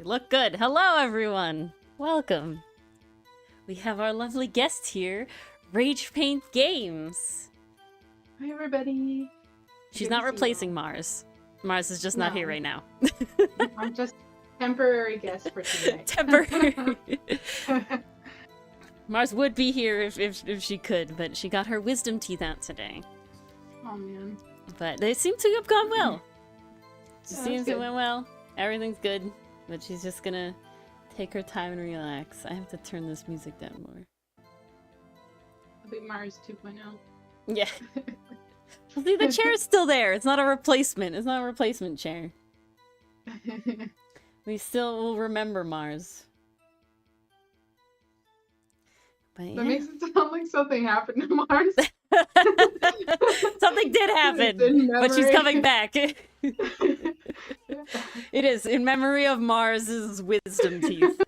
You look good. Hello, everyone. Welcome. We have our lovely guest here, RagePaintGames. Hi, everybody. She's not replacing Mars. Mars is just not here right now. I'm just temporary guest for tonight. Temporary. Mars would be here if she could, but she got her wisdom teeth out today. Oh, man. But they seem to have gone well. It Yeah, seems it went well. Everything's good, but she's just gonna take her time and relax. I have to turn this music down more. It'll be Mars 2.0. Yeah. Well, see, the chair is still there. It's not a replacement. It's not a replacement chair. We still will remember Mars. But yeah. That makes it sound like something happened to Mars. Something did happen, but she's coming back. It is in memory of Mars's wisdom teeth.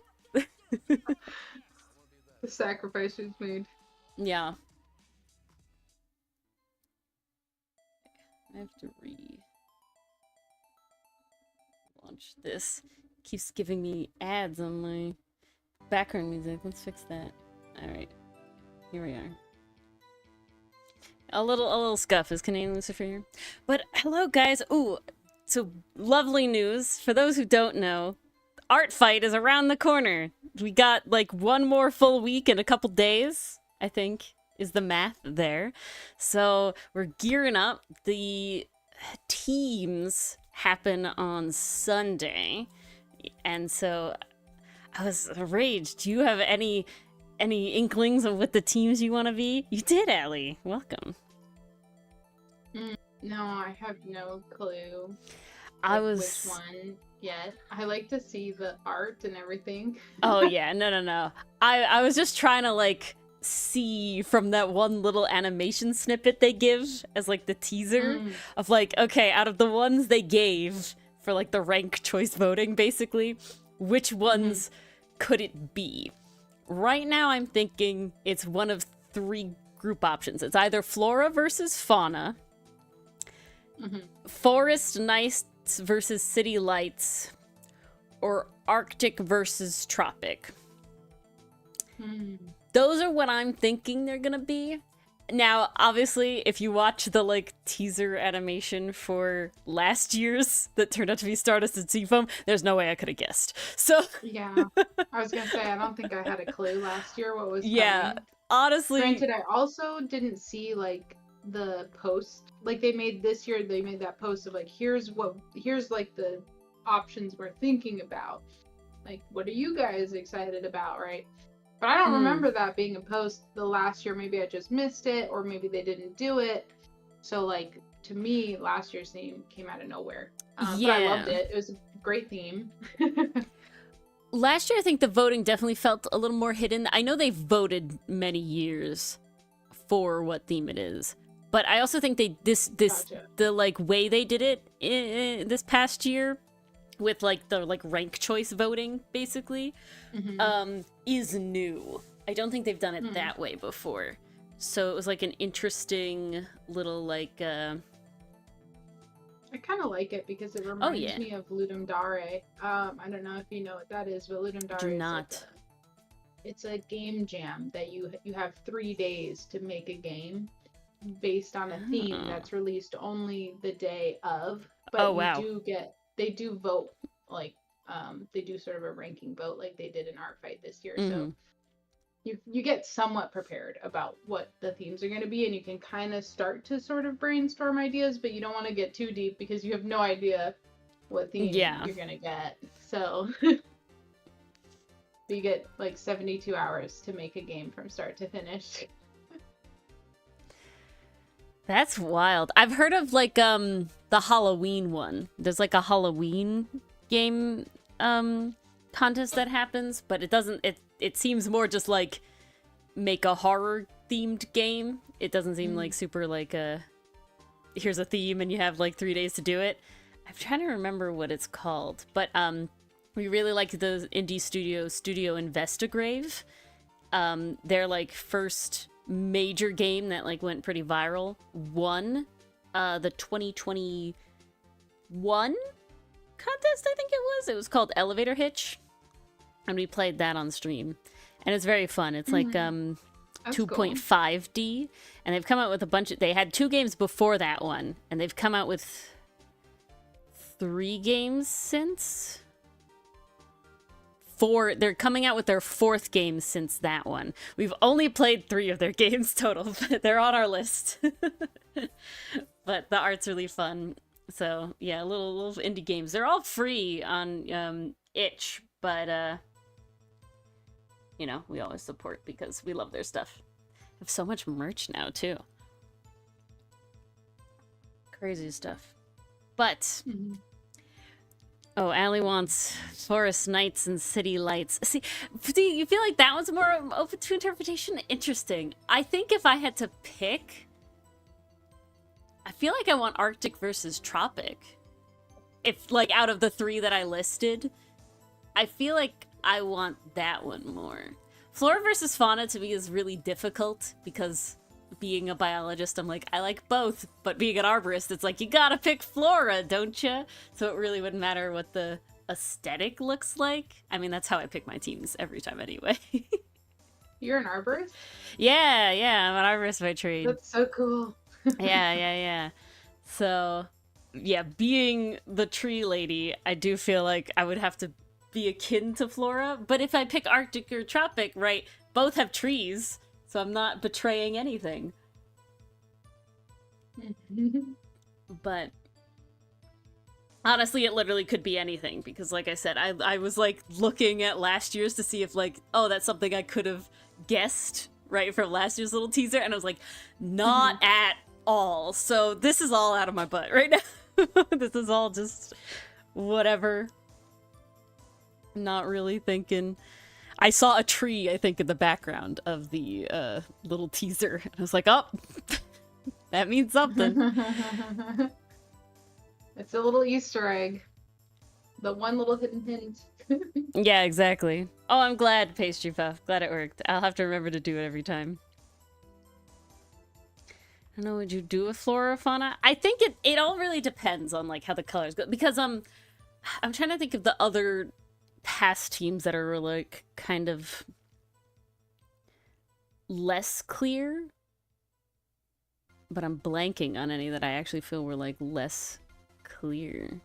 The sacrifice was made. Yeah. I have to launch this. Keeps giving me ads on my background music. Let's fix that. Alright. Here we are. A little scuff. Is Canadian Lucifer here? But hello, guys. Ooh, so lovely news. For those who don't know, Art Fight is around the corner. We got like one more full week and a couple days, I think, is the math there. So we're gearing up. The teams happen on Sunday. And so I was Rage. Do you have any inklings of what the teams you want to be? You did, Allie. Welcome. No, I have no clue. Which one yet. I like to see the art and everything. Oh yeah, no. I was just trying to like see from that one little animation snippet they give as like the teaser of like, okay, out of the ones they gave for like the rank choice voting, basically, which ones could it be? Right now I'm thinking it's one of three group options. It's either Flora versus Fauna, Forest Nights versus City Lights, or Arctic versus Tropic. Those are what I'm thinking they're gonna be. Now, obviously, if you watch the like teaser animation for last year's that turned out to be Stardust and Seafoam, there's no way I could have guessed. So Yeah, I was gonna say I don't think I had a clue last year what was coming. Yeah, honestly. Granted, I also didn't see like the post like they made this year. They made that post of like here's like the options we're thinking about. Like, what are you guys excited about, right? But I don't remember that being a post the last year. Maybe I just missed it, or maybe they didn't do it. So, like, to me, last year's theme came out of nowhere. Yeah. But I loved it. It was a great theme. Last year, I think the voting definitely felt a little more hidden. I know they voted many years for what theme it is, but I also think Gotcha. The like way they did it this past year with like the like rank choice voting basically is new. I don't think they've done it that way before. So it was like an interesting little like I kind of like it because it reminds me of Ludum Dare. I don't know if you know what that is, but Ludum Dare Do not. It's a game jam that you have 3 days to make a game based on a theme that's released only the day of. But they do vote like they do sort of a ranking vote like they did in Art Fight this year. So you get somewhat prepared about what the themes are going to be, and you can kind of start to sort of brainstorm ideas, but you don't want to get too deep because you have no idea what theme you're going to get. So you get like 72 hours to make a game from start to finish. That's wild. I've heard of like the Halloween one. There's like a Halloween game contest that happens, but it doesn't it seems more just like make a horror themed game. It doesn't seem like super like here's a theme and you have like 3 days to do it. I'm trying to remember what it's called, but we really like the indie studio Investigrave. Their like first major game that like went pretty viral won the 2021 contest, I think it was. It was called Elevator Hitch. And we played that on stream. And it's very fun. It's like 2.5D. And they've come out with a bunch of... They had 2 games before that one. And they've come out with 3 games since... 4. They're coming out with their 4th game since that one. We've only played 3 of their games total. They're on our list. But the art's really fun. So, yeah, little indie games. They're all free on itch. But, you know, we always support because we love their stuff. They have so much merch now, too. Crazy stuff. But... Oh, Allie wants Forest Nights and City Lights. See, you feel like that one's more open to interpretation? Interesting. I think if I had to pick, I feel like I want Arctic versus Tropic. If, like, out of the 3 that I listed, I feel like I want that one more. Flora versus Fauna to me is really difficult because... Being a biologist, I'm like, I like both, but being an arborist, it's like, you gotta pick flora, don't you? So it really wouldn't matter what the aesthetic looks like. I mean, that's how I pick my teams every time anyway. You're an arborist? Yeah, I'm an arborist by trade. That's so cool. Yeah. So, yeah, being the tree lady, I do feel like I would have to be akin to flora, but if I pick Arctic or Tropic, right, both have trees. So I'm not betraying anything. But honestly, it literally could be anything. Because like I said, I was like looking at last year's to see if like, oh, that's something I could have guessed, right, from last year's little teaser. And I was like, not at all. So this is all out of my butt right now. This is all just whatever. Not really thinking... I saw a tree, I think, in the background of the little teaser. I was like, oh, that means something. It's a little Easter egg. The one little hidden hint. Yeah, exactly. Oh, I'm glad, Pastry Puff. Glad it worked. I'll have to remember to do it every time. I don't know, would you do a flora or fauna? I think it all really depends on, like, how the colors go. Because, I'm trying to think of the other... past teams that are like kind of less clear, but I'm blanking on any that I actually feel were like less clear.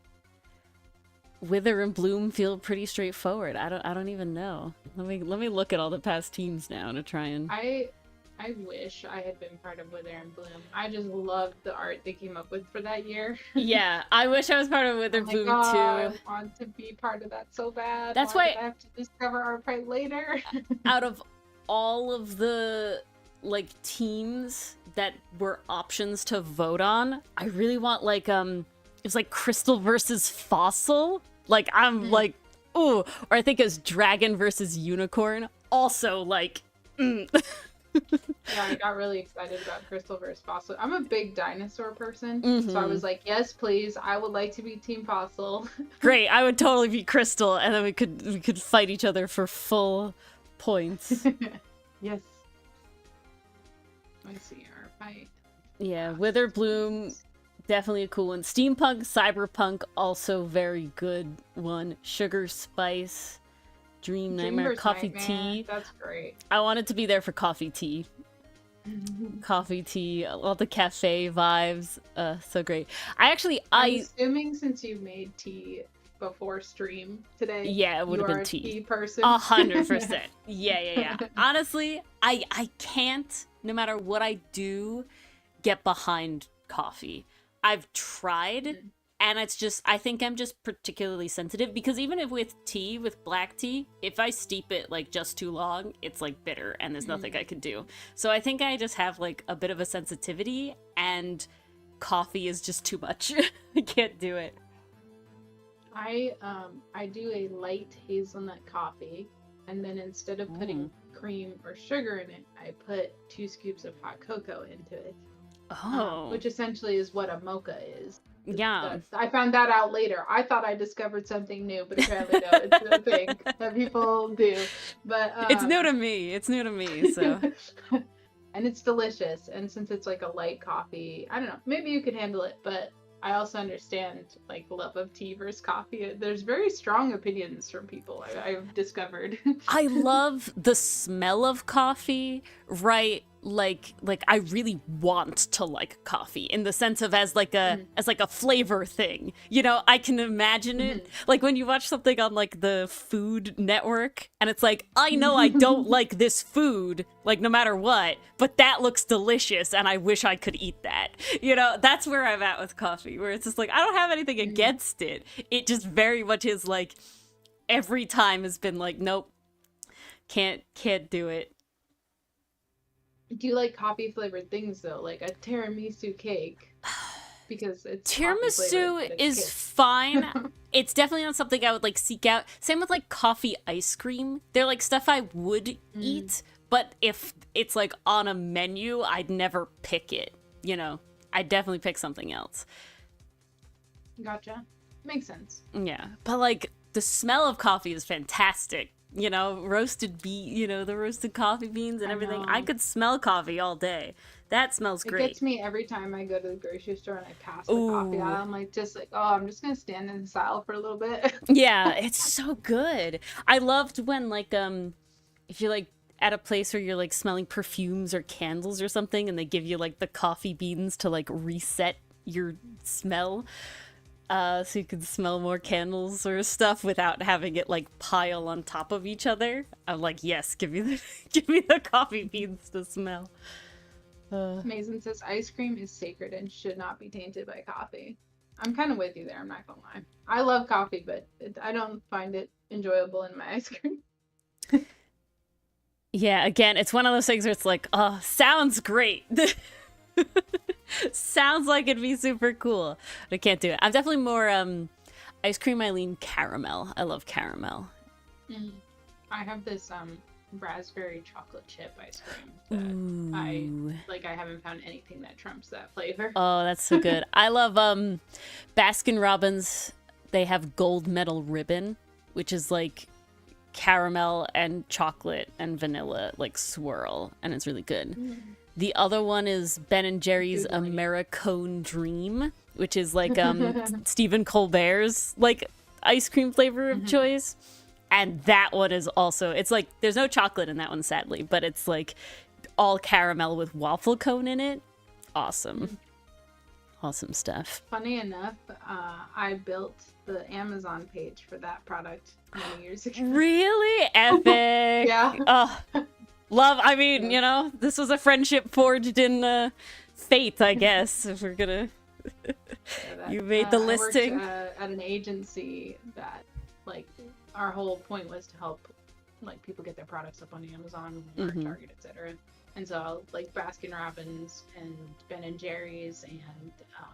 Wither and Bloom feel pretty straightforward. I don't even know. Let me look at all the past teams now to try and... I wish I had been part of Wither and Bloom. I just loved the art they came up with for that year. Yeah, I wish I was part of Wither and Bloom too. I want to be part of that so bad. That's why I have to discover art right later. Out of all of the like teams that were options to vote on, I really want like it was like Crystal versus Fossil. Like I'm like, ooh, or I think it was Dragon versus Unicorn. Also like. Yeah, I got really excited about Crystal vs. Fossil. I'm a big dinosaur person, so I was like, yes, please, I would like to be Team Fossil. Great, I would totally be Crystal, and then we could fight each other for full points. Yes. Let's see our fight. Yeah, Wither Bloom, definitely a cool one. Steampunk, Cyberpunk, also very good one. Sugar Spice. Dream Nightmare, Coffee Tea. That's great. I wanted to be there for Coffee Tea. Coffee Tea, all the cafe vibes. So great. I'm assuming since you made tea before stream today. Yeah, it would have been a tea. Tea person. 100%. Yeah. Honestly, I can't, no matter what I do, get behind coffee. I've tried. And it's just, I think I'm just particularly sensitive because even if with tea, with black tea, if I steep it like just too long, it's like bitter and there's nothing I can do. So I think I just have like a bit of a sensitivity and coffee is just too much. I can't do it. I do a light hazelnut coffee and then instead of putting cream or sugar in it, I put 2 scoops of hot cocoa into it. Oh. Which essentially is what a mocha is. Yeah. I found that out later. I thought I discovered something new, but apparently no, it's a thing that people do. But it's new to me, so. And it's delicious. And since it's like a light coffee, I don't know, maybe you could handle it, but I also understand like love of tea versus coffee. There's very strong opinions from people I've discovered. I love the smell of coffee, right? Like I really want to like coffee in the sense of as like a flavor thing. You know, I can imagine it like when you watch something on like the Food Network and it's like, I know I don't like this food, like no matter what, but that looks delicious and I wish I could eat that. You know, that's where I'm at with coffee, where it's just like I don't have anything against it. It just very much is like every time has been like, nope, can't do it. Do you like coffee flavored things though, like a tiramisu cake? Because it's tiramisu is fine. It's definitely not something I would like seek out. Same with like coffee ice cream. They're like stuff I would eat, but if it's like on a menu, I'd never pick it. You know, I'd definitely pick something else. Gotcha. Makes sense. Yeah, but like the smell of coffee is fantastic. You know, the roasted coffee beans and everything. I could smell coffee all day. That smells great. It gets me every time I go to the grocery store and I pass the coffee out. I'm like, I'm just going to stand in the aisle for a little bit. Yeah, it's so good. I loved when, like, if you're, like, at a place where you're, like, smelling perfumes or candles or something and they give you, like, the coffee beans to, like, reset your smell. So you can smell more candles or stuff without having it like pile on top of each other. I'm like, yes, give me the coffee beans to smell. Mason says ice cream is sacred and should not be tainted by coffee. I'm kind of with you there. I'm not gonna lie. I love coffee, but I don't find it enjoyable in my ice cream. Yeah, again, it's one of those things where it's like, oh, sounds great. Sounds like it'd be super cool, but I can't do it. I'm definitely more ice cream. I lean caramel. I love caramel. I have this raspberry chocolate chip ice cream that I haven't found anything that trumps that flavor. Oh, that's so good. I love Baskin Robbins. They have gold medal ribbon, which is like caramel and chocolate and vanilla like swirl, and it's really good. The other one is Ben & Jerry's Americone Dream, which is like Stephen Colbert's like ice cream flavor of choice. And that one is also, it's like, there's no chocolate in that one, sadly, but it's like all caramel with waffle cone in it. Awesome. Awesome stuff. Funny enough, I built the Amazon page for that product many years ago. Really? Epic. Yeah. Oh. Love, I mean, you know, this was a friendship forged in fate, I guess, if we're gonna... You made the listing. I worked at an agency that, like, our whole point was to help, like, people get their products up on Amazon or Target, etc. And so, like, Baskin Robbins and Ben & Jerry's and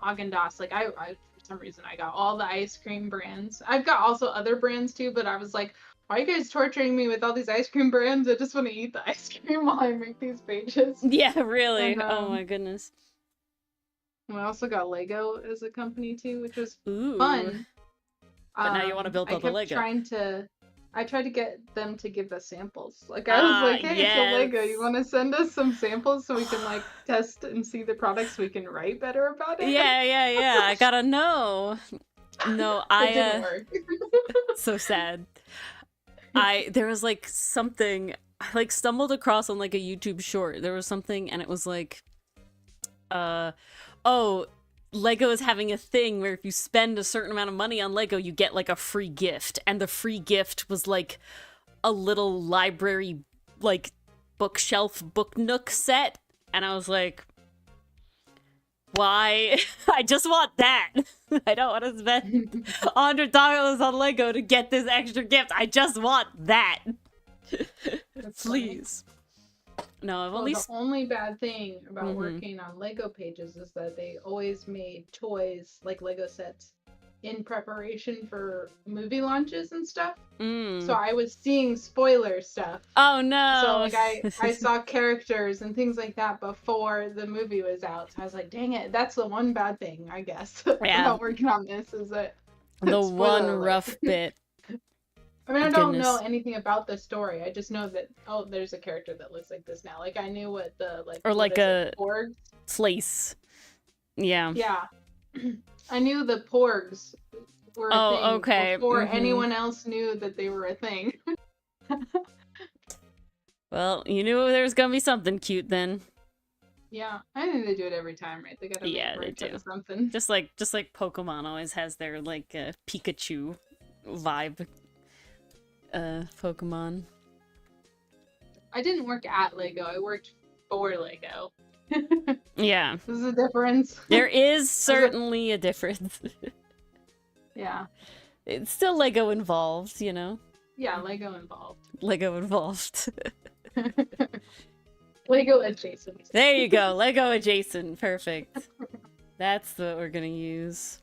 Haagen-Dazs, like, I for some reason, I got all the ice cream brands. I've got also other brands, too, but I was like, why are you guys torturing me with all these ice cream brands? I just want to eat the ice cream while I make these pages. Yeah, really. And, oh my goodness. We also got Lego as a company too, which was fun. But now you want to build all the Lego. I tried to get them to give us samples. Like I was like, hey, it's a Lego. You want to send us some samples so we can like test and see the products so we can write better about it? Yeah. I gotta know. No, it didn't work. So sad. There was like something I like stumbled across on like a YouTube short. There was something and it was like Lego is having a thing where if you spend a certain amount of money on Lego, you get like a free gift. And the free gift was like a little library like bookshelf book nook set. And I was like, why? I just want that. I don't want to spend $100 on Lego to get this extra gift. I just want that. Please. No, I've only... The only bad thing about working on Lego pages is that they always made toys, like Lego sets, in preparation for movie launches and stuff. So I was seeing spoiler stuff. Oh no! So like I saw characters and things like that before the movie was out. So I was like, dang it, that's the one bad thing, I guess, about working on this is that the one rough bit. I mean, I don't know anything about the story. I just know that there's a character that looks like this now. Like I knew what the or like a org place. Yeah. Yeah. I knew the porgs were a thing okay. before anyone else knew that they were a thing. Well, you knew there was gonna be something cute then. Yeah, I think they do it every time, right? They gotta make they do something. Just like Pokemon always has their like Pikachu vibe. Pokemon. I didn't work at Lego. I worked for Lego. Yeah. There's a difference. There is certainly a difference. Yeah. It's still Lego involved, you know? Yeah, Lego involved. Lego involved. Lego adjacent. There you go. Lego adjacent. Perfect. That's what we're gonna use.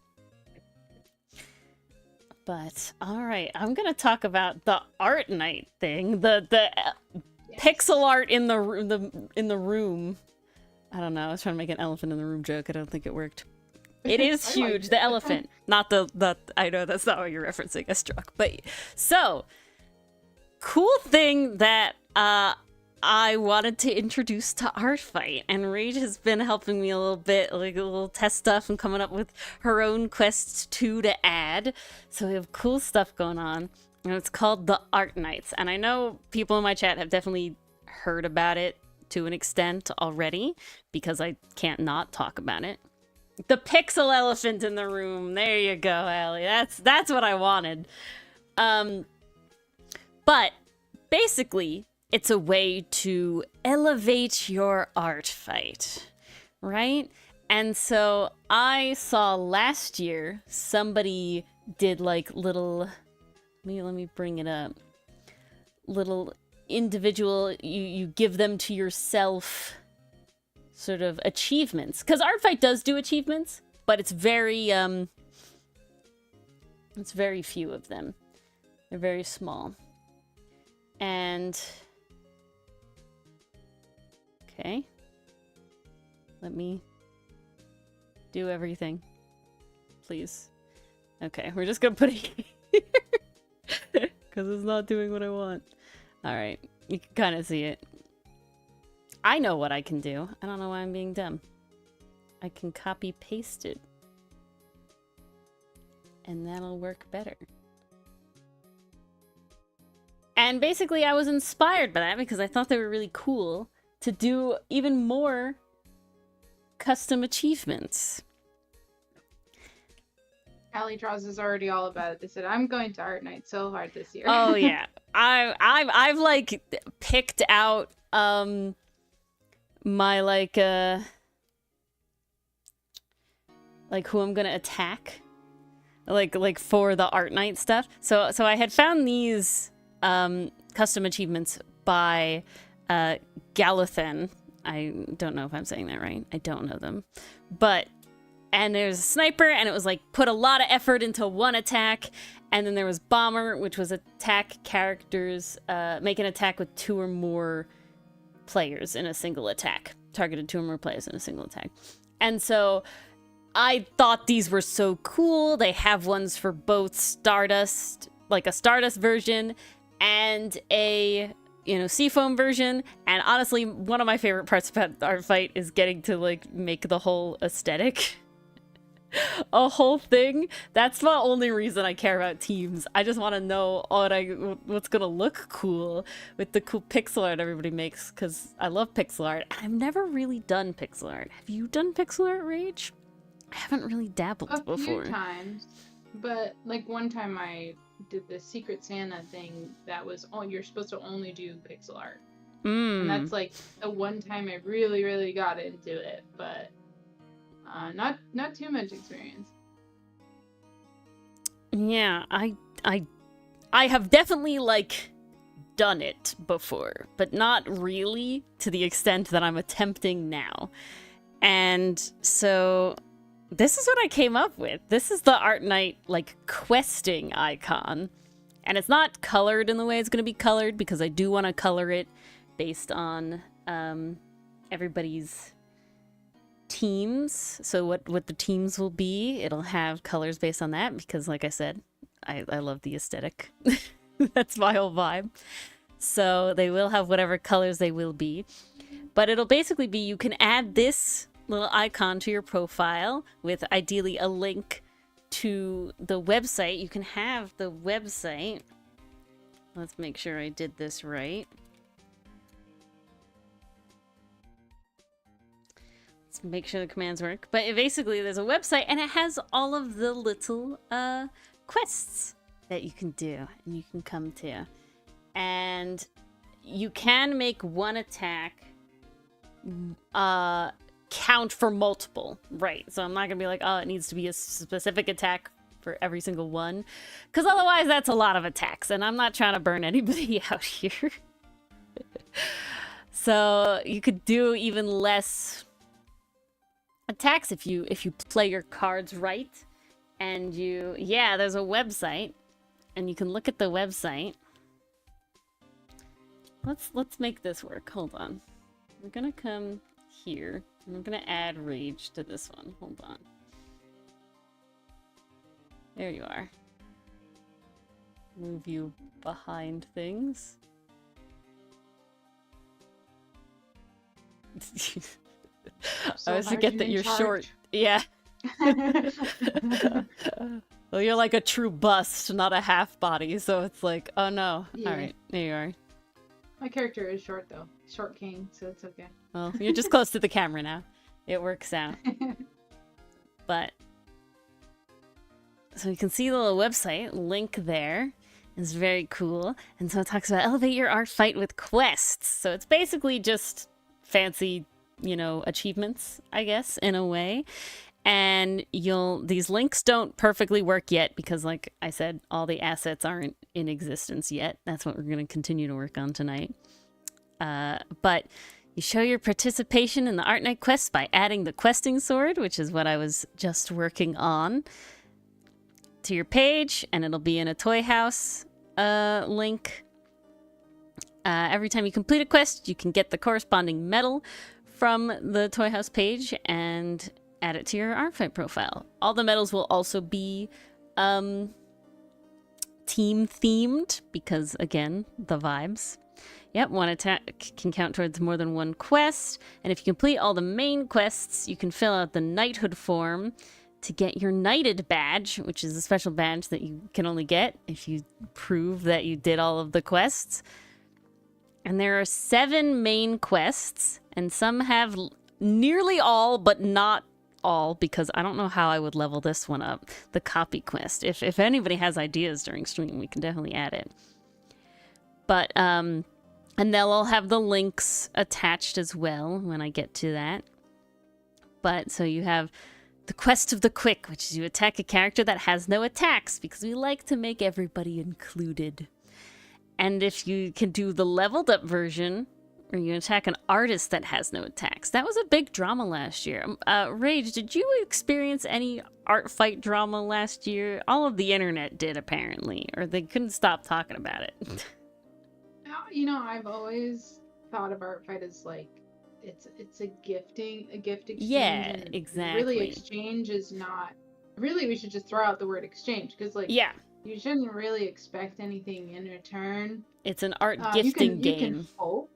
But alright, I'm gonna talk about the art night thing. The yes. Pixel art in the room. I don't know, I was trying to make an elephant in the room joke. I don't think it worked. It is huge, the elephant. Not the I know that's not what you're referencing, a struck. But so cool thing that I wanted to introduce to Art Fight, and Rage has been helping me a little bit, like a little test stuff and coming up with her own Quest 2 to add. So we have cool stuff going on, and it's called the Art Nights. And I know people in my chat have definitely heard about it to an extent already, because I can't not talk about it. The pixel elephant in the room. There you go, Allie. That's what I wanted. But basically, it's a way to elevate your Art Fight, right? And so I saw last year somebody did like little, let me bring it up, little individual, you give them to yourself sort of achievements, because Art Fight does do achievements, but it's very few of them. They're very small. And okay, let me do everything, please. Okay, we're just gonna put it here because it's not doing what I want. All right, you can kind of see it. I know what I can do. I don't know why I'm being dumb. I can copy paste it, and that'll work better. And basically, I was inspired by that because I thought they were really cool to do even more custom achievements. Allie Draws is already all about it. They said, I'm going to Art Night so hard this year. Oh yeah. I've like picked out my like who I'm gonna attack. Like for the Art Night stuff. So I had found these custom achievements by Galothen. I don't know if I'm saying that right. I don't know them. And there's a sniper, and it was like put a lot of effort into one attack. And then there was Bomber, which was attack characters, make an attack with 2 or more players in a single attack. Targeted 2 or more players in a single attack. And so I thought these were so cool. They have ones for both Stardust, like a Stardust version, and a Seafoam version. And honestly, one of my favorite parts about Art Fight is getting to like make the whole aesthetic a whole thing. That's the only reason I care about teams. I just want to know what's gonna look cool with the cool pixel art everybody makes, because I love pixel art. I've never really done pixel art. Have you done pixel art, Rage? I haven't really dabbled before. A few times, but like one time I did the Secret Santa thing that was you're supposed to only do pixel art. And that's like the one time I really, really got into it, but not too much experience. Yeah, I have definitely like done it before, but not really to the extent that I'm attempting now. And so this is what I came up with. This is the Art Night like questing icon. And it's not colored in the way it's going to be colored, because I do want to color it based on everybody's teams. So what the teams will be, it'll have colors based on that, because like I said, I love the aesthetic. That's my whole vibe. So they will have whatever colors they will be. But it'll basically be, you can add this little icon to your profile with ideally a link to the website. You can have the website. Let's make sure I did this right. Let's make sure the commands work. But basically, there's a website, and it has all of the little quests that you can do and you can come to. And you can make one attack count for multiple, right? So I'm not gonna be like, oh, it needs to be a specific attack for every single one, because otherwise that's a lot of attacks, and I'm not trying to burn anybody out here. So you could do even less attacks if you play your cards right. And there's a website, and you can look at the website. Let's make this work. Hold on. We're gonna come here, and I'm gonna add rage to this one. Hold on. There you are. Move you behind things. I always forget that you're short. Yeah. Well, you're like a true bust, not a half body, so it's like, oh no. Yeah. All right, there you are. My character is short though. Short king, so it's okay. Well, you're just close to the camera now. It works out. But so you can see the little website link there. It's very cool. And so it talks about elevate your art fight with quests. So it's basically just fancy, achievements, I guess, in a way. And these links don't perfectly work yet because, like I said, all the assets aren't in existence yet. That's what we're going to continue to work on tonight. But you show your participation in the Art Night quest by adding the questing sword, which is what I was just working on, to your page, and it'll be in a toy house link. Every time you complete a quest, you can get the corresponding medal from the toy house page and add it to your art fight profile. All the medals will also be team themed because, again, the vibes. Yep, one attack can count towards more than one quest, and if you complete all the main quests, you can fill out the knighthood form to get your knighted badge, which is a special badge that you can only get if you prove that you did all of the quests. And there are 7 main quests, and some have nearly all, but not all, because I don't know how I would level this one up. The copy quest. If anybody has ideas during stream, we can definitely add it. But, and they'll all have the links attached as well when I get to that. But, so you have the Quest of the Quick, which is you attack a character that has no attacks, because we like to make everybody included. And if you can do the leveled up version, or you attack an artist that has no attacks. That was a big drama last year. Rage, did you experience any art fight drama last year? All of the internet did, apparently, or they couldn't stop talking about it. I've always thought of art fight as like, it's a gift exchange. Yeah, exactly. Really, exchange is not. Really, we should just throw out the word exchange because, like, yeah, you shouldn't really expect anything in return. It's an art gifting game. You can hope.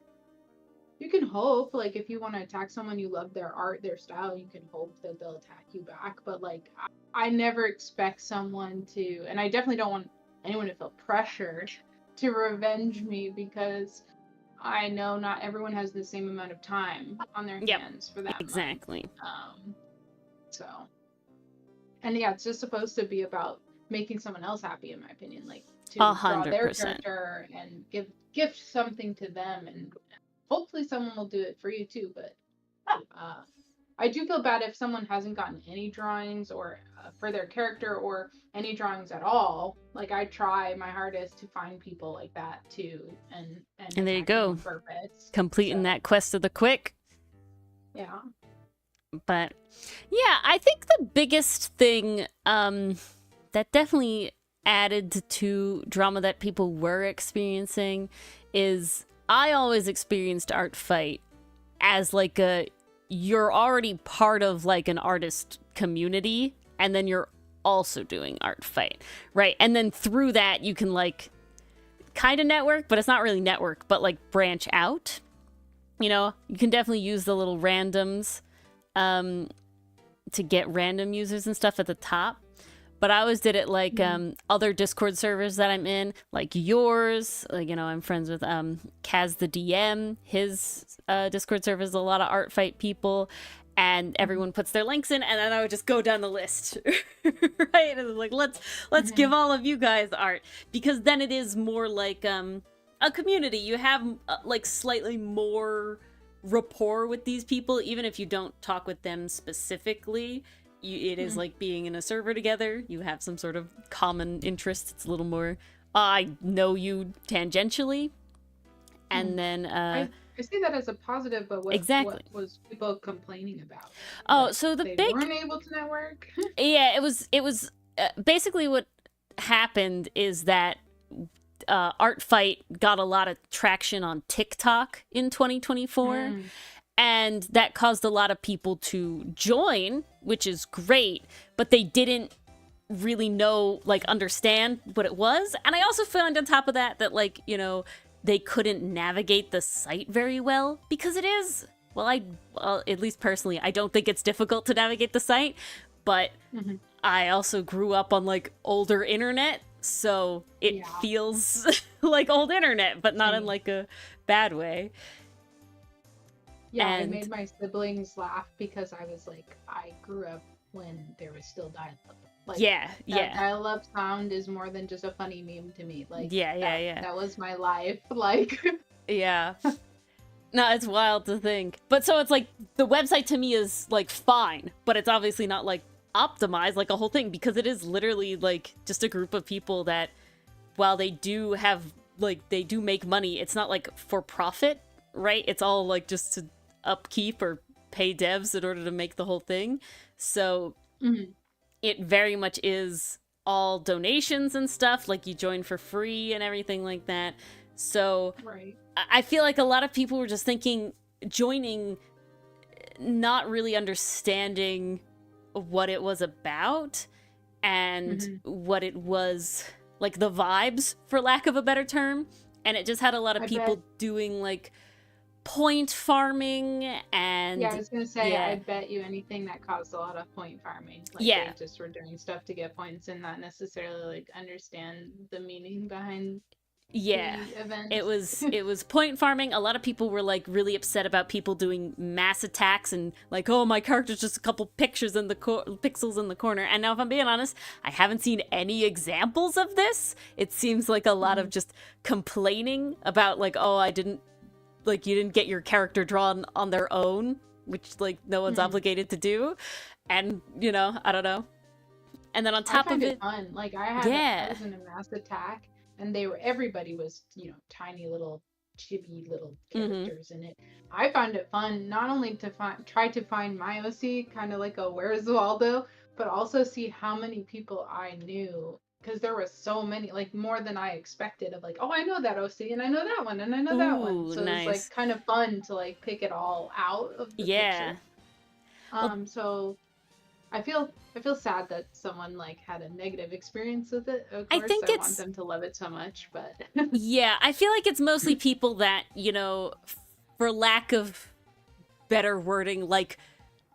You can hope, like, if you want to attack someone, you love their art, their style, you can hope that they'll attack you back. But, like, I never expect someone to, and I definitely don't want anyone to feel pressured to revenge me because I know not everyone has the same amount of time on their hands for that. Exactly. And yeah, it's just supposed to be about making someone else happy, in my opinion, like to 100%. draw their character and gift something to them, and hopefully someone will do it for you too. But I do feel bad if someone hasn't gotten any drawings or for their character or any drawings at all. Like, I try my hardest to find people like that too, and there you go, completing that Quest of the Quick. Yeah. But yeah, I think the biggest thing that definitely added to drama that people were experiencing is I always experienced art fight as like you're already part of like an artist community, and then you're also doing art fight, right? And then through that you can like kind of network, but it's not really network, but like branch out. You can definitely use the little randoms to get random users and stuff at the top. But I always did it like other Discord servers that I'm in, like yours. Like, you know, I'm friends with Kaz the DM. His Discord server is a lot of art fight people, and everyone puts their links in, and then I would just go down the list, right? And it's like, let's give all of you guys art, because then it is more like a community. You have like slightly more rapport with these people, even if you don't talk with them specifically. It is like being in a server together. You have some sort of common interest. It's a little more, I know you tangentially. And then... I see that as a positive, but what was people complaining about? Oh, so they weren't able to network? Yeah, it was basically what happened is that Art Fight got a lot of traction on TikTok in 2024. And that caused a lot of people to join, which is great, but they didn't really know, like, understand what it was. And I also found on top of that, like, you know, they couldn't navigate the site very well, because it is, well, at least personally, I don't think it's difficult to navigate the site, but I also grew up on, like, older internet, so it feels like old internet, but not in, like, a bad way. Yeah, I made my siblings laugh because I was like, I grew up when there was still dial-up. Like, that dial-up sound is more than just a funny meme to me. Like, that was my life. Like, yeah. No, it's wild to think. But so it's like, the website to me is like fine, but it's obviously not like optimized like a whole thing, because it is literally like just a group of people that, while they do have, like, they do make money, it's not like for profit, right? It's all like just to upkeep or pay devs in order to make the whole thing. So it very much is all donations and stuff, like you join for free and everything like that. So I feel like a lot of people were just thinking, joining, not really understanding what it was about and what it was, like the vibes, for lack of a better term. And it just had a lot of people doing like point farming and... Yeah, I was gonna say, I bet you anything that caused a lot of point farming. Like, they just were doing stuff to get points and not necessarily, like, understand the meaning behind the event. It was point farming. A lot of people were, like, really upset about people doing mass attacks and, like, oh, my character's just a couple pixels in the corner. And now, if I'm being honest, I haven't seen any examples of this. It seems like a lot of just complaining about, like, oh, you didn't get your character drawn on their own, which, like, no one's obligated to do. And, you know, I don't know. And then on top of it... fun. Like, I was in a mass attack, and everybody was, you know, tiny little chibi little characters in it. I found it fun, not only to try to find my OC, kind of like a Where's Waldo, but also see how many people I knew. Because there were so many, like, more than I expected, of like, oh, I know that OC, and I know that one, and I know that one. So it was, like, kind of fun to, like, pick it all out of the picture. So I feel sad that someone, like, had a negative experience with it. Of course, I want them to love it so much, but... Yeah, I feel like it's mostly people that, you know, for lack of better wording, like,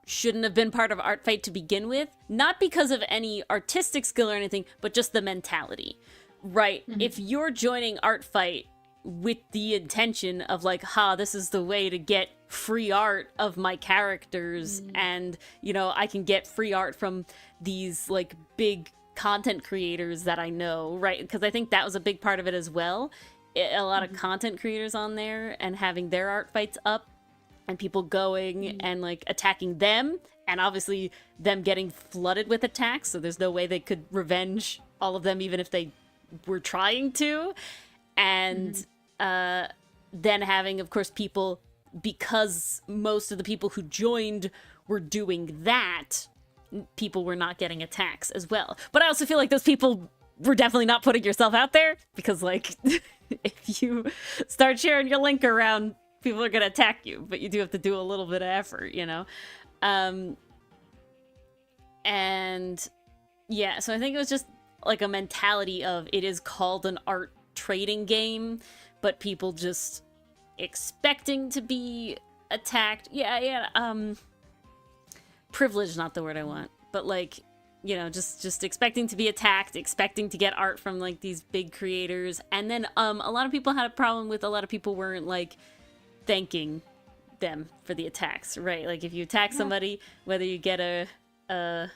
shouldn't have been part of Art Fight to begin with, not because of any artistic skill or anything, but just the mentality, right? If you're joining Art Fight with the intention of, like, this is the way to get free art of my characters, and, you know, I can get free art from these, like, big content creators that I know, right? Because I think that was a big part of it as well. A lot of content creators on there and having their art fights up, and people going and, like, attacking them, and obviously them getting flooded with attacks, so there's no way they could revenge all of them, even if they were trying to. And then having, of course, people, because most of the people who joined were doing that, people were not getting attacks as well. But I also feel like those people were definitely not putting yourself out there, because, like, if you start sharing your link around, people are going to attack you, but you do have to do a little bit of effort, you know? And yeah, so I think it was just like a mentality of, it is called an art trading game, but people just expecting to be attacked. privileged, not the word I want, but like, you know, just expecting to be attacked, expecting to get art from like these big creators. And then a lot of people had a problem with, a lot of people weren't like thanking them for the attacks, right? Like if you attack somebody, whether you get a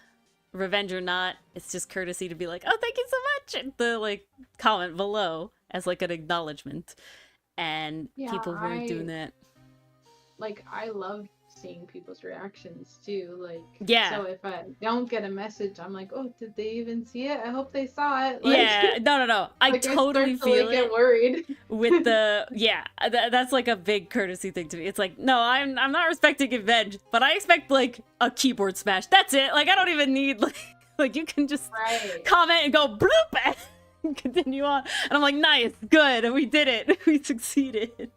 revenge or not, it's just courtesy to be like, oh, thank you so much, and the like comment below as like an acknowledgement. And people weren't doing that. Like, I love seeing people's reactions too. Like, yeah. So if I don't get a message, I'm like, oh, did they even see it? I hope they saw it. Like, yeah, no. I like, totally I feel get worried with the that's like a big courtesy thing to me. It's like, no, I'm not respecting revenge, but I expect like a keyboard smash. That's it. Like, I don't even need like you can just comment and go bloop and continue on. And I'm like, nice, good, we did it, we succeeded.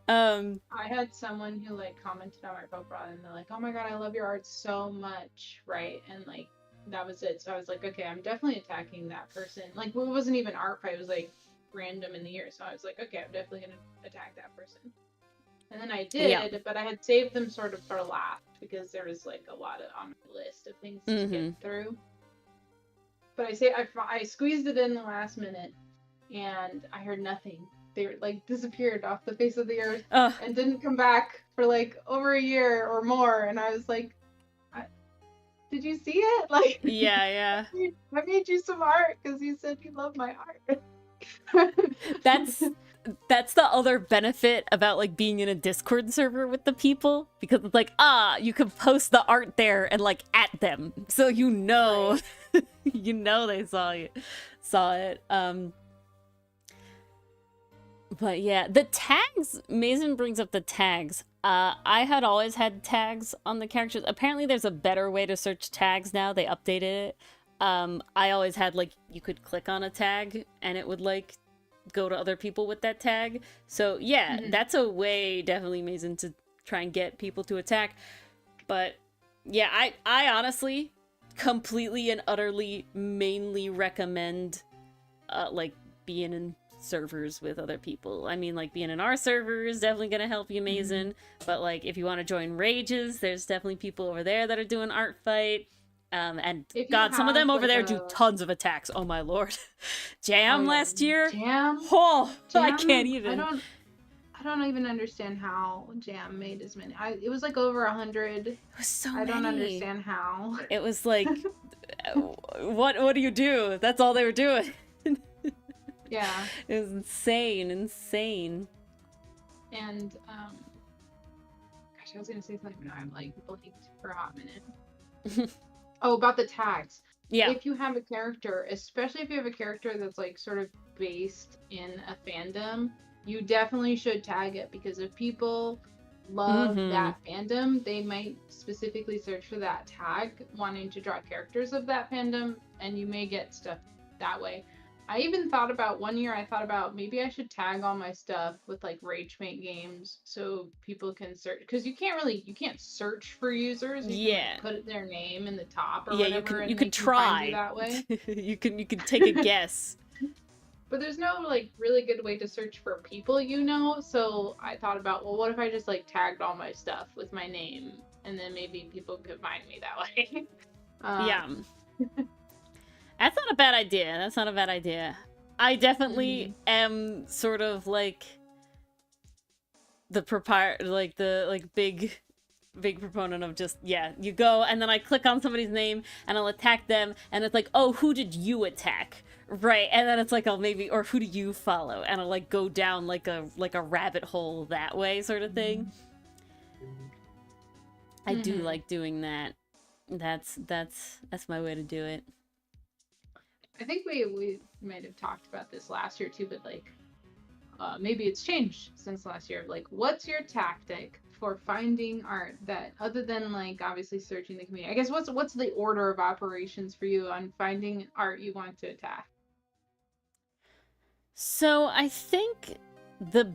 I had someone who like commented on my profile and they're like, oh my god, I love your art so much, right? And like that was it. So I was like, okay, I'm definitely attacking that person. Like, it wasn't even art fight, it was like random in the year. So I was like, okay, I'm definitely gonna attack that person. And then I did, but I had saved them sort of for last because there was like a lot on my list of things to get through. But I squeezed it in the last minute, and I heard nothing. They like disappeared off the face of the earth and didn't come back for like over a year or more. And I was like, "Did you see it?" Like, yeah. I made you some art because you said you love my art. That's the other benefit about like being in a Discord server with the people, because it's like, you can post the art there and like at them, so you know, you know they saw it. But yeah, the tags, Mason brings up the tags. I had always had tags on the characters. Apparently there's a better way to search tags now. They updated it. I always had like, you could click on a tag and it would like go to other people with that tag. So yeah, that's a way definitely, Mason, to try and get people to attack. But yeah, I honestly completely and utterly mainly recommend like being in servers with other people. I mean, like being in our server is definitely gonna help you, Mason. But like if you want to join Rages, there's definitely people over there that are doing art fight. And God, some of them over there do tons of attacks. Oh my lord. Jam last year? Jam? Oh, Jam? I can't even. I don't even understand how Jam made as many. It was like over 100. It was so many. I don't understand how. It was like, what do you do? That's all they were doing. Yeah. It was insane. And, gosh, I was gonna say something, but I'm like blanked for a hot minute. Oh, about the tags. Yeah. If you have a character, especially if you have a character that's like sort of based in a fandom, you definitely should tag it, because if people love that fandom, they might specifically search for that tag, wanting to draw characters of that fandom, and you may get stuff that way. I even thought about one year, maybe I should tag all my stuff with like RagePaintGames so people can search, because you can't search for users. You can like, put their name in the top or whatever. You could try you that way. you can take a guess. But there's no like really good way to search for people, so I thought about, well, what if I just like tagged all my stuff with my name, and then maybe people could find me that way. Yeah. That's not a bad idea. I definitely am sort of like the big proponent of just, you go and then I click on somebody's name and I'll attack them, and it's like, oh, who did you attack? Right. And then it's like, oh, maybe, or who do you follow? And I'll like go down like a rabbit hole that way, sort of thing. I do like doing that. That's my way to do it. I think we might have talked about this last year too, but like maybe it's changed since last year. Like, what's your tactic for finding art that, other than like obviously searching the community? I guess what's the order of operations for you on finding art you want to attack? So I think the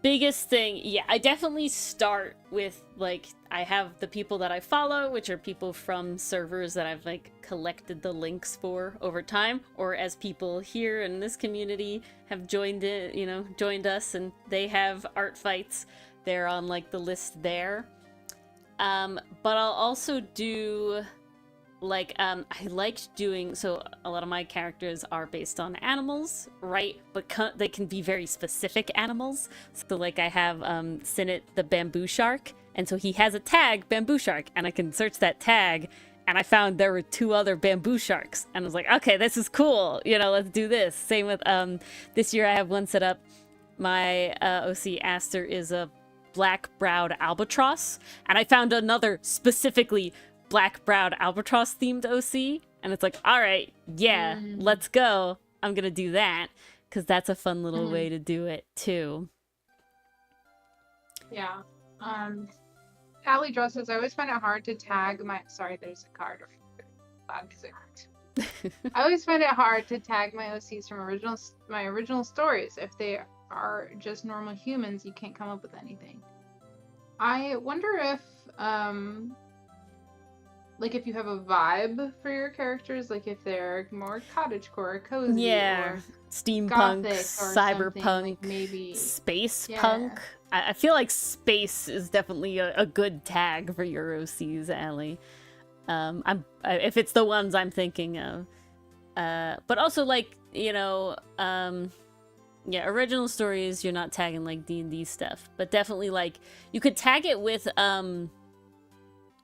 biggest thing, I definitely start with like, I have the people that I follow, which are people from servers that I've like collected the links for over time, or as people here in this community have joined us and they have art fights, they're on like the list there. But I'll also do like I liked doing, so a lot of my characters are based on animals, right? But they can be very specific animals. So like I have Sinnet the bamboo shark, and so he has a tag bamboo shark, and I can search that tag, and I found there were 2 other bamboo sharks, and I was like, okay, this is cool, you know, let's do this. Same with this year I have one set up. My OC Aster is a black-browed albatross, and I found another specifically black-browed albatross themed OC, and it's like, all right, yeah, let's go. I'm gonna do that because that's a fun little way to do it too. Yeah. Allie Draw says, I always find it hard to tag my. Sorry, there's a card. I always find it hard to tag my OCs from my original stories. If they are just normal humans, you can't come up with anything. I wonder if like if you have a vibe for your characters, like if they're more cottagecore, cozy, or steampunk, cyberpunk, like maybe space punk. I feel like space is definitely a good tag for your OCs, Allie. If it's the ones I'm thinking of, but also like, you know, original stories, you're not tagging like D&D stuff, but definitely like you could tag it with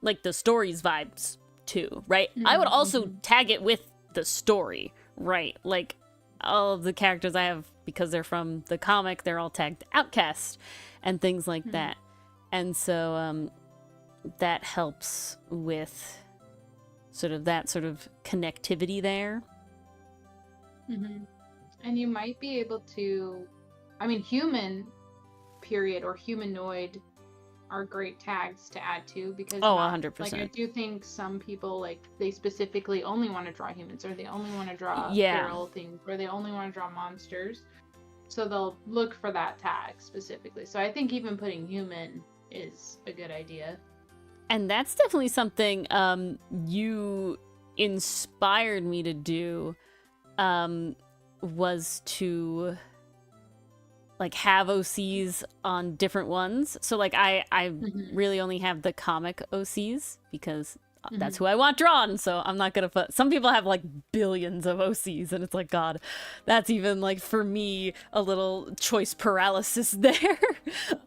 like the story's vibes too, right? I would also tag it with the story, right? Like all of the characters I have, because they're from the comic, they're all tagged Outcast and things like that. And so that helps with sort of that sort of connectivity there. And you might be able to, I mean, human, period, or humanoid are great tags to add to, because 100%. Like I do think some people, like, they specifically only want to draw humans, or they only want to draw feral things, or they only want to draw monsters, so they'll look for that tag specifically. So I think even putting human is a good idea. And that's definitely something you inspired me to do, was to like have OCs on different ones. So like I really only have the comic OCs because that's who I want drawn. So I'm not gonna put, some people have like billions of OCs, and it's like, God, that's even like for me a little choice paralysis there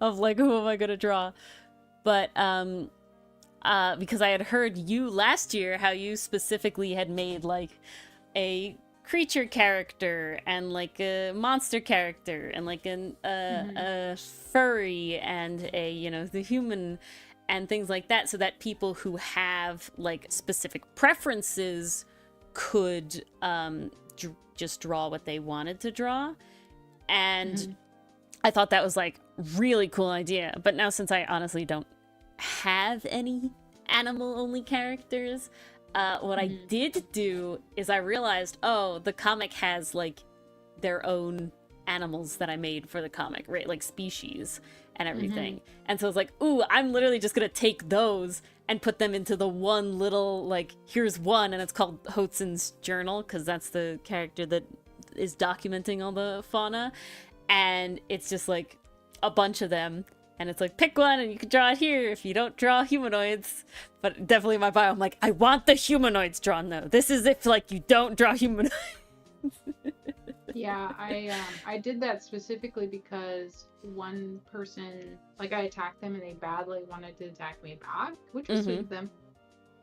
of like, who am I gonna draw? But because I had heard you last year how you specifically had made like a creature character and like a monster character and like a furry and a, you know, the human and things like that, so that people who have like specific preferences could just draw what they wanted to draw. And I thought that was like really cool idea. But now, since I honestly don't have any animal only characters, what I did do is I realized, oh, the comic has like their own animals that I made for the comic, right? Like species and everything. And so I was like, ooh, I'm literally just gonna take those and put them into the one little, like, here's one, and it's called Hotson's Journal, because that's the character that is documenting all the fauna. And it's just like a bunch of them. And it's like, pick one and you can draw it here if you don't draw humanoids. But definitely in my bio, I'm like, I want the humanoids drawn though. This is if like you don't draw humanoids. Yeah, I did that specifically because one person, like, I attacked them and they badly wanted to attack me back, which was sweet of them.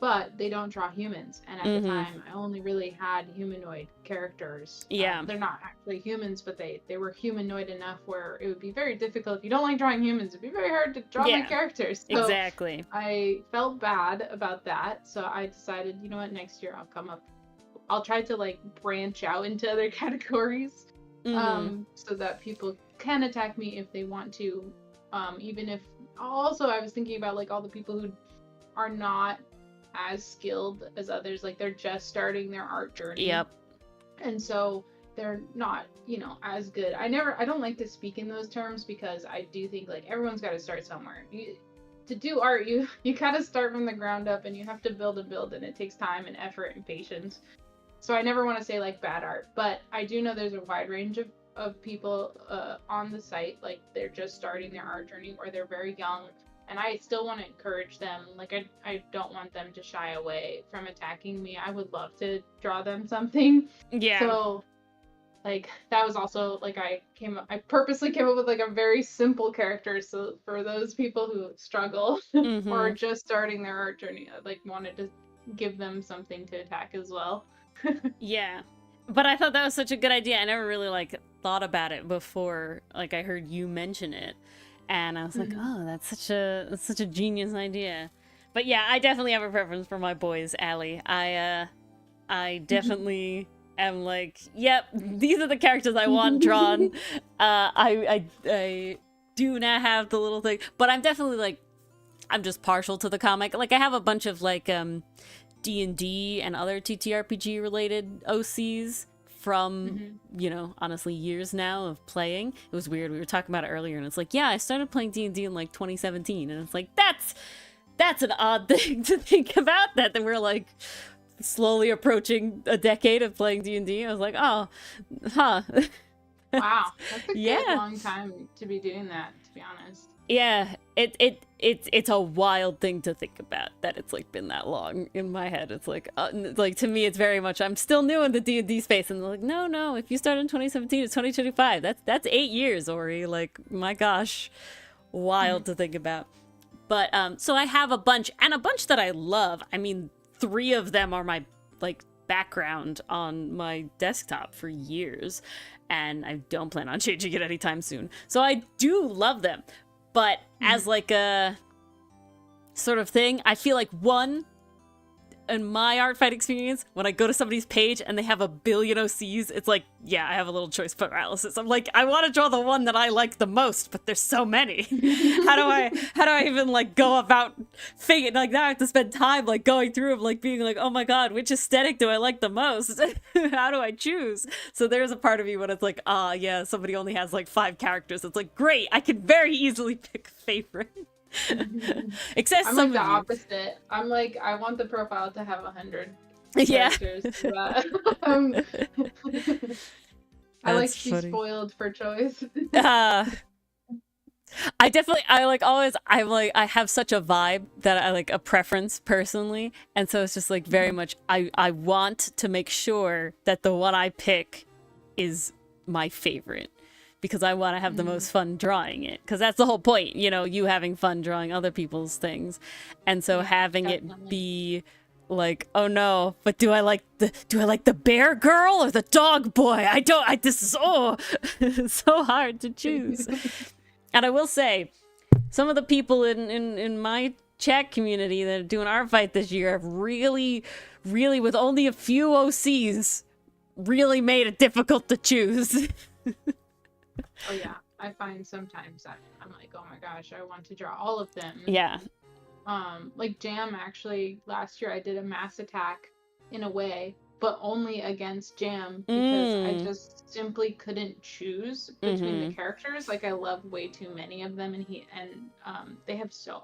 But they don't draw humans, and at the time I only really had humanoid characters. Yeah, they're not actually humans, but they were humanoid enough where it would be very difficult. If you don't like drawing humans, it'd be very hard to draw my characters. So exactly. I felt bad about that, so I decided, you know what, next year I'll try to like branch out into other categories, so that people can attack me if they want to. Even if also I was thinking about like all the people who are not as skilled as others, like they're just starting their art journey. And so they're not, you know, as good. I don't like to speak in those terms, because I do think like everyone's got to start somewhere. To do art, you gotta start from the ground up, and you have to build and build, and it takes time and effort and patience. So I never want to say like bad art, but I do know there's a wide range of people on the site, like they're just starting their art journey, or they're very young, and I still want to encourage them. Like, I don't want them to shy away from attacking me. I would love to draw them something. Yeah. So, like, that was also, like, I purposely came up with, like, a very simple character, so for those people who struggle or are just starting their art journey, I, like, wanted to give them something to attack as well. Yeah. But I thought that was such a good idea. I never really, like, thought about it before, like, I heard you mention it. And I was like, oh, that's such a genius idea. But yeah, I definitely have a preference for my boys, Allie. I definitely am like, yep, these are the characters I want drawn. I do not have the little thing, but I'm definitely like, I'm just partial to the comic. Like, I have a bunch of like D&D and other TTRPG related OCs from, you know, honestly, years now of playing. It was weird. We were talking about it earlier, and it's like, yeah, I started playing D&D in like 2017, and it's like, that's an odd thing to think about, that we're like slowly approaching a decade of playing D&D. I was like, oh, huh. Wow, that's a good long time to be doing that, to be honest. Yeah, it's a wild thing to think about, that it's like been that long in my head. It's like to me, it's very much, I'm still new in the D&D space, and they're like, no, if you started in 2017, it's 2025. That's 8 years, Ori. Like, my gosh, wild to think about. But so I have a bunch that I love. I mean, 3 of them are my like background on my desktop for years, and I don't plan on changing it anytime soon. So I do love them. But as like a sort of thing, I feel like, one, in my art fight experience, when I go to somebody's page and they have a billion OCs, it's like, yeah, I have a little choice paralysis. I'm like, I want to draw the one that I like the most, but there's so many. How do I even like go about figuring, like, now I have to spend time like going through them, like being like, oh my god, which aesthetic do I like the most? How do I choose? So there's a part of me when it's like, yeah, somebody only has like 5 characters. It's like, great, I can very easily pick a favorite. Except I'm like the opposite. I'm like, I want the profile to have 100 characters. Yeah. I like to be spoiled for choice. I have such a vibe that I like a preference personally, and so it's just like very much I want to make sure that the one I pick is my favorite, because I want to have the most fun drawing it, because that's the whole point, you know, you having fun drawing other people's things. And so having it be like, oh no, but do I like the bear girl or the dog boy? This is so hard to choose. And I will say, some of the people in my chat community that are doing our fight this year have really, with only a few OCs, really made it difficult to choose. Oh yeah, I find sometimes that I'm like, oh my gosh, I want to draw all of them. Yeah. Like Jam, actually, last year I did a mass attack in a way, but only against Jam, because I just simply couldn't choose between the characters. Like, I love way too many of them, and they have so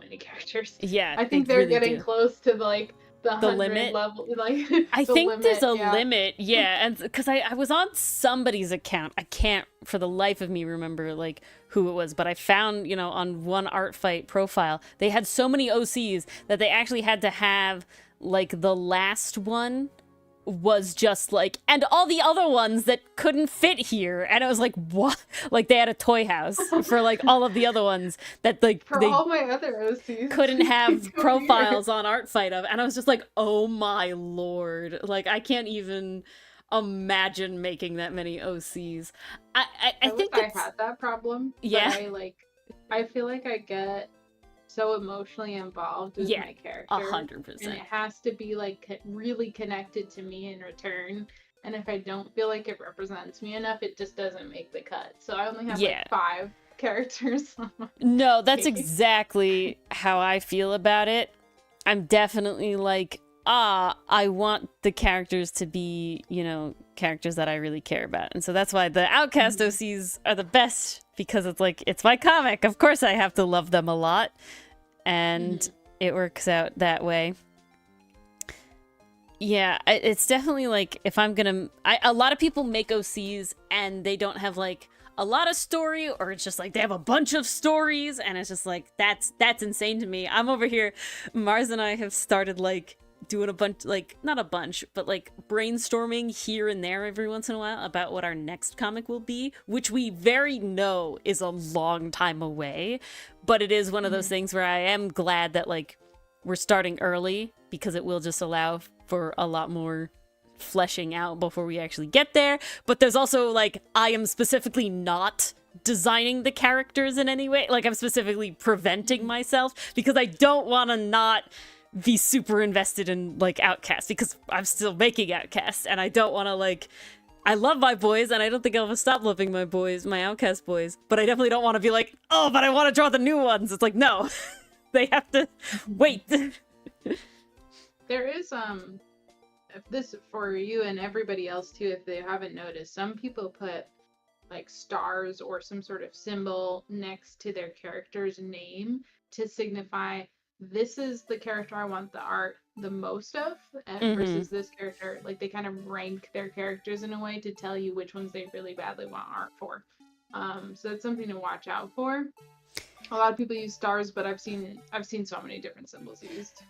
many characters. Yeah, I think they're really getting close to like the limit level, like I think there's a limit, and because I was on somebody's account, I can't for the life of me remember like who it was, but I found, you know, on one art fight profile, they had so many OCs that they actually had to have like the last one was just like, and all the other ones that couldn't fit here, and I was like, what? Like, they had a toy house for like all of the other ones that like for all my other OCs couldn't have profiles on art fight of, and I was just like, oh my lord, like I can't even imagine making that many OCs. I think I had that problem. Yeah, I feel like I get so emotionally involved with my character. 100%. And it has to be like really connected to me in return. And if I don't feel like it represents me enough, it just doesn't make the cut. So I only have like 5 characters. No, that's exactly how I feel about it. I'm definitely like, I want the characters to be, you know, characters that I really care about. And so that's why the Outcast OCs are the best, because it's like, it's my comic. Of course I have to love them a lot. And it works out that way. Yeah, it's definitely like, if I'm gonna... a lot of people make OCs and they don't have like a lot of story, or it's just like they have a bunch of stories, and it's just like that's insane to me. I'm over here, Mars and I have started like doing a bunch, like not a bunch, but like brainstorming here and there every once in a while about what our next comic will be, which we very know is a long time away, but it is one of those things where I am glad that like we're starting early, because it will just allow for a lot more fleshing out before we actually get there. But there's also like, I am specifically not designing the characters in any way. Like, I'm specifically preventing myself because I don't want to not be super invested in like Outcast, because I'm still making Outcast, and I don't want to like, I love my boys, and I don't think I'll ever stop loving my boys, my Outcast boys, but I definitely don't want to be like, oh, but I want to draw the new ones. It's like, no. They have to wait. There is if this for you and everybody else too, if they haven't noticed, some people put like stars or some sort of symbol next to their character's name to signify this is the character I want the art the most of, and versus this character. Like, they kind of rank their characters in a way to tell you which ones they really badly want art for. So it's something to watch out for. A lot of people use stars, but I've seen so many different symbols used.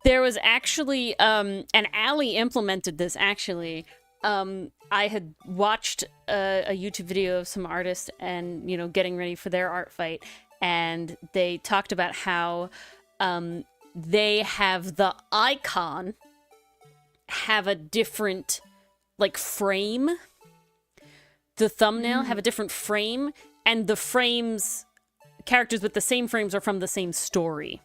There was actually, and Allie implemented this actually. I had watched a YouTube video of some artists and, you know, getting ready for their art fight, and they talked about how they have the icon have a different, like, frame. The thumbnail have a different frame, and the frames... characters with the same frames are from the same story,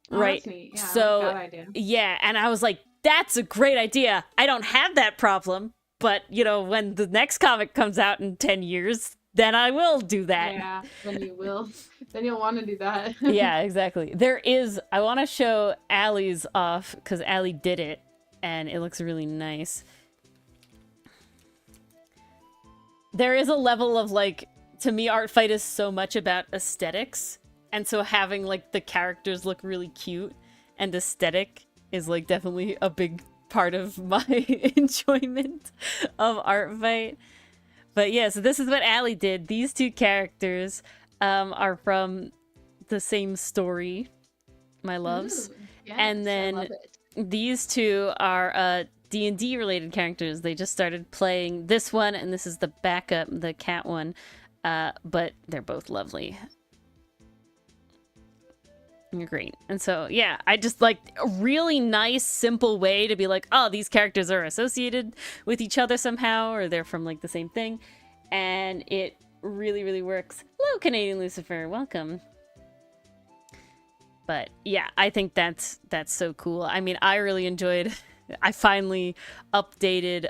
right? Yeah, so I like that idea. Yeah, and I was like, that's a great idea. I don't have that problem, but you know, when the next comic comes out in 10 years, then I will do that. Yeah, then you will. Then you'll want to do that. Yeah, exactly. I want to show Allie's off, because Allie did it and it looks really nice. There is a level of like, to me, Art Fight is so much about aesthetics, and so having like the characters look really cute and aesthetic is like definitely a big part of my enjoyment of Art Fight. But yeah, so this is what Allie did. These two characters are from the same story, my loves. Ooh, yes, and then these two are D&D related characters. They just started playing this one, and this is the backup, the cat one. But they're both lovely. You're great. And so, yeah, I just like a really nice, simple way to be like, oh, these characters are associated with each other somehow, or they're from like the same thing. And it really, really works. Hello, Canadian Lucifer. Welcome. But yeah, I think that's so cool. I mean, I really enjoyed, I finally updated,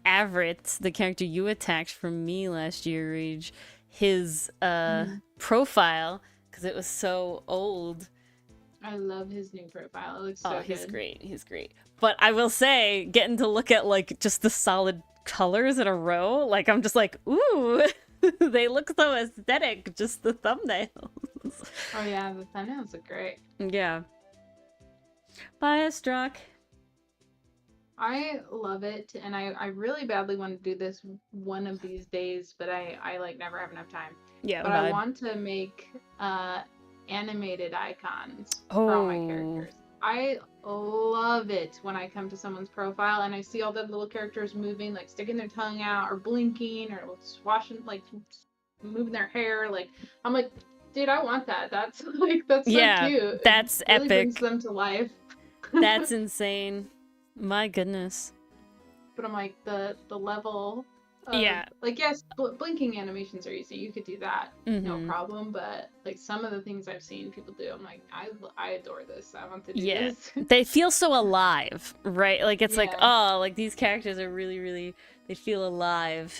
Avrit, the character you attacked from me last year, Rage, his profile, because it was so old. I love his new profile. It looks so good. He's great. He's great. But I will say, getting to look at like just the solid colors in a row, like I'm just like, ooh, they look so aesthetic. Just the thumbnails. Oh yeah, the thumbnails look great. Yeah. Bye, Struck. I love it, and I really badly want to do this one of these days, but I like never have enough time. Yeah, but I want to make animated icons for all my characters. I love it when I come to someone's profile and I see all the little characters moving, like sticking their tongue out or blinking or swashing, like moving their hair. Like, I'm like, dude, I want that. That's like, that's so cute. That's it really epic. Brings them to life. That's insane. My goodness. But I'm like, the level of, like, yes, blinking animations are easy. You could do that, no problem. But like some of the things I've seen people do, I'm like, I adore this. I want to do this. They feel so alive, right? Like, it's like, oh, like these characters are really, really, they feel alive.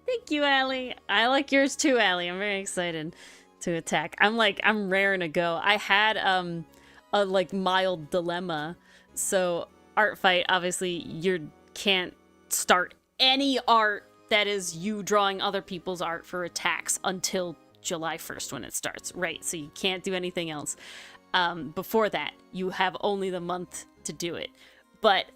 Thank you, Allie. I like yours too, Allie. I'm very excited to attack. I'm raring to go. I had a like mild dilemma. So Art Fight, obviously, you can't start any art that is you drawing other people's art for attacks until July 1st when it starts, right? So you can't do anything else. Before that, you have only the month to do it. But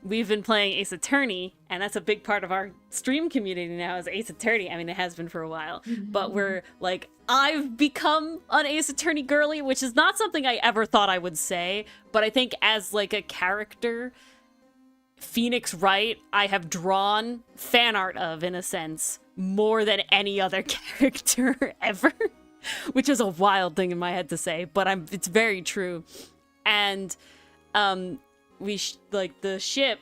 we've been playing Ace Attorney, and that's a big part of our stream community now is Ace Attorney. I mean, it has been for a while, but we're like, I've become an Ace Attorney girly, which is not something I ever thought I would say, but I think as like a character, Phoenix Wright, I have drawn fan art of, in a sense, more than any other character ever, which is a wild thing in my head to say, but it's very true. And like the ship,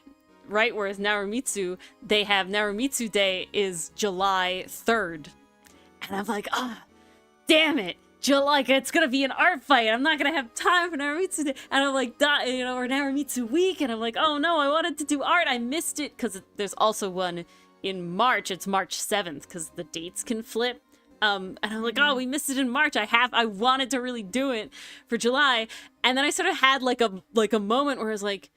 right, whereas Narumitsu, they have Narumitsu Day is July 3rd. And I'm like, damn it. July, it's gonna be an art fight. I'm not gonna have time for Narumitsu Day. And I'm like, or Narumitsu Week. And I'm like, oh no, I wanted to do art. I missed it because there's also one in March. It's March 7th because the dates can flip. And I'm like, oh, we missed it in March. I wanted to really do it for July. And then I sort of had like a moment where I was like,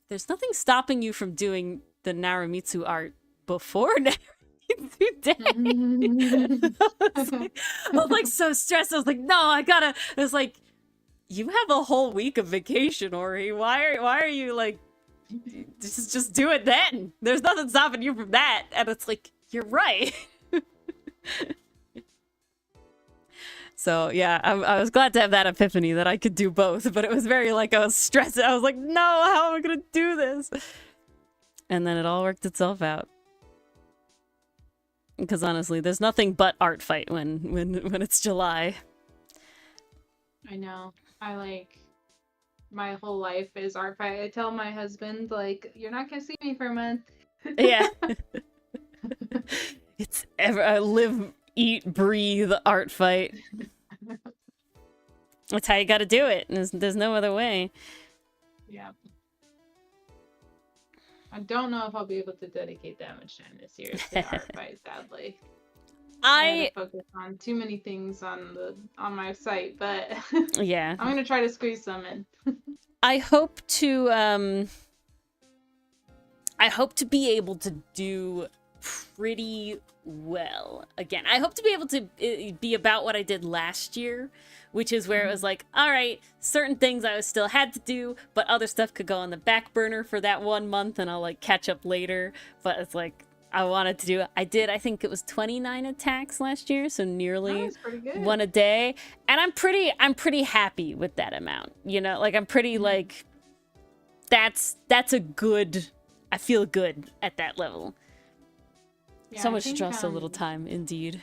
there's nothing stopping you from doing the Narumitsu art before Narumitsu Day. I was like so stressed. I was like, no, I was like, you have a whole week of vacation, Ori. Why are you like, just do it then. There's nothing stopping you from that. And it's like, you're right. So yeah, I was glad to have that epiphany that I could do both, but it was very like, I was stressed. I was like, no, how am I gonna do this? And then it all worked itself out. Because honestly, there's nothing but art fight when it's July. I know. My whole life is art fight. I tell my husband, like, you're not gonna see me for a month. Yeah. I live, eat, breathe art fight. That's how you gotta do it. There's no other way. Yeah. I don't know if I'll be able to dedicate that much time this year to art fight, sadly. I focus on too many things on my site, but yeah, I'm gonna try to squeeze some in. I hope to be able to do pretty well again. I hope to be able to be about what I did last year, which is where it was like, all right, certain things I still had to do, but other stuff could go on the back burner for that 1 month and I'll like catch up later. But it's like, I wanted to do it. I think it was 29 attacks last year, so nearly one a day. And I'm pretty happy with that amount. You know, like I'm pretty like, that's a good, I feel good at that level. Yeah, so much just a little time, indeed.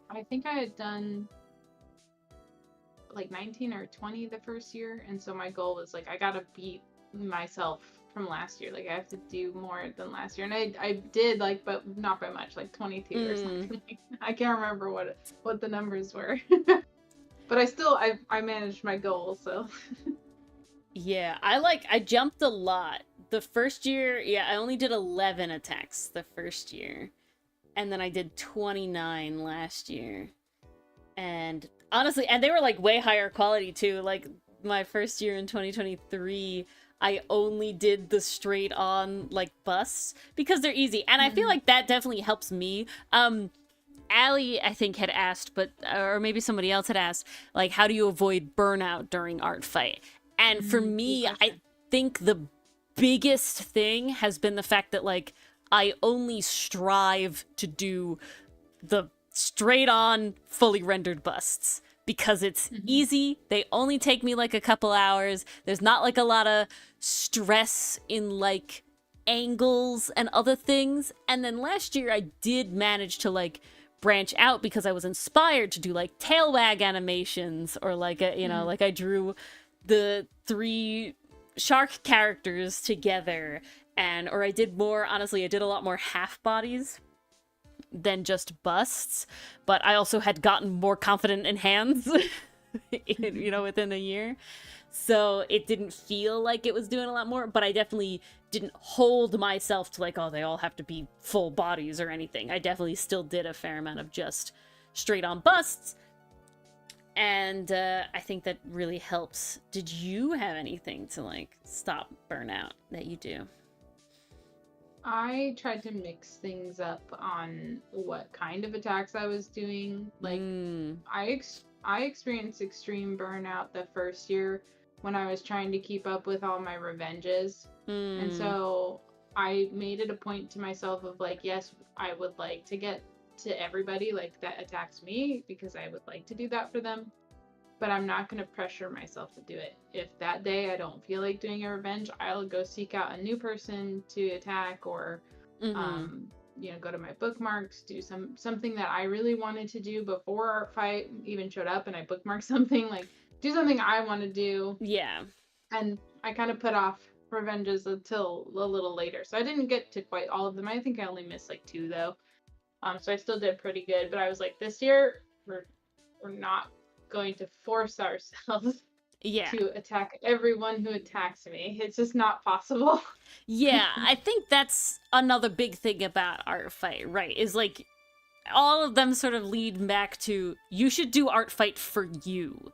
I think I had done like 19 or 20 the first year, and so my goal was like, I gotta beat myself from last year. Like I have to do more than last year, and I did, like, but not by much, like 22 or something. I can't remember what the numbers were, but I managed my goal. So yeah, I jumped a lot. The first year, yeah, I only did 11 attacks the first year. And then I did 29 last year. And honestly, and they were like way higher quality too. Like my first year in 2023, I only did the straight on like busts because they're easy. And I feel like that definitely helps me. Allie, I think, had asked, or maybe somebody else had asked, like, how do you avoid burnout during art fight? And for me, I think the biggest thing has been the fact that like I only strive to do the straight on fully rendered busts because it's easy. They only take me like a couple hours. There's not like a lot of stress in like angles and other things. And then last year I did manage to like branch out because I was inspired to do like tail wag animations or like like I drew the 3 shark characters together, or I did a lot more half bodies than just busts, but I also had gotten more confident in hands within a year, so it didn't feel like it was doing a lot more, but I definitely didn't hold myself to like, oh, they all have to be full bodies or anything. I definitely still did a fair amount of just straight on busts. And I think that really helps. Did you have anything to like stop burnout that you do? I tried to mix things up on what kind of attacks I was doing. Like I experienced extreme burnout the first year when I was trying to keep up with all my revenges. And Mm. so I made it a point to myself of like, yes, I would like to get to everybody like that attacks me because I would like to do that for them, but I'm not going to pressure myself to do it. If that day I don't feel like doing a revenge, I'll go seek out a new person to attack, or you know, go to my bookmarks, do something that I really wanted to do before Art Fight even showed up, and I bookmarked something, like do something I want to do. Yeah. And I kind of put off revenges until a little later. So I didn't get to quite all of them. I think I only missed like 2 though. So I still did pretty good, but I was like, this year we're not going to force ourselves to attack everyone who attacks me. It's just not possible. Yeah, I think that's another big thing about Art Fight, right? Is like all of them sort of lead back to you should do Art Fight for you.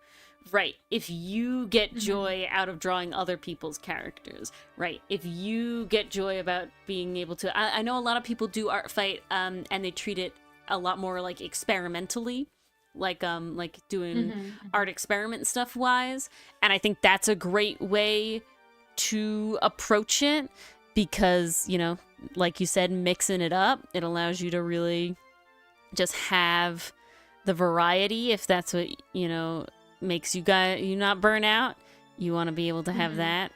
Right. If you get joy out of drawing other people's characters, right? If you get joy about being able to, I know a lot of people do Art Fight, and they treat it a lot more like experimentally, like doing art experiment stuff wise. And I think that's a great way to approach it because, you know, like you said, mixing it up, it allows you to really just have the variety if that's what, you know, makes you not burn out. You want to be able to have that.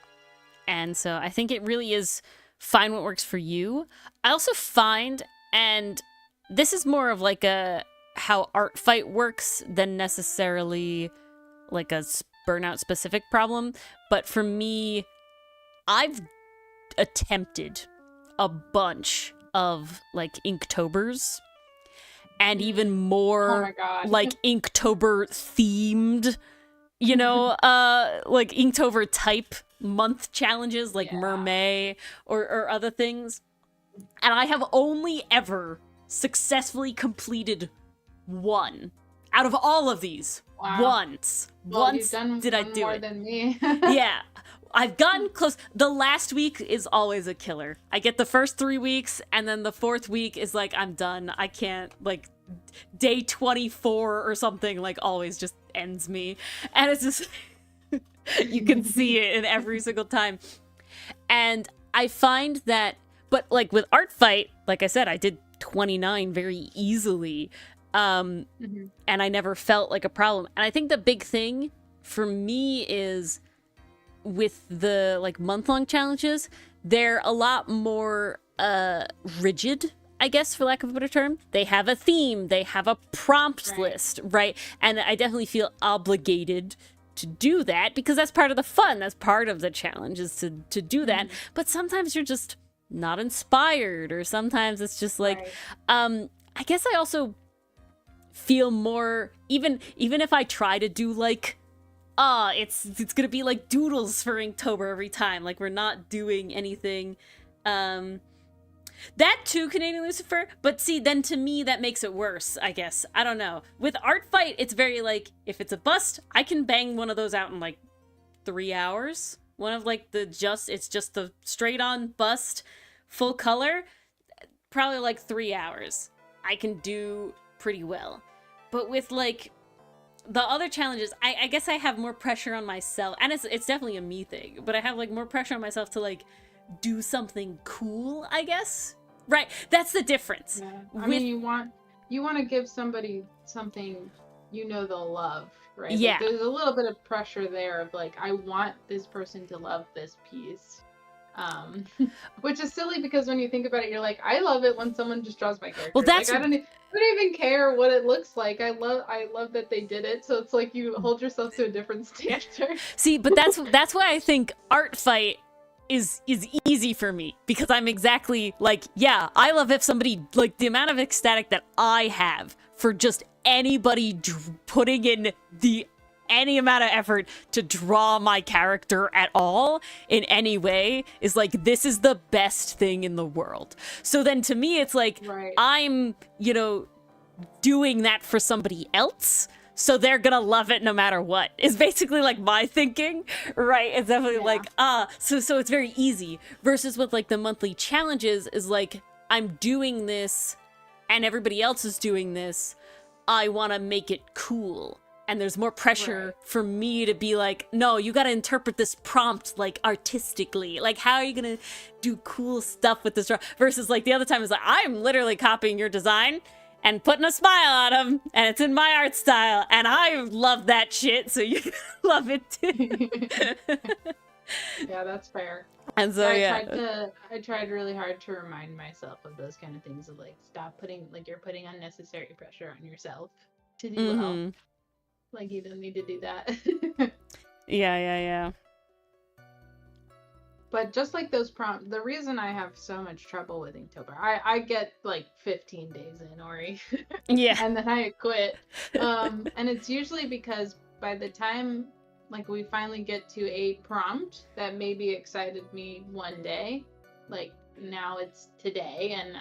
And so I think it really is find what works for you. I also find, and this is more of like a how Art Fight works than necessarily like a burnout specific problem, but for me, I've attempted a bunch of like Inktober's and even more like Inktober themed, you know, like Inktober type month challenges like Mermaid or other things. And I have only ever successfully completed one out of all of these. Once. Well, once did I do more it. Than me. Yeah. I've gotten close. The last week is always a killer. I get the first 3 weeks, and then the 4th week is like, I'm done. I can't, like, day 24 or something, like, always just ends me. And it's just, you can see it in every single time. And I find that, but, like, with Art Fight, like I said, I did 29 very easily. And I never felt like a problem. And I think the big thing for me is, with the like month-long challenges, they're a lot more rigid, I guess, for lack of a better term. They have a theme, they have a prompt list, right? And I definitely feel obligated to do that because that's part of the fun, that's part of the challenge, is to do that. But sometimes you're just not inspired, or sometimes it's just like I guess I also feel more, even if I try to do like it's gonna be like doodles for Inktober every time. Like, we're not doing anything. That too, Canadian Lucifer. But see, then to me, that makes it worse, I guess. I don't know. With Art Fight, it's very like, if it's a bust, I can bang one of those out in like 3 hours. One of like it's just the straight on bust, full color. Probably like 3 hours. I can do pretty well. But with like the other challenges, I guess I have more pressure on myself, and it's definitely a me thing, but I have like more pressure on myself to like do something cool, I guess. Right? That's the difference. Yeah. I mean, you want to give somebody something you know they'll love, right? Yeah. Like, there's a little bit of pressure there of like, I want this person to love this piece. Which is silly because when you think about it, you're like, I love it when someone just draws my character. Well, that's like, I don't even care what it looks like. I love that they did it. So it's like you hold yourself to a different standard. See, but that's why I think Art Fight is easy for me, because I'm exactly like, yeah, I love if somebody, like, the amount of ecstatic that I have for just anybody putting in any amount of effort to draw my character at all in any way is like, this is the best thing in the world. So then to me, it's like, I'm, you know, doing that for somebody else, so they're gonna love it no matter what, is basically like my thinking, right? It's definitely like, so it's very easy. Versus with like the monthly challenges is like, I'm doing this and everybody else is doing this. I want to make it cool. and there's more pressure for me to be like, no, you gotta interpret this prompt like artistically. Like, how are you gonna do cool stuff with this drawing? Versus like the other time is like, I'm literally copying your design and putting a smile on them, and it's in my art style, and I love that shit, so you love it too. Yeah, that's fair. And so I tried really hard to remind myself of those kind of things, of like, stop putting, like, you're putting unnecessary pressure on yourself to do well. Like, you don't need to do that. Yeah. But just like those prompts, the reason I have so much trouble with Inktober, I get like 15 days in, Ori. Yeah. And then I quit. And it's usually because by the time like we finally get to a prompt that maybe excited me one day, like now it's today and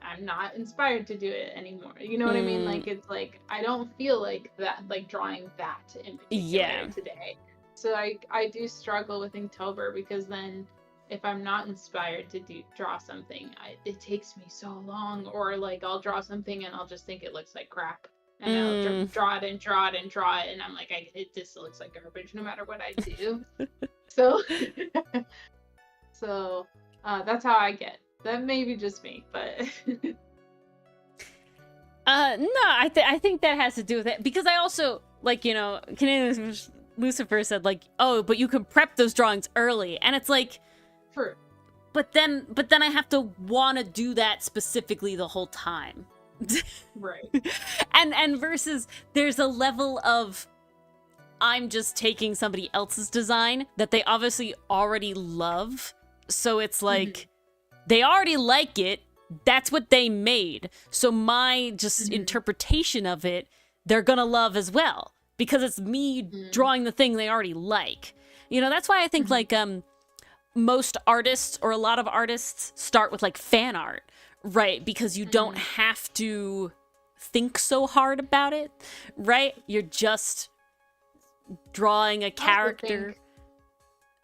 I'm not inspired to do it anymore. You know what I mean? Like, it's like I don't feel like that, like drawing that in particular today. So I do struggle with Inktober, because then if I'm not inspired to draw something, it takes me so long. Or like I'll draw something and I'll just think it looks like crap, and I'll draw it and draw it and draw it, and I'm like, it just looks like garbage no matter what I do. So that's how I get. That may be just me, but no, I think that has to do with it, because I also, like, you know, Canadian Lucifer said, like, oh, but you can prep those drawings early, and it's like, true. But then I have to want to do that specifically the whole time. Right. And versus there's a level of, I'm just taking somebody else's design that they obviously already love, so it's like they already like it. That's what they made. So my just interpretation of it, they're gonna love as well, because it's me drawing the thing they already like. You know, that's why I think like most artists, or a lot of artists, start with like fan art, right? Because you don't have to think so hard about it, right? You're just drawing a character.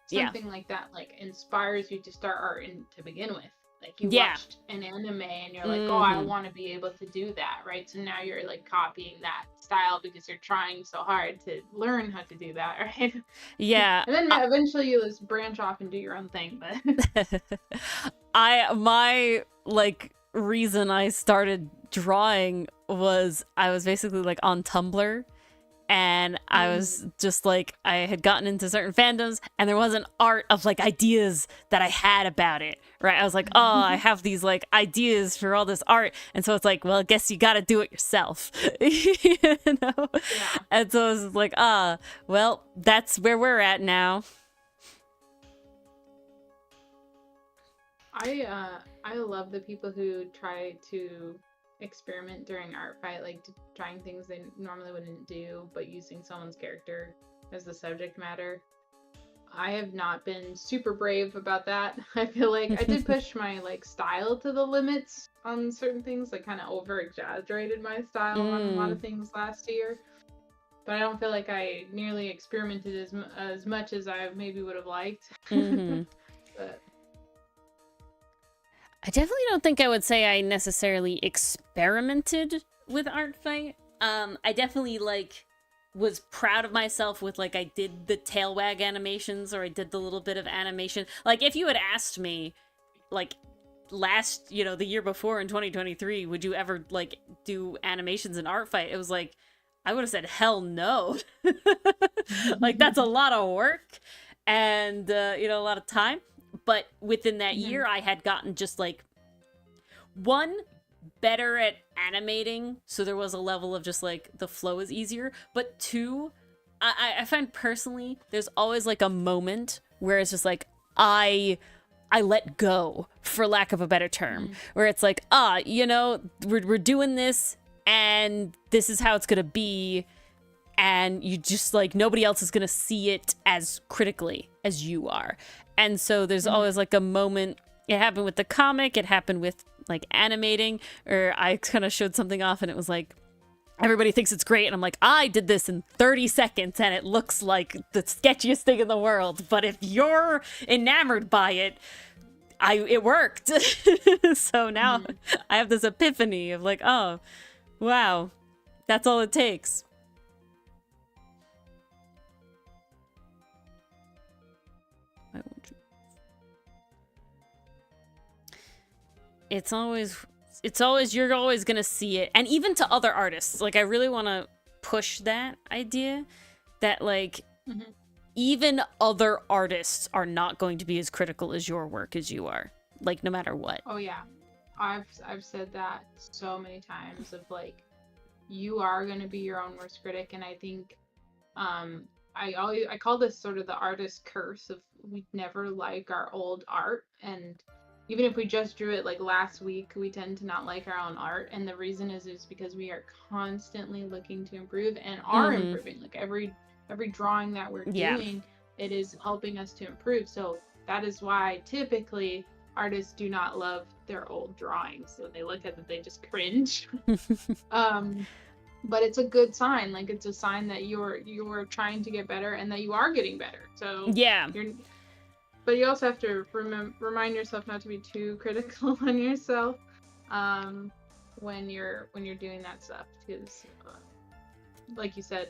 Something like that like inspires you to start art to begin with. Like, you watched an anime and you're like, oh, I want to be able to do that, right? So now you're like copying that style because you're trying so hard to learn how to do that, right? Yeah. And then eventually you just branch off and do your own thing. But my like reason I started drawing was I was basically like on Tumblr, and I was just like, I had gotten into certain fandoms, and there wasn't art of like ideas that I had about it, right? I was like, oh, I have these like ideas for all this art, and so it's like, well, I guess you got to do it yourself, you know? Yeah. And so I was like, well, that's where we're at now. I love the people who try to experiment during art fight, like trying things they normally wouldn't do, but using someone's character as the subject matter. I have not been super brave about that. I feel like I did push my like style to the limits on certain things, like kind of over exaggerated my style on a lot of things last year, but I don't feel like I nearly experimented as much as I maybe would have liked. But I definitely don't think I would say I necessarily experimented with art fight. I definitely like was proud of myself with like, I did the tail wag animations, or I did the little bit of animation. Like, if you had asked me like last, you know, the year before in 2023, would you ever like do animations in art fight? It was like, I would have said hell no. Like, that's a lot of work and you know, a lot of time. But within that year, I had gotten just like, one, better at animating, so there was a level of just like the flow is easier. But two, I find personally there's always like a moment where it's just like I let go, for lack of a better term, where it's like, you know, we're doing this, and this is how it's gonna be, and you just like, nobody else is gonna see it as critically as you are. And so there's always like a moment. It happened with the comic, it happened with like animating, or I kind of showed something off and it was like, everybody thinks it's great, and I'm like, I did this in 30 seconds and it looks like the sketchiest thing in the world, but if you're enamored by it, it worked. So now I have this epiphany of like, oh wow, that's all it takes. it's always you're always gonna see it, and even to other artists. Like I really want to push that idea that like even other artists are not going to be as critical as your work as you are, like no matter what. Oh yeah, I've said that so many times of like, you are going to be your own worst critic. And I think I call this sort of the artist curse of we never like our old art. And even if we just drew it like last week, we tend to not like our own art. And the reason is because we are constantly looking to improve and are improving. Like every drawing that we're doing, it is helping us to improve. So that is why typically artists do not love their old drawings. So they look at it, they just cringe. But it's a good sign. Like it's a sign that you're trying to get better and that you are getting better. So yeah. But you also have to remind yourself not to be too critical on yourself when you're doing that stuff, because like you said,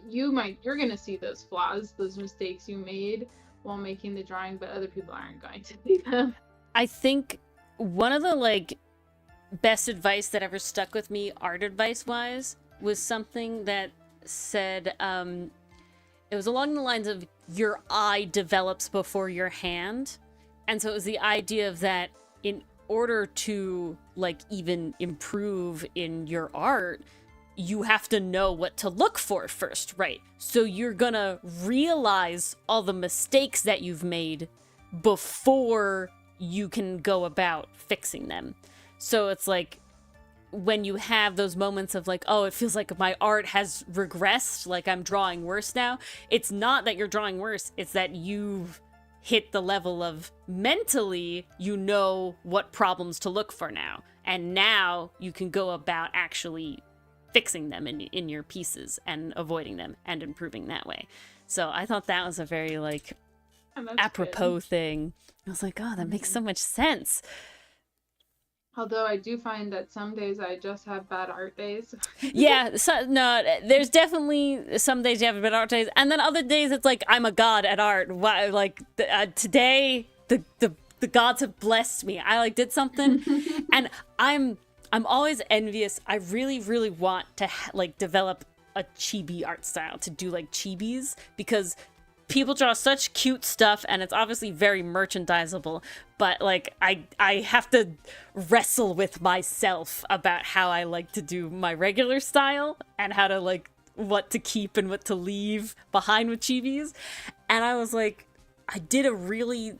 you're gonna see those flaws, those mistakes you made while making the drawing, but other people aren't going to see them. I think one of the like best advice that ever stuck with me, art advice wise, was something that said it was along the lines of your eye develops before your hand. And so it was the idea of that in order to like even improve in your art, you have to know what to look for first, right? So you're gonna realize all the mistakes that you've made before you can go about fixing them. So it's like when you have those moments of like, oh, it feels like my art has regressed, like I'm drawing worse now. It's not that you're drawing worse, it's that you've hit the level of mentally you know what problems to look for now. And now you can go about actually fixing them in your pieces and avoiding them and improving that way. So I thought that was a very like apropos thing. I was like, oh, that makes so much sense. Although I do find that some days I just have bad art days. Yeah, so, no, there's definitely some days you have bad art days, and then other days it's like I'm a god at art. Why, like today, the gods have blessed me. I like did something, and I'm always envious. I really want to like develop a chibi art style, to do like chibis, because people draw such cute stuff and it's obviously very merchandisable, but like I have to wrestle with myself about how I like to do my regular style and how to like what to keep and what to leave behind with chibis. And I was like, I did a really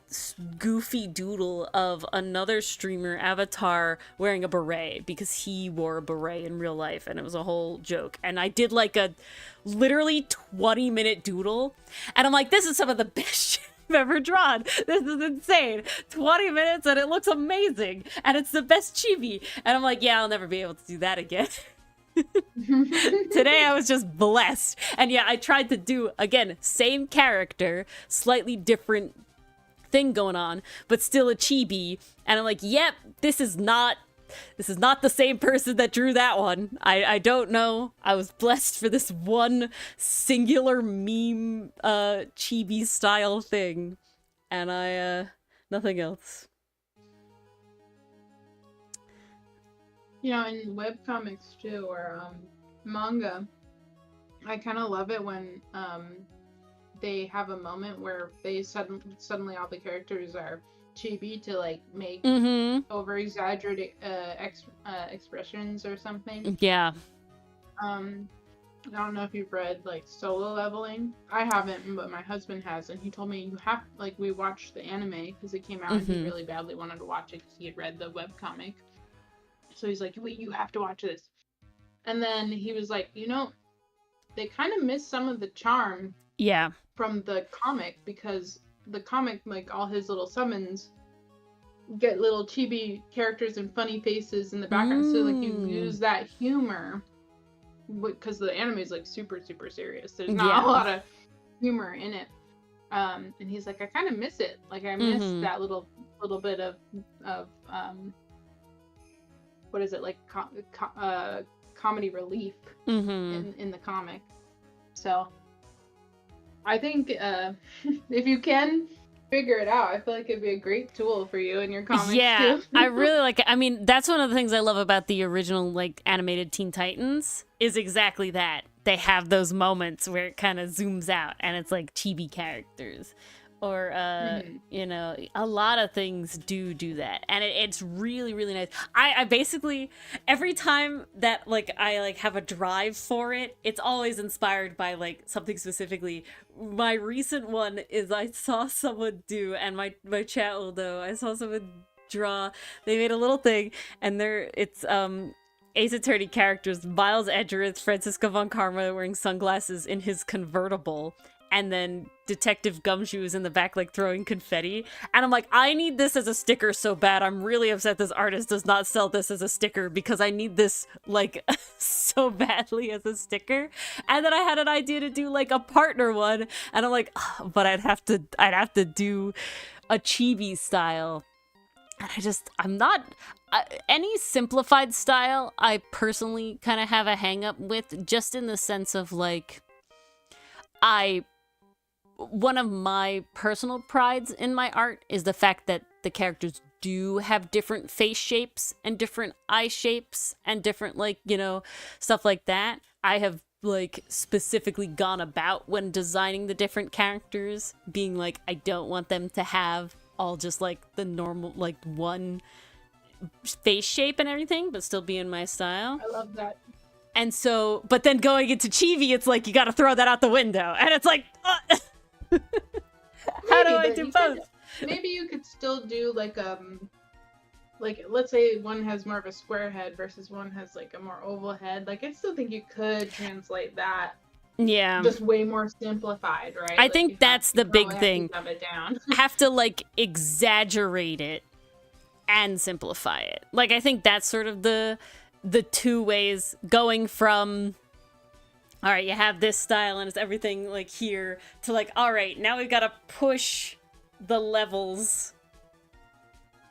goofy doodle of another streamer avatar wearing a beret because he wore a beret in real life, and it was a whole joke. And I did like a literally 20-minute doodle, and I'm like, this is some of the best shit I've ever drawn. This is insane. 20 minutes and it looks amazing, and it's the best chibi. And I'm like, yeah, I'll never be able to do that again. Today I was just blessed. And yeah, I tried to do, again, same character, slightly different thing going on, but still a chibi. And I'm like, yep, this is not the same person that drew that one. I don't know. I was blessed for this one singular meme chibi style thing, and I nothing else. You know, in webcomics too, or manga, I kind of love it when they have a moment where they suddenly all the characters are chibi to like make over exaggerated expressions or something. Yeah. I don't know if you've read like Solo Leveling. I haven't, but my husband has, and he told me you have, like, we watched the anime because it came out and he really badly wanted to watch it because he had read the webcomic. So he's like, wait, you have to watch this. And then he was like, you know, they kind of miss some of the charm from the comic, because the comic, like all his little summons get little chibi characters and funny faces in the background. So like you use that humor, because the anime is like super serious. There's not a lot of humor in it. And he's like, I kind of miss it. Like I miss that little bit of what is it, like comedy relief in the comic. So I think if you can figure it out. I feel like it'd be a great tool for you in your comics too. I really like it. I mean, that's one of the things I love about the original like animated Teen Titans is exactly that. They have those moments where it kind of zooms out and it's like chibi characters. Or you know, a lot of things do that, and it's really, really nice. I basically, every time that like I like have a drive for it, it's always inspired by like something specifically. My recent one is I saw someone do, and my chat will know, I saw someone draw, they made a little thing, and it's Ace Attorney characters, Miles Edgeworth, Francisco Von Karma wearing sunglasses in his convertible, and then Detective Gumshoe is in the back, like, throwing confetti. And I'm like, I need this as a sticker so bad. I'm really upset this artist does not sell this as a sticker because I need this, like, so badly as a sticker. And then I had an idea to do, like, a partner one. And I'm like, oh, but I'd have to do a chibi style. And I'm not... any simplified style, I personally kind of have a hang-up with, just in the sense of, like... One of my personal prides in my art is the fact that the characters do have different face shapes and different eye shapes and different, like, you know, stuff like that. I have, like, specifically gone about when designing the different characters, being like, I don't want them to have all just, like, the normal, like, one face shape and everything, but still be in my style. I love that. And so, but then going into chibi, it's like, you gotta throw that out the window. And it's like, how do I do both? Maybe you could still do like let's say one has more of a square head versus one has like a more oval head. Like I still think you could translate that. Yeah. Just way more simplified, right? I think that's the big thing. Have it down. Have to like exaggerate it and simplify it. Like I think that's sort of the two ways, going from, all right, you have this style and it's everything like here, to like, all right, now we've got to push the levels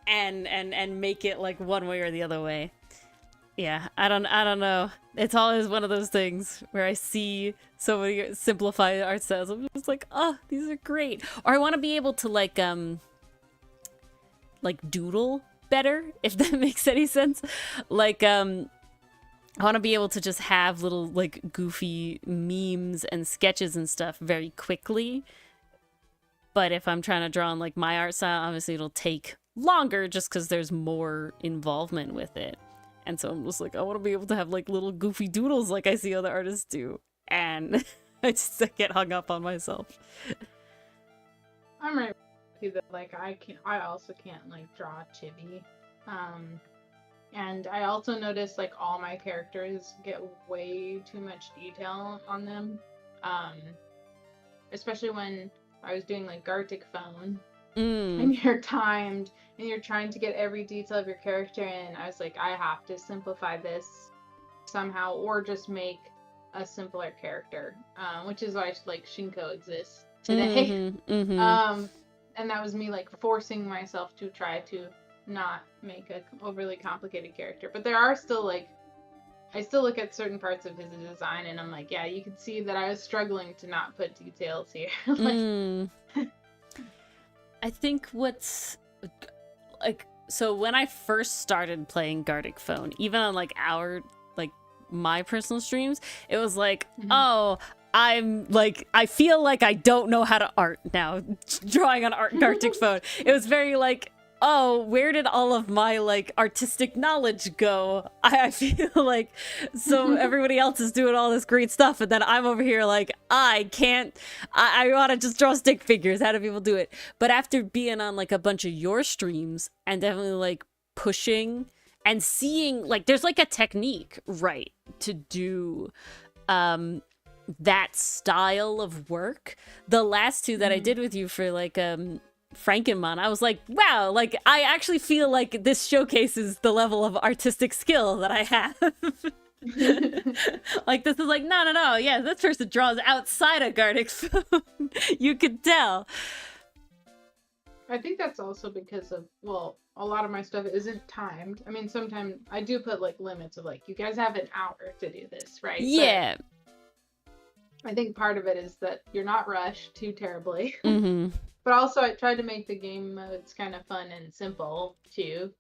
and make it like one way or the other way. Yeah, I don't know. It's always one of those things where I see so many simplified art styles. I'm just like, oh, these are great. Or I want to be able to like doodle better, if that makes any sense. Like I want to be able to just have little like goofy memes and sketches and stuff very quickly. But if I'm trying to draw on like my art style, obviously it'll take longer just because there's more involvement with it. And so I'm just like, I want to be able to have like little goofy doodles like I see other artists do. And I get hung up on myself. I'm right with you that like I also can't like draw chibi. And I also noticed like all my characters get way too much detail on them. Especially when I was doing like Gartic Phone. And you're timed and you're trying to get every detail of your character in. I was like, I have to simplify this somehow, or just make a simpler character. Which is why like Shinko exists today. And that was me like forcing myself to try to not make an overly complicated character. But there are still like, I still look at certain parts of his design and I'm like, yeah, you could see that I was struggling to not put details here. I think what's like, so when I first started playing Gartic Phone, even on like my personal streams, it was like, oh, I'm like, I feel like I don't know how to art now, drawing on Gartic Phone. It was very like, oh, where did all of my like artistic knowledge go? I feel like, so everybody else is doing all this great stuff, and then I'm over here like, I want to just draw stick figures. How do people do it? But after being on like a bunch of your streams and definitely like pushing and seeing like there's like a technique, right, to do that style of work. The last two that I did with you for like Frankenmon, I was like, wow, like I actually feel like this showcases the level of artistic skill that I have. Like this is like, no, yeah, this person draws outside of Gartic Phone. You could tell. I think that's also because of, well, a lot of my stuff isn't timed. I mean, sometimes I do put like limits of like, you guys have an hour to do this, right? Yeah. But I think part of it is that you're not rushed too terribly. But also, I tried to make the game modes kind of fun and simple too.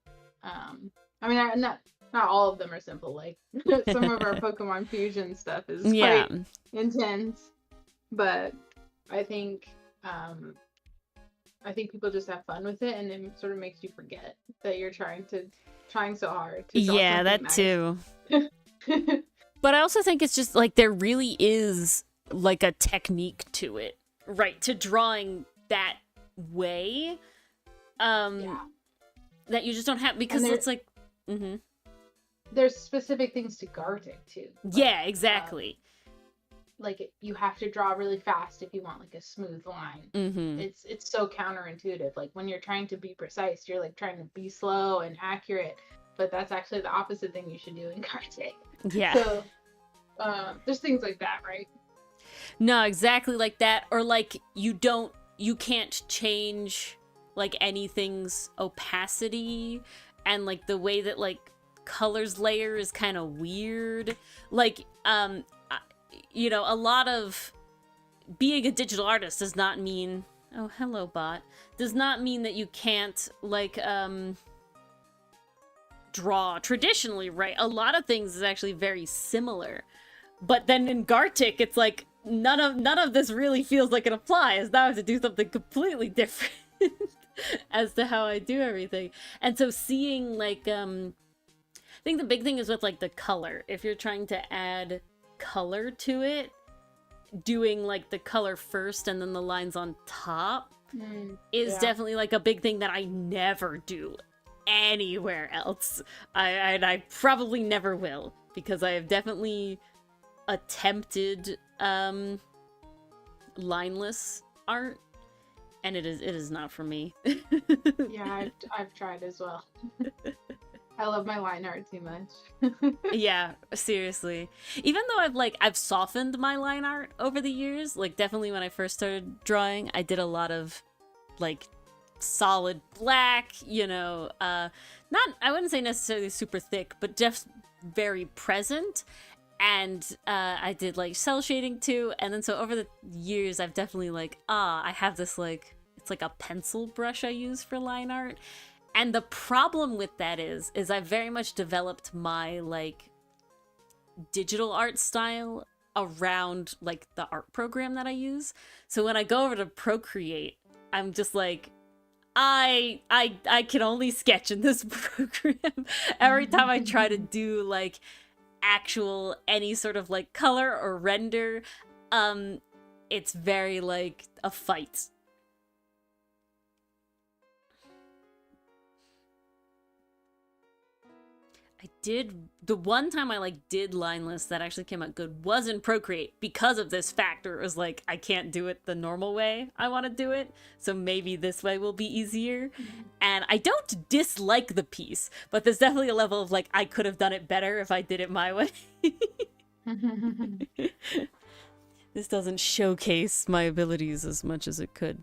I mean, not all of them are simple. Like some of our Pokemon Fusion stuff is Yeah. quite intense, but I think people just have fun with it, and it sort of makes you forget that you're trying so hard to draw Yeah, that nice. too. But I also think it's just like there really is like a technique to it, right? To drawing that way, that you just don't have, because it's like, there's specific things to Gartic too. Yeah, exactly. Like you have to draw really fast if you want like a smooth line. It's so counterintuitive. Like when you're trying to be precise, you're like trying to be slow and accurate, but that's actually the opposite thing you should do in Gartic. Yeah. So there's things like that, right? No, exactly like that. Or like you can't change like anything's opacity, and like the way that like colors layer is kind of weird. Like you know, a lot of being a digital artist does not mean, oh hello bot, does not mean that you can't like draw traditionally, right? A lot of things is actually very similar, but then in Gartic it's like none of this really feels like it applies. Now I have to do something completely different as to how I do everything. And so seeing like I think the big thing is with like the color. If you're trying to add color to it, doing like the color first and then the lines on top is definitely like a big thing that I never do anywhere else. I probably never will, because I have definitely attempted lineless art, and it is not for me. Yeah, I've tried as well. I love my line art too much. Yeah, seriously. Even though I've softened my line art over the years, like definitely when I first started drawing, I did a lot of like solid black, you know, not, I wouldn't say necessarily super thick, but just very present. And I did like cell shading too, and then so over the years I've definitely like, I have this like, it's like a pencil brush I use for line art. And the problem with that is I've very much developed my like digital art style around like the art program that I use. So when I go over to Procreate, I'm just like, I can only sketch in this program. Every time I try to do like actual any sort of like color or render, it's very like a fight. I did, the one time I like did lineless that actually came out good was in Procreate, because of this factor. It was like, I can't do it the normal way I want to do it, so maybe this way will be easier. And I don't dislike the piece, but there's definitely a level of like, I could have done it better if I did it my way. This doesn't showcase my abilities as much as it could.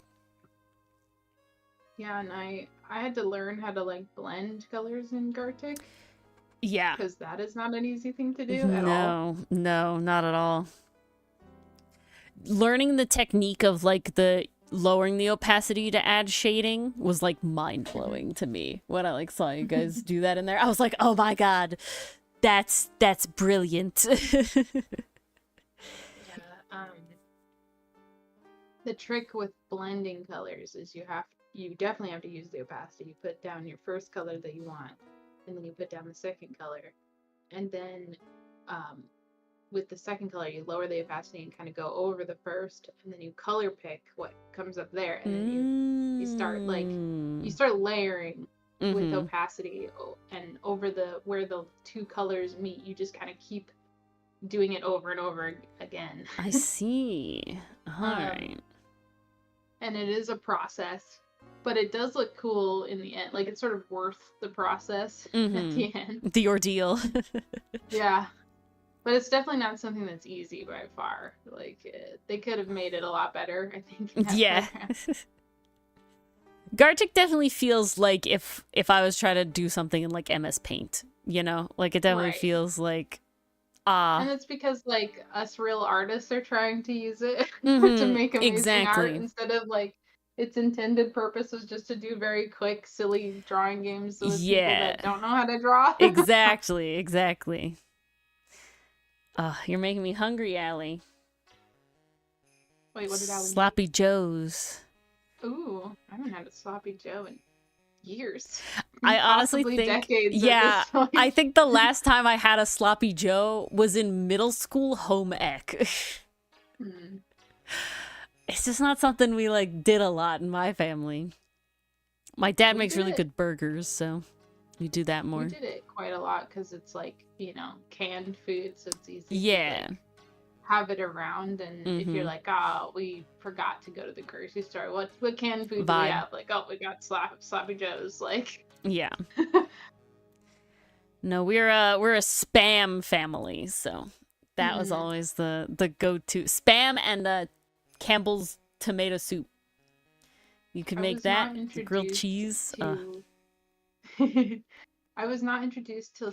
Yeah, and I had to learn how to like blend colors in Gartic. Yeah. Because that is not an easy thing to do at all. No, not at all. Learning the technique of like the lowering the opacity to add shading was like mind-blowing to me when I like saw you guys do that in there. I was like, oh my god, that's brilliant. The trick with blending colors is you definitely have to use the opacity. You put down your first color that you want, and then you put down the second color, and then with the second color you lower the opacity and kind of go over the first, and then you color pick what comes up there, and then you start layering with opacity, and over where the two colors meet, you just kind of keep doing it over and over again. I see. All right. And it is a process, but it does look cool in the end. Like, it's sort of worth the process at the end. The ordeal. Yeah. But it's definitely not something that's easy by far. Like, they could have made it a lot better, I think. Yeah. Gartic definitely feels like if I was trying to do something in, like, MS Paint, you know? Like, it definitely feels like, And it's because, like, us real artists are trying to use it to make amazing art instead of, like, its intended purpose was just to do very quick, silly drawing games with people Yeah. that don't know how to draw. Exactly. You're making me hungry, Allie. Wait, what did Allie Sloppy make? Joes. Ooh, I haven't had a sloppy Joe in years. I honestly Possibly think, decades at yeah, this point. I think the last time I had a Sloppy Joe was in middle school home ec. It's just not something we, like, did a lot in my family. My dad makes really good burgers, so we do that more. We did it quite a lot because it's, like, you know, canned food, so it's easy to, like, have it around. And if you're like, oh, we forgot to go to the grocery store, what canned food do we have? Like, oh, we got Sloppy Joes. Like, yeah. No, we're a Spam family, so that was always the go-to. Spam and Campbell's tomato soup. You could make that. Grilled cheese. I was not introduced to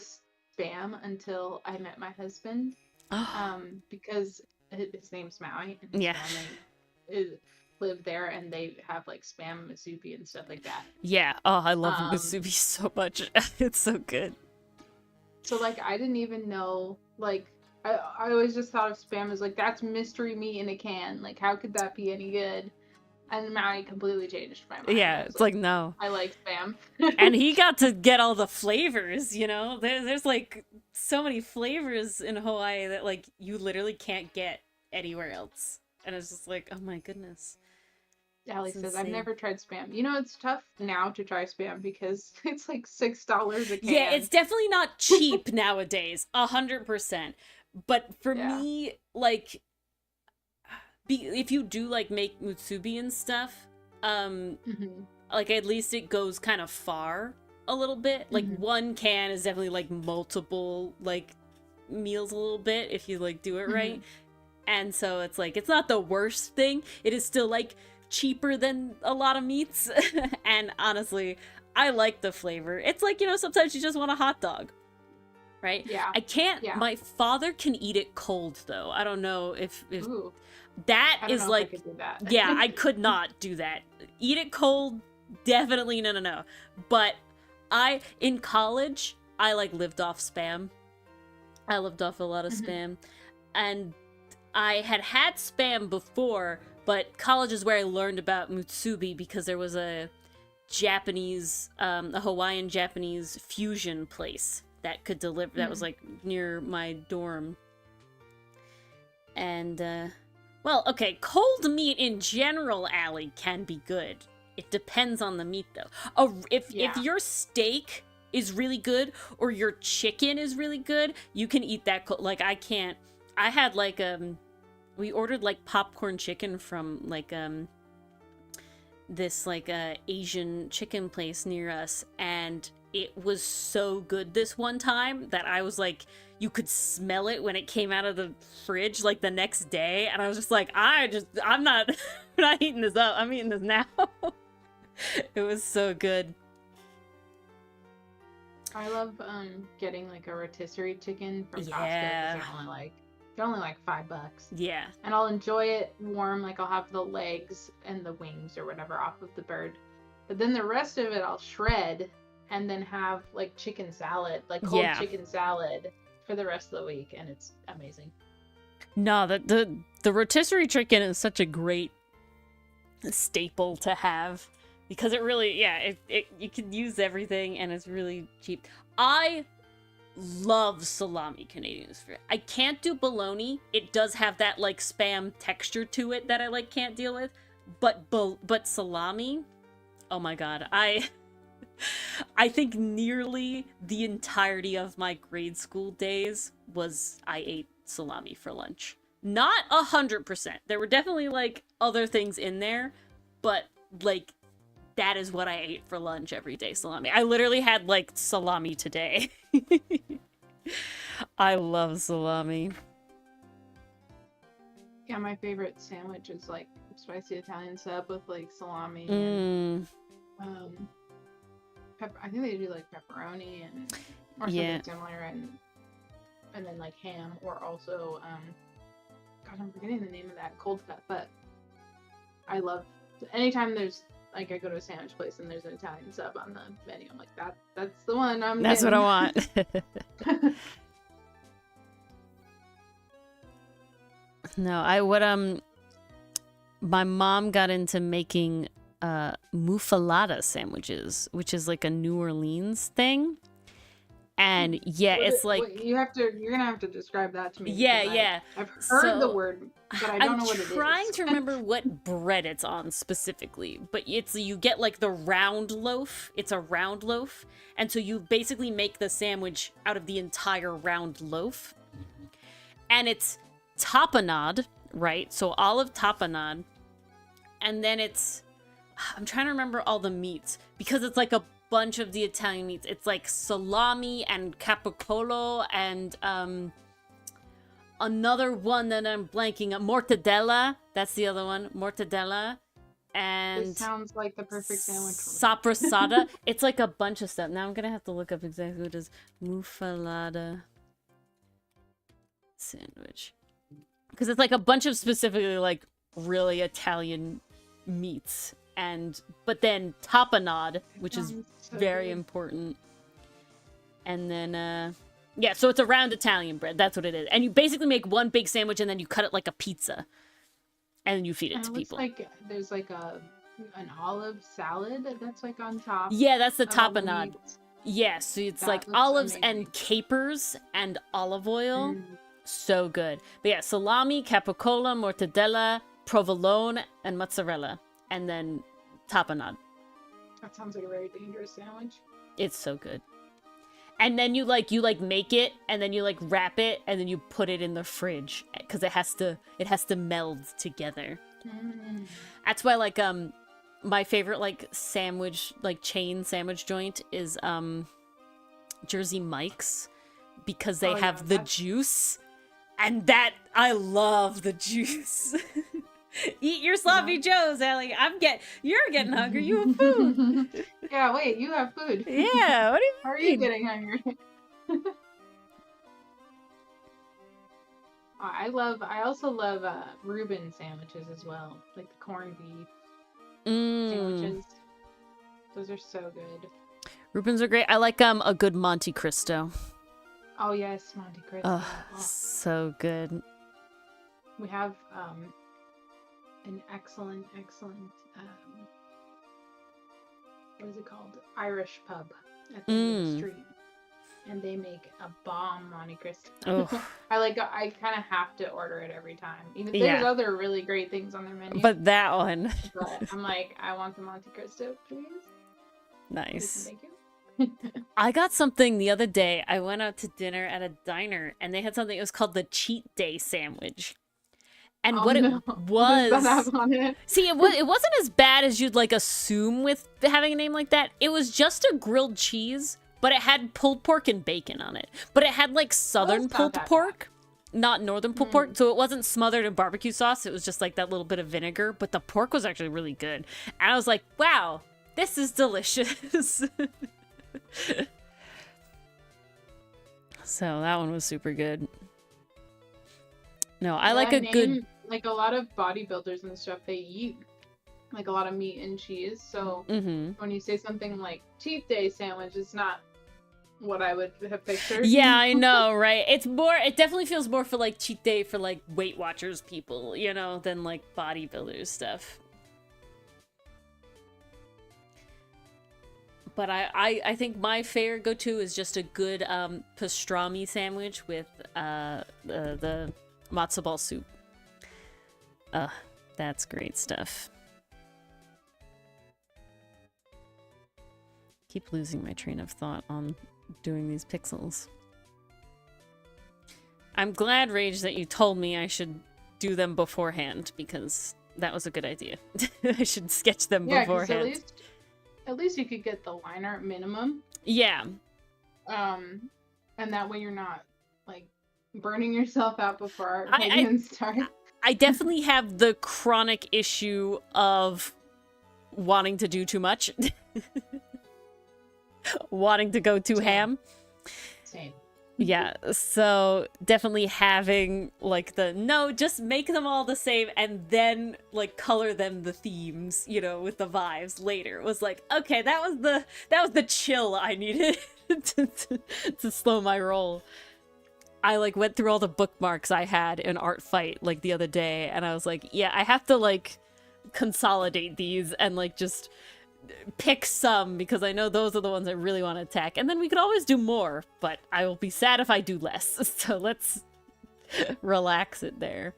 Spam until I met my husband. Because his name's Maui, and his family live there, and they have, like, Spam musubi and stuff like that. Yeah. Oh, I love musubi so much. It's so good. So, like, I didn't even know, like, I always just thought of Spam as, like, that's mystery meat in a can. Like, how could that be any good? And Maui completely changed my mind. Yeah, it's like, no. I like Spam. And he got to get all the flavors, you know? There's, like, so many flavors in Hawaii that, like, you literally can't get anywhere else. And it's just like, oh my goodness. Allie says, I've never tried Spam. You know, it's tough now to try Spam because it's like $6 a can. Yeah, it's definitely not cheap nowadays. 100%. But for me, like, if you do, like, make musubi and stuff, like, at least it goes kind of far a little bit. Like, one can is definitely, like, multiple, like, meals a little bit if you, like, do it right. And so it's, like, it's not the worst thing. It is still, like, cheaper than a lot of meats. And honestly, I like the flavor. It's like, you know, sometimes you just want a hot dog. Right? Yeah. I can't, my father can eat it cold, though. I don't know if that is like, I could do that. Yeah, I could not do that. Eat it cold, definitely no. But in college, I, like, lived off Spam. I lived off a lot of Spam. And I had Spam before, but college is where I learned about musubi because there was a Japanese, a Hawaiian Japanese fusion place that could deliver, that was, like, near my dorm. And, well, okay, cold meat in general, Allie, can be good. It depends on the meat, though. If your steak is really good, or your chicken is really good, you can eat that cold. Like, I can't. I had, like, we ordered, like, popcorn chicken from, like, this, like, Asian chicken place near us, and it was so good this one time that I was like, you could smell it when it came out of the fridge, like, the next day, and I was just like, I'm not eating this up, I'm eating this now. It was so good. I love getting, like, a rotisserie chicken from Costco because they're only like $5. Yeah. And I'll enjoy it warm, like, I'll have the legs and the wings or whatever off of the bird. But then the rest of it I'll shred and then have, like, chicken salad, like, cold chicken salad for the rest of the week, and it's amazing. No, the rotisserie chicken is such a great staple to have because it really, you can use everything and it's really cheap. I love salami Canadian Strip. I can't do bologna. It does have that, like, Spam texture to it that I, like, can't deal with. But salami, oh my god, I think nearly the entirety of my grade school days I ate salami for lunch. Not 100%. There were definitely, like, other things in there, but, like, that is what I ate for lunch every day, salami. I literally had, like, salami today. I love salami. Yeah, my favorite sandwich is, like, spicy Italian sub with, like, salami and I think they do, like, pepperoni or something similar, and then, like, ham, or also God, I'm forgetting the name of that, cold cut, but I love anytime there's like I go to a sandwich place and there's an Italian sub on the menu, I'm like that's the one I'm That's getting. what I want. No, my mom got into making muffaletta sandwiches, which is like a New Orleans thing. And yeah, it's like you're gonna have to describe that to me. Yeah. I've heard the word, but I don't know what it is. I'm trying to remember what bread it's on specifically, but you get like the round loaf. It's a round loaf, and so you basically make the sandwich out of the entire round loaf, and it's tapenade, right? So olive tapenade, and then I'm trying to remember all the meats because it's like a bunch of the Italian meats. It's like salami and capicola and another one that I'm blanking on. Mortadella. That's the other one. Mortadella. And this sounds like the perfect sandwich. Sopressata. It's like a bunch of stuff. Now I'm gonna have to look up exactly what it is. Muffaletta sandwich. Because it's like a bunch of specifically like really Italian meats. But then tapenade, which is so very important. And then, yeah, so it's a round Italian bread. That's what it is. And you basically make one big sandwich and then you cut it like a pizza. And then you feed it to people. Like there's like an olive salad that's like on top. Yeah, that's the tapenade. Yeah, so it's like olives amazing. And capers and olive oil. So good. But yeah, salami, capicola, mortadella, provolone, and mozzarella. And then tapenade. That sounds like a very dangerous sandwich. It's so good. And then you make it and then you like wrap it and then you put it in the fridge because it has to meld together. That's why like my favorite like sandwich like chain sandwich joint is Jersey Mike's because they have the juice, and that I love the juice. Eat your sloppy joes, Ellie. You're getting hungry. You have food. Yeah, wait, you have food. Yeah, what do you mean? How are you getting hungry? I also love Reuben sandwiches as well, like the corned beef sandwiches. Those are so good. Reubens are great. I like a good Monte Cristo. Oh yes, Monte Cristo. Oh, so good. We have an excellent what is it called? Irish pub at the end of the street, and they make a bomb Monte Cristo. Oh. I kind of have to order it every time. Even there's other really great things on their menu, but that one. But I'm like, I want the Monte Cristo, please. Nice. Thank you. I got something the other day. I went out to dinner at a diner, and they had something. It was called the cheat day sandwich. And it was, see, it wasn't as bad as you'd like assume with having a name like that. It was just a grilled cheese, but it had pulled pork and bacon on it. But it had like southern pulled pork, not northern pulled pork. So it wasn't smothered in barbecue sauce. It was just like that little bit of vinegar. But the pork was actually really good. And I was like, wow, this is delicious. So that one was super good. No, I like a good... Like a lot of bodybuilders and stuff, they eat like a lot of meat and cheese. So when you say something like cheat day sandwich, it's not what I would have pictured. Yeah, I know, right? It definitely feels more for like cheat day for like Weight Watchers people, you know, than like bodybuilders stuff. But I think my favorite go-to is just a good pastrami sandwich with the matzo ball soup. That's great stuff. Keep losing my train of thought on doing these pixels. I'm glad, Rage, that you told me I should do them beforehand, because that was a good idea. I should sketch them beforehand. At least you could get the line art minimum. Yeah. And that way you're not like burning yourself out before art paintings start. I definitely have the chronic issue of wanting to do too much. Wanting to go too ham. Same. Yeah, so definitely having like no, just make them all the same and then like color them the themes, you know, with the vibes later. It was like, okay, that was the chill I needed to slow my roll. I like went through all the bookmarks I had in Art Fight like the other day, and I was like, yeah, I have to like consolidate these and like just pick some, because I know those are the ones I really want to attack, and then we could always do more, but I will be sad if I do less. So let's relax it there.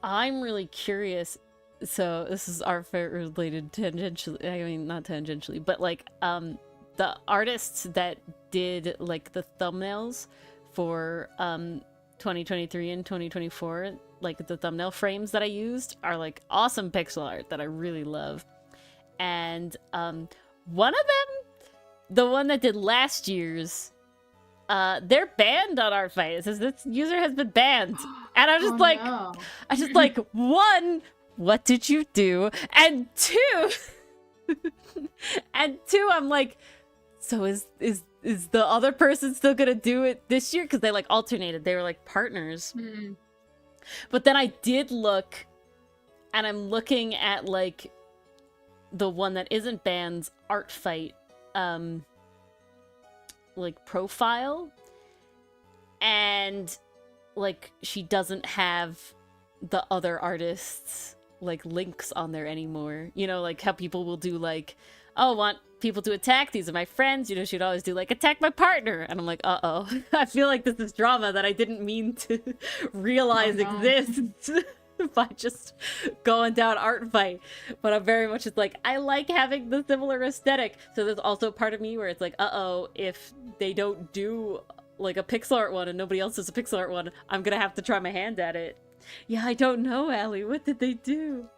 I'm really curious. So this is art fair related tangentially. I mean, not tangentially, but like the artists that did like the thumbnails for 2023 and 2024, like the thumbnail frames that I used are like awesome pixel art that I really love. And one of them, the one that did last year's, they're banned on our fight. It says this user has been banned. And I'm just no. I just like, one, what did you do? And two, I'm like, so is the other person still gonna do it this year? Because they like alternated. They were like partners. Mm. But then I did look, and I'm looking at like the one that isn't banned's art fight like profile, and like she doesn't have the other artists like links on there anymore. You know, like how people will do like, oh, want people to attack, these are my friends, you know, she'd always do like attack my partner, and I'm like, uh-oh. I feel like this is drama that I didn't mean to realize exists by just going down art fight. But I'm very much just like, I like having the similar aesthetic. So there's also part of me where it's like, uh-oh, if they don't do like a pixel art one and nobody else does a pixel art one, I'm gonna have to try my hand at it. Yeah, I don't know, Allie, what did they do?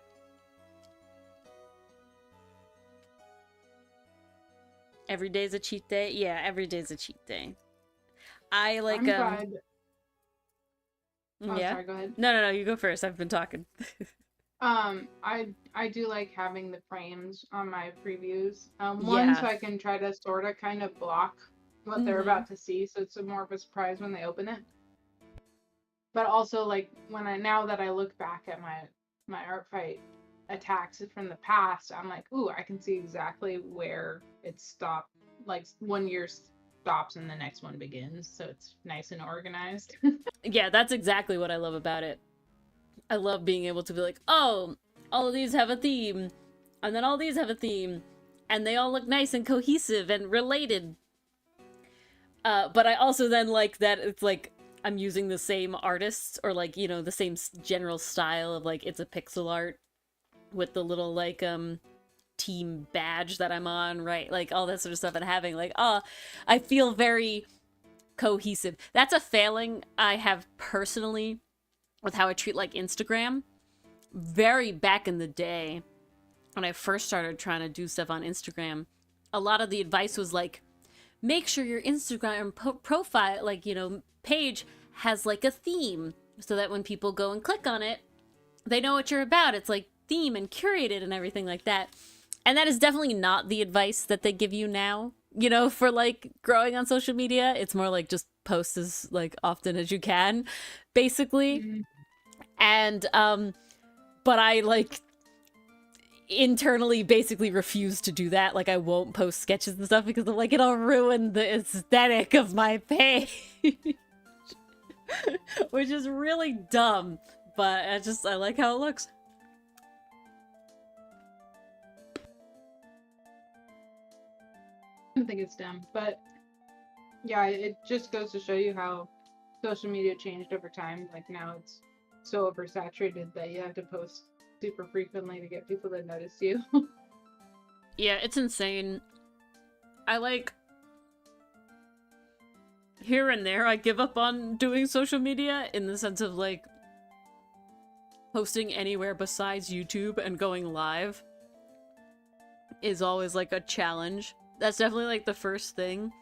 Every day's a cheat day? Yeah, every day's a cheat day. I like, I'm glad. Oh, yeah? Sorry, go ahead. No, you go first. I've been talking. I do like having the frames on my previews. One, so I can try to sort of kind of block what they're about to see, so it's more of a surprise when they open it. But also, like, now that I look back at my art fight attacks from the past, I'm like, ooh, I can see exactly where it stopped. Like, one year stops and the next one begins, so it's nice and organized. Yeah, that's exactly what I love about it. I love being able to be like, oh, all of these have a theme, and then all these have a theme, and they all look nice and cohesive and related. But I also then like that it's like I'm using the same artists, or like, you know, the same general style of like, it's a pixel art with the little like team badge that I'm on, right? Like all that sort of stuff, and having like, oh, I feel very cohesive. That's a failing I have personally with how I treat like Instagram. Very back in the day when I first started trying to do stuff on Instagram, a lot of the advice was like, make sure your Instagram profile, like, you know, page has like a theme, so that when people go and click on it, they know what you're about. It's like theme and curated and everything like that. And that is definitely not the advice that they give you now, you know, for like growing on social media. It's more like just post as like often as you can, basically. Mm-hmm. And but I like internally basically refuse to do that. Like I won't post sketches and stuff because I'm like, it'll ruin the aesthetic of my page. Which is really dumb, but I like how it looks. I don't think it's dumb, but yeah, it just goes to show you how social media changed over time. Like now it's so oversaturated that you have to post super frequently to get people to notice you. Yeah, it's insane. I like here and there I give up on doing social media in the sense of like posting anywhere besides YouTube and going live is always like a challenge. That's definitely like the first thing,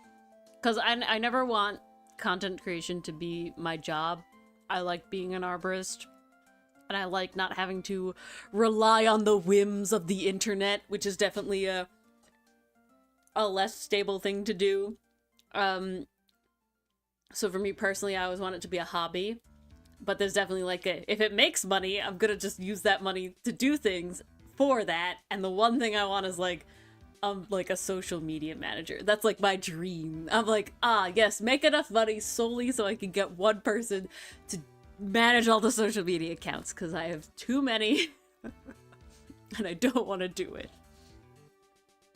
because I never want content creation to be my job. I like being an arborist, and I like not having to rely on the whims of the internet, which is definitely a a less stable thing to do. So for me personally, I always want it to be a hobby. But there's definitely like if it makes money, I'm gonna just use that money to do things for that. And the one thing I want is like a social media manager. That's like my dream. I'm like, yes, make enough money solely so I can get one person to manage all the social media accounts, because I have too many and I don't want to do it.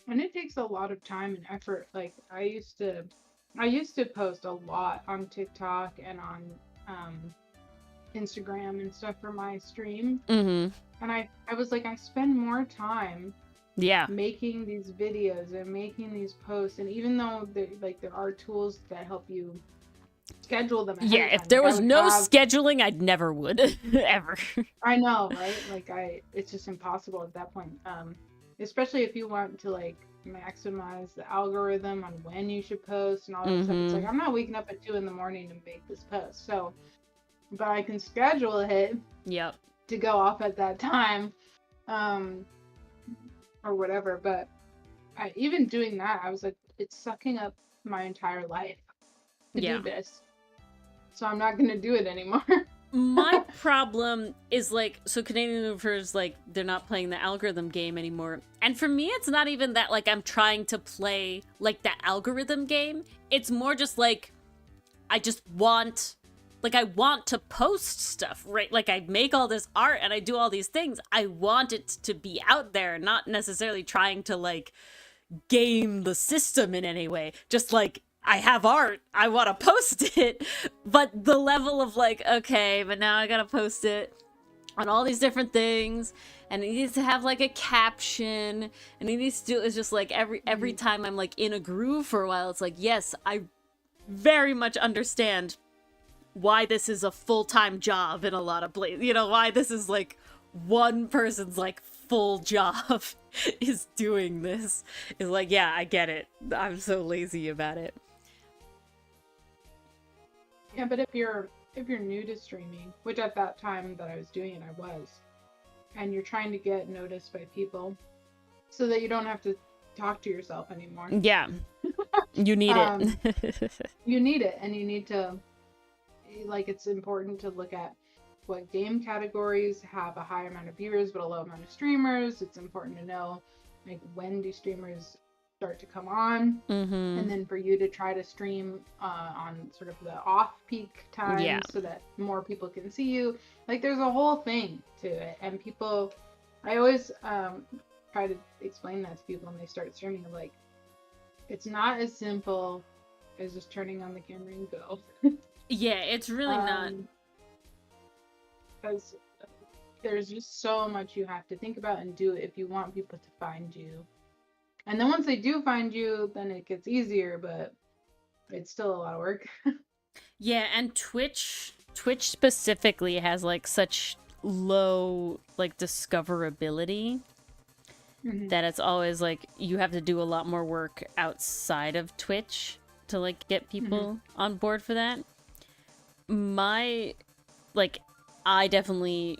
And it takes a lot of time and effort. Like I used to post a lot on TikTok and on Instagram and stuff for my stream. And I was like, I spend more time making these videos and making these posts, and even though there are tools that help you schedule them ahead of time, if there was no scheduling, I'd never would ever. I know, right? Like it's just impossible at that point, especially if you want to like maximize the algorithm on when you should post and all that stuff. It's like, I'm not waking up at 2 a.m. to make this post, so but I can schedule it to go off at that time, or whatever. But even doing that, I was like, it's sucking up my entire life to do this, so I'm not gonna do it anymore. My problem is like, so Canadian movers, like, they're not playing the algorithm game anymore. And for me, it's not even that like I'm trying to play like the algorithm game. It's more just like I want to post stuff, right? Like I make all this art and I do all these things. I want it to be out there, not necessarily trying to like game the system in any way. Just like, I have art, I want to post it. But the level of like, okay, but now I gotta post it on all these different things, and it needs to have like a caption, and it needs to do, it's just like every time I'm like in a groove for a while, it's like, yes, I very much understand why this is a full-time job in a lot of places. You know, why this is like one person's like full job is doing this. Is like, yeah, I get it. I'm so lazy about it. Yeah, but if you're new to streaming, which at that time that I was doing it, I was, and you're trying to get noticed by people so that you don't have to talk to yourself anymore. Yeah. You need it. You need it, and you need to, like, it's important to look at what game categories have a high amount of viewers but a low amount of streamers. It's important to know, like, when do streamers start to come on, and then for you to try to stream on sort of the off-peak times so that more people can see you. Like, there's a whole thing to it, and people, I always try to explain that to people when they start streaming, like, it's not as simple as just turning on the camera and go. Yeah, it's really not. Because there's just so much you have to think about and do if you want people to find you. And then once they do find you, then it gets easier, but it's still a lot of work. Yeah, and Twitch specifically has like such low like discoverability that it's always like you have to do a lot more work outside of Twitch to like get people on board for that. I definitely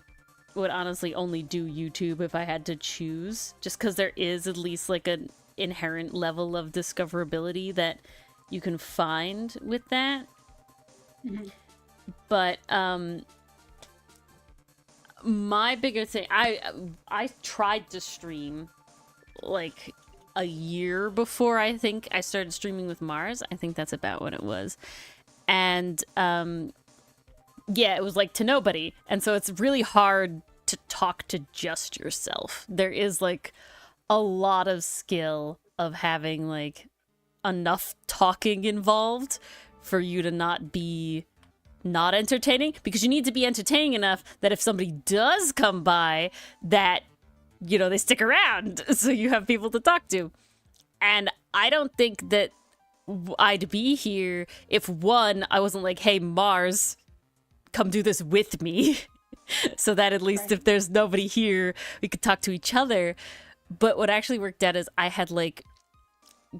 would honestly only do YouTube if I had to choose, just because there is at least like an inherent level of discoverability that you can find with that. But my bigger thing, I tried to stream like a year before I think I started streaming with Mars. I think that's about what it was. And yeah, it was like to nobody. And so it's really hard to talk to just yourself. There is like a lot of skill of having like enough talking involved for you to not be not entertaining, because you need to be entertaining enough that if somebody does come by, that, you know, they stick around so you have people to talk to. And I don't think that I'd be here if, one, I wasn't like, hey, Mars, come do this with me. So that at least if there's nobody here, we could talk to each other. But what actually worked out is I had like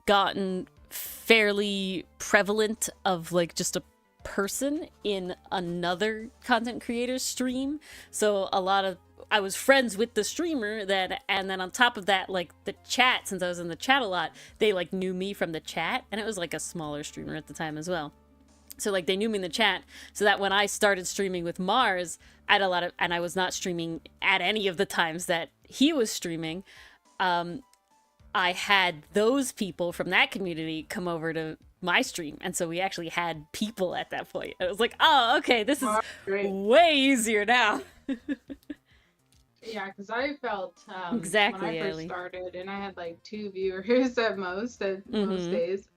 gotten fairly prevalent of like just a person in another content creator's stream. So a lot of I was friends with the streamer that, and then on top of that, like the chat, since I was in the chat a lot, they like knew me from the chat, and it was like a smaller streamer at the time as well. So like they knew me in the chat, so that when I started streaming with Mars, I had a lot of, and I was not streaming at any of the times that he was streaming, I had those people from that community come over to my stream, and so we actually had people at that point. I was like, oh, okay, this is way easier now. Yeah, because I felt exactly when I first started, and I had like 2 viewers at most days.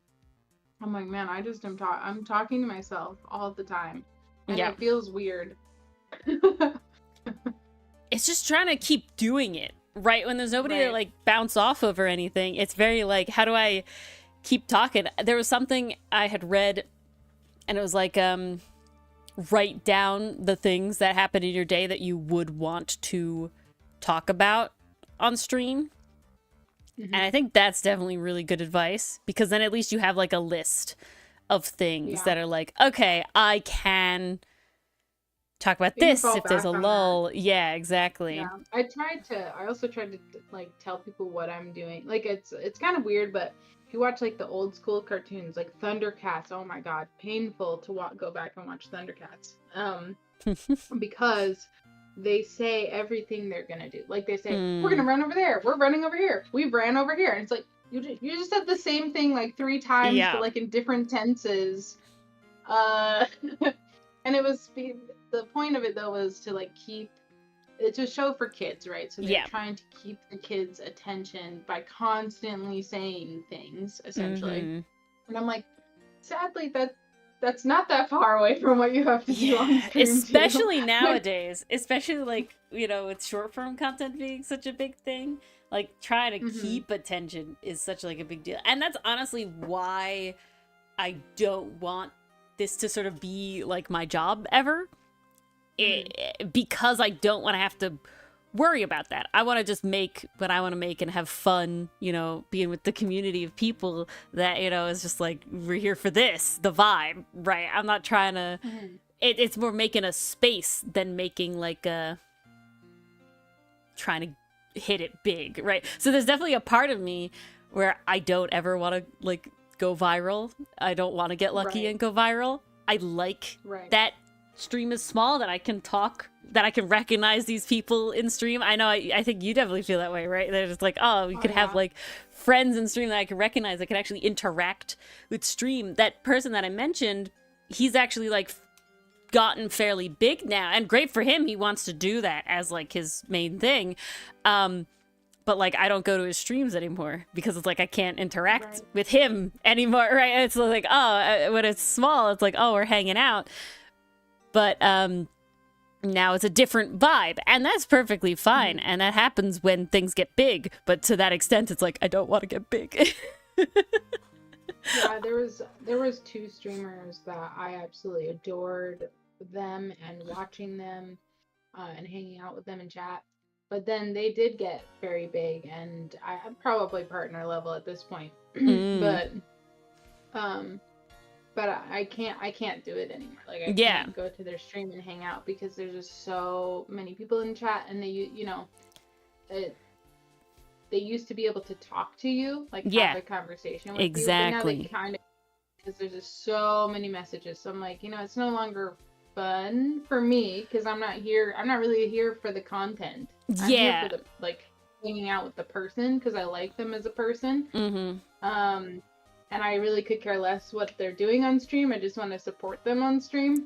I'm like, man, I just I'm talking to myself all the time, and it feels weird. It's just trying to keep doing it, right? When there's nobody to like bounce off of or anything, it's very like, how do I keep talking? There was something I had read, and it was like, write down the things that happen in your day that you would want to talk about on stream. And I think that's definitely really good advice, because then at least you have like a list of things that are like, okay, I can talk about this if there's a lull. Yeah, exactly. Yeah. I also tried to like tell people what I'm doing. Like it's kind of weird, but if you watch like the old school cartoons, like Thundercats, oh my god, painful to go back and watch Thundercats. Because they say everything they're gonna do. Like they say, we're gonna run over there, we're running over here, we ran over here. And it's like you just said the same thing like 3 times, but like in different tenses. And it was the point of it though was to like keep it's a show for kids, right? So they're trying to keep the kids' attention by constantly saying things, essentially. And I'm like, sadly, that's not that far away from what you have to do on stream, especially nowadays. Especially like, you know, with short form content being such a big thing. Like trying to keep attention is such like a big deal. And that's honestly why I don't want this to sort of be like my job ever. Because I don't want to have to worry about that. I want to just make what I want to make and have fun, you know, being with the community of people that, you know, is just like, we're here for this, the vibe, right? I'm not trying to, it's more making a space than making like a, trying to hit it big, right? So there's definitely a part of me where I don't ever want to like go viral. I don't want to get lucky and go viral. I like that stream is small, that I can talk, that I can recognize these people in stream. I know, I think you definitely feel that way, right? They're just like, oh, we could have like friends in stream that I can recognize, that can actually interact with stream. That person that I mentioned, he's actually like gotten fairly big now, and great for him. He wants to do that as like his main thing. But like, I don't go to his streams anymore because it's like, I can't interact with him anymore, right? It's like, oh, when it's small, it's like, oh, we're hanging out. But now it's a different vibe, and that's perfectly fine. And that happens when things get big. But to that extent, it's like, I don't want to get big. Yeah, there was 2 streamers that I absolutely adored them and watching them and hanging out with them in chat. But then they did get very big, and I'm probably partner level at this point. But I can't do it anymore. Like I can't go to their stream and hang out because there's just so many people in chat, and they, you know, they used to be able to talk to you, like have a conversation with you. But now they kind of, because there's just so many messages. So I'm like, you know, it's no longer fun for me because I'm not really here for the content. I'm here for the like hanging out with the person because I like them as a person. And I really could care less what they're doing on stream. I just want to support them on stream.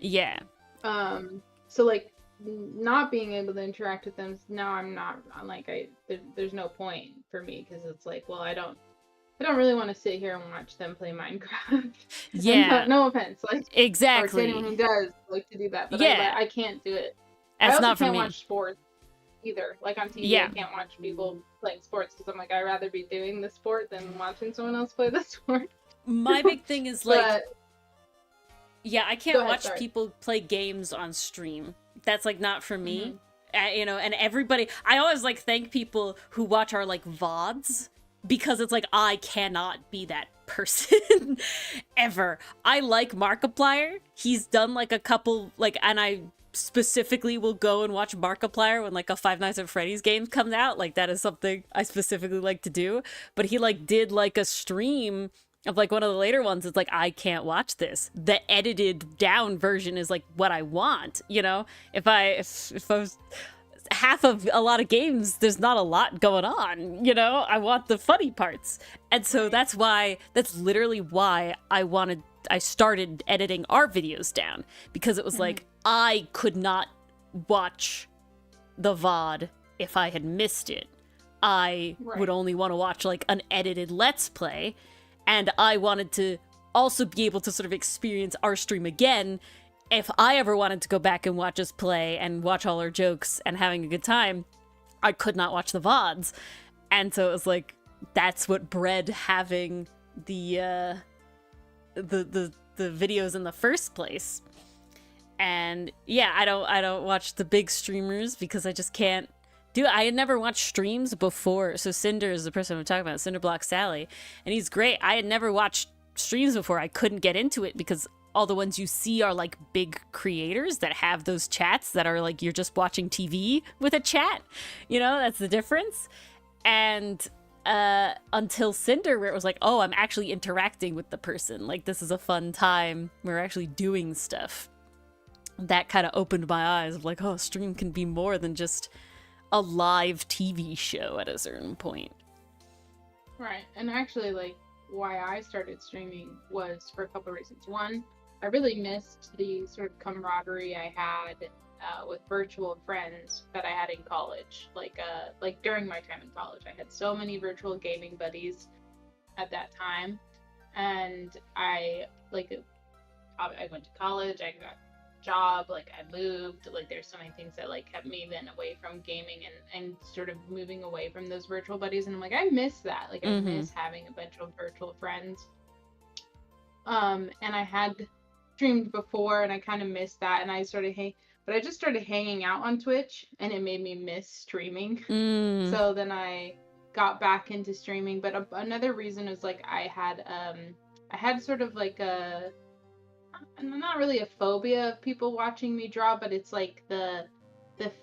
So like not being able to interact with them now, I'm like, there's no point for me because it's like, well, I don't really want to sit here and watch them play Minecraft. No offense, like exactly. Or to anyone who does like to do that, but I can't do it. That's I also not for can't me. Watch sports either. Like on TV, I can't watch people playing sports because I'm like, I'd rather be doing the sport than watching someone else play the sport. My big thing is like, I can't watch people play games on stream. That's like not for me. You know, and everybody, I always like thank people who watch our like VODs, because it's like, I cannot be that person ever. I like Markiplier. He's done like a couple, like, and I specifically will go and watch Markiplier when like a Five Nights at Freddy's game comes out. Like that is something I specifically like to do. But he like did like a stream of like one of the later ones. It's like, I can't watch this. The edited down version is like what I want, you know? If I was half of a lot of games, there's not a lot going on, you know? I want the funny parts. And so that's literally why I started editing our videos down, because it was like, I could not watch the VOD if I had missed it. I would only want to watch like an edited Let's Play, and I wanted to also be able to sort of experience our stream again. If I ever wanted to go back and watch us play and watch all our jokes and having a good time, I could not watch the VODs. And so it was like, that's what bred having the videos in the first place. And yeah, I don't watch the big streamers because I just can't do it. I had never watched streams before. So Cinder is the person I'm talking about, Cinderblock Sally, and he's great. I had never watched streams before. I couldn't get into it because all the ones you see are like big creators that have those chats that are like, you're just watching TV with a chat, you know, that's the difference. And until Cinder, where it was like, oh, I'm actually interacting with the person, like this is a fun time, we're actually doing stuff. That kind of opened my eyes of like, oh, stream can be more than just a live TV show at a certain point. Right. And actually, like, why I started streaming was for a couple of reasons. One, I really missed the sort of camaraderie I had with virtual friends that I had in college. Like during my time in college, I had so many virtual gaming buddies at that time, and I went to college. I got a job. Like I moved. Like there's so many things that like kept me then away from gaming and sort of moving away from those virtual buddies. And I'm like, I miss that. Like I miss having a bunch of virtual friends. And I had streamed before, and I kind of missed that, and I just started hanging out on Twitch, and it made me miss streaming. So then I got back into streaming. But another reason was like I had sort of like not really a phobia of people watching me draw, but it's like the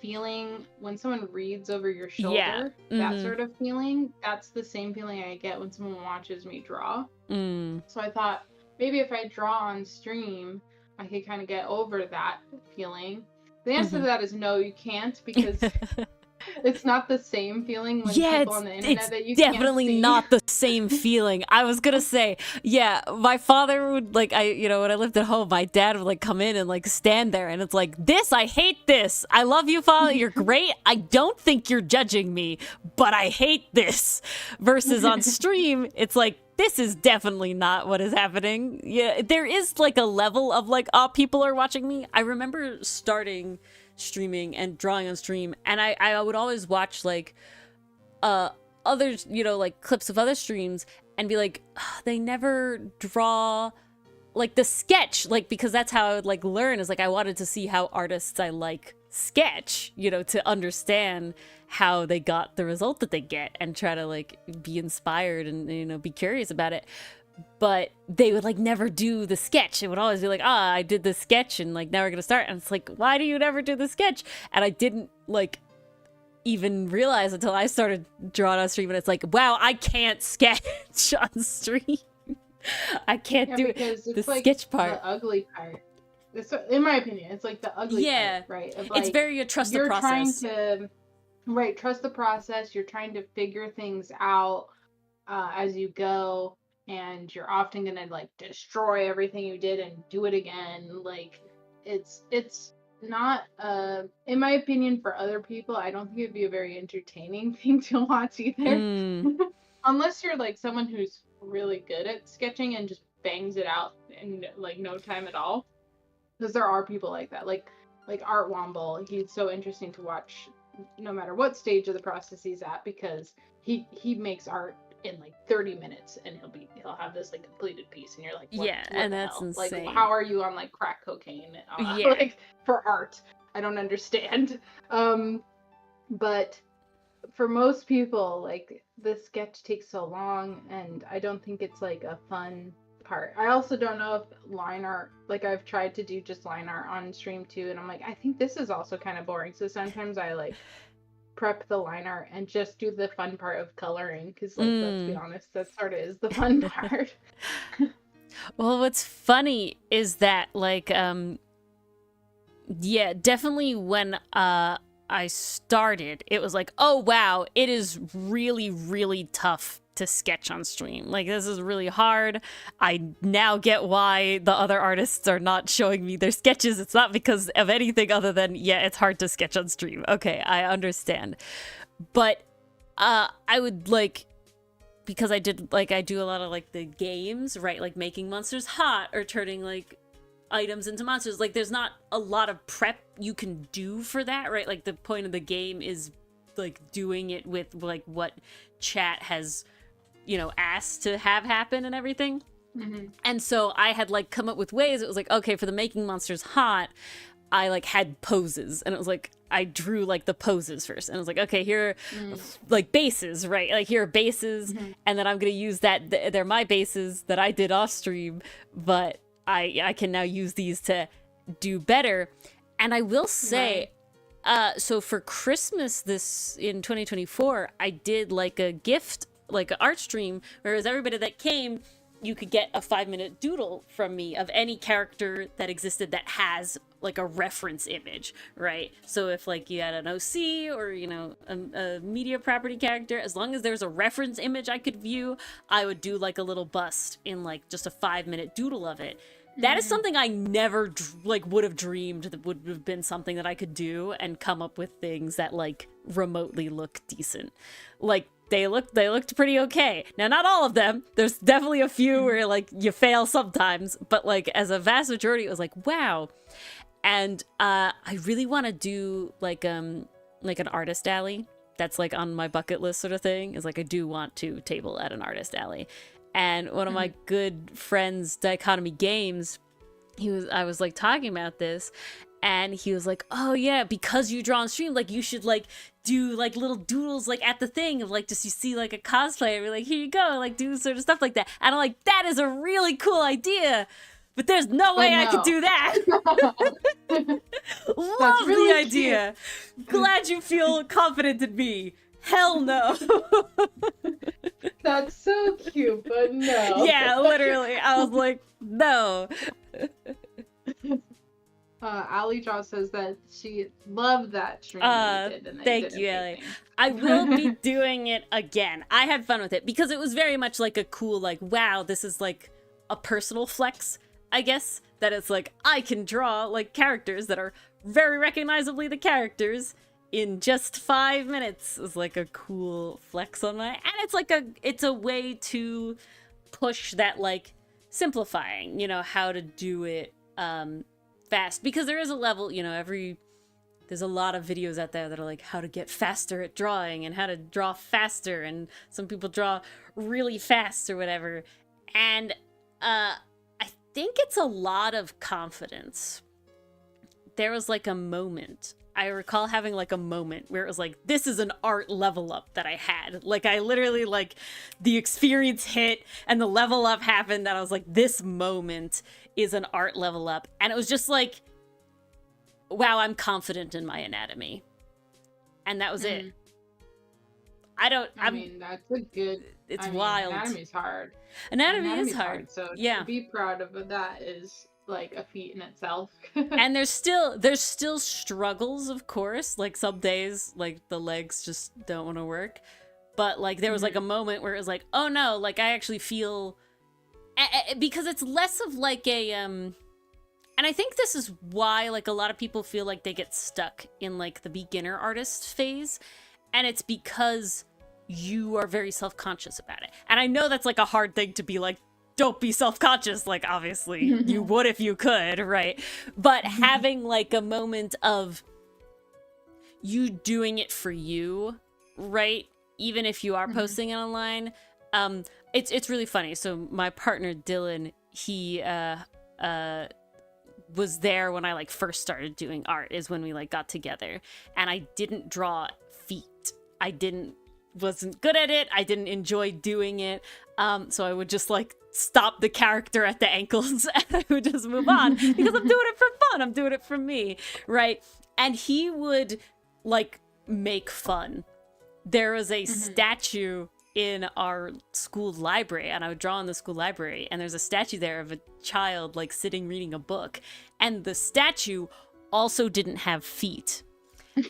feeling when someone reads over your shoulder, that sort of feeling. That's the same feeling I get when someone watches me draw. So I thought, maybe if I draw on stream, I could kind of get over that feeling. The answer to that is no, you can't, because it's not the same feeling when people on the internet that you can't see. It's definitely not the same feeling. I was gonna say, yeah, my father would like, when I lived at home, my dad would like come in and like stand there, and it's like, I hate this. I love you, Father. You're great. I don't think you're judging me, but I hate this. Versus on stream, it's like, this is definitely not what is happening. Yeah, there is like a level of like, oh, people are watching me. I remember starting streaming and drawing on stream, and I would always watch like others, like clips of other streams, and be like, oh, they never draw like the sketch, like, because that's how I would like learn, is like I wanted to see how artists I like sketch, to understand how they got the result that they get, and try to like be inspired and be curious about it. But they would like never do the sketch. It would always be like, I did the sketch, and like now we're gonna start, and it's like, why do you never do the sketch? And I didn't like even realize until I started drawing on stream, and it's like, wow, I can't sketch on stream. I can't do the like sketch part. The ugly part. In my opinion, it's like the ugly part, right? Of, like, it's very trust the process. You're trying to, trust the process. You're trying to figure things out as you go, and you're often gonna like destroy everything you did and do it again. Like it's not in my opinion, for other people, I don't think it'd be a very entertaining thing to watch either. Unless you're like someone who's really good at sketching and just bangs it out in like no time at all. Because there are people like that, like Art Womble. He's so interesting to watch no matter what stage of the process he's at, because he makes art in like 30 minutes, and he'll have this like completed piece, and you're like, what and the that's hell? insane. Like, how are you on like crack cocaine like for art? I don't understand. But for most people, like the sketch takes so long, and I don't think it's like a fun part. I also don't know if line art, like I've tried to do just line art on stream too, and I'm like, I think this is also kind of boring. So sometimes I like prep the line art and just do the fun part of coloring, because like let's be honest, that sort of is the fun part. Well, what's funny is that like yeah, definitely when I started, it was like, oh wow, it is really, really tough to sketch on stream. Like, this is really hard. I now get why the other artists are not showing me their sketches. It's not because of anything other than, yeah, it's hard to sketch on stream. Okay, I understand. But I would like, because I do a lot of like the games, right? Like making monsters hot or turning like items into monsters. Like, there's not a lot of prep you can do for that, right? Like, the point of the game is like doing it with like what chat has, you know, asked to have happen and everything. And so I had like come up with ways. It was like, okay, for the making monsters hot, I like had poses, and it was like I drew like the poses first, and I was like, okay, here are like bases, right? Like, here are bases, and then I'm gonna use that. They're my bases that I did off stream, but I can now use these to do better. And I will say, so for Christmas this in 2024, I did like a gift, like an art stream, whereas everybody that came, you could get a 5-minute doodle from me of any character that existed that has like a reference image, right? So if like you had an OC or, you know, a media property character, as long as there's a reference image I could view, I would do like a little bust in like just a 5-minute doodle of it. That is something I never like would have dreamed that would have been something that I could do and come up with things that like remotely look decent. Like, they looked pretty okay. Now, not all of them. There's definitely a few where like you fail sometimes, but like as a vast majority, it was like, wow. And I really want to do like an artist alley. That's like on my bucket list sort of thing. Is like, I do want to table at an artist alley. And one of my good friends, Dichotomy Games, I was like talking about this, and he was like, oh yeah, because you draw on stream, like you should like do like little doodles like at the thing of like, just you see like a cosplayer, be like, here you go, like do sort of stuff like that. And I'm like, that is a really cool idea, but there's no way I could do that. Love really the idea. Cute. Glad you feel confident in me. Hell no. That's so cute, but no. Yeah, literally. I was like, no. Ali Jaw says that she loved that stream that you did. And thank you, Ali. I will be doing it again. I had fun with it because it was very much like a cool, like, wow, this is like a personal flex, I guess. That it's like, I can draw like characters that are very recognizably the characters in just 5 minutes. Is like a cool flex on my, and it's like it's a way to push that like simplifying, you know, how to do it fast, because there is a level, you know, there's a lot of videos out there that are like how to get faster at drawing and how to draw faster, and some people draw really fast or whatever, and I think it's a lot of confidence. There was like a moment, I recall having like a moment where it was like, this is an art level up that I had. Like, I literally, like, the experience hit and the level up happened, that I was like, this moment is an art level up. And it was just like, wow, I'm confident in my anatomy. And that was it. I mean, that's a good... It's wild. Anatomy's hard. Anatomy is hard. So yeah. To be proud of that is like a feat in itself. And there's still struggles, of course. Like, some days, like, the legs just don't want to work. But like, there was like a moment where it was like, oh no, like, I actually feel, because it's less of like a and I think this is why like a lot of people feel like they get stuck in like the beginner artist phase, and it's because you are very self-conscious about it. And I know that's like a hard thing to be like, don't be self-conscious, like, obviously you would if you could, right? But having like a moment of you doing it for you, right? Even if you are posting it online, it's really funny. So my partner Dylan, he was there when I like first started doing art, is when we like got together, and I didn't draw feet. I didn't wasn't good at it. I didn't enjoy doing it. So I would just like stop the character at the ankles and I would just move on because I'm doing it for fun. I'm doing it for me, right? And he would like make fun. There was a statue in our school library, and I would draw in the school library, and there's a statue there of a child like sitting reading a book, and the statue also didn't have feet.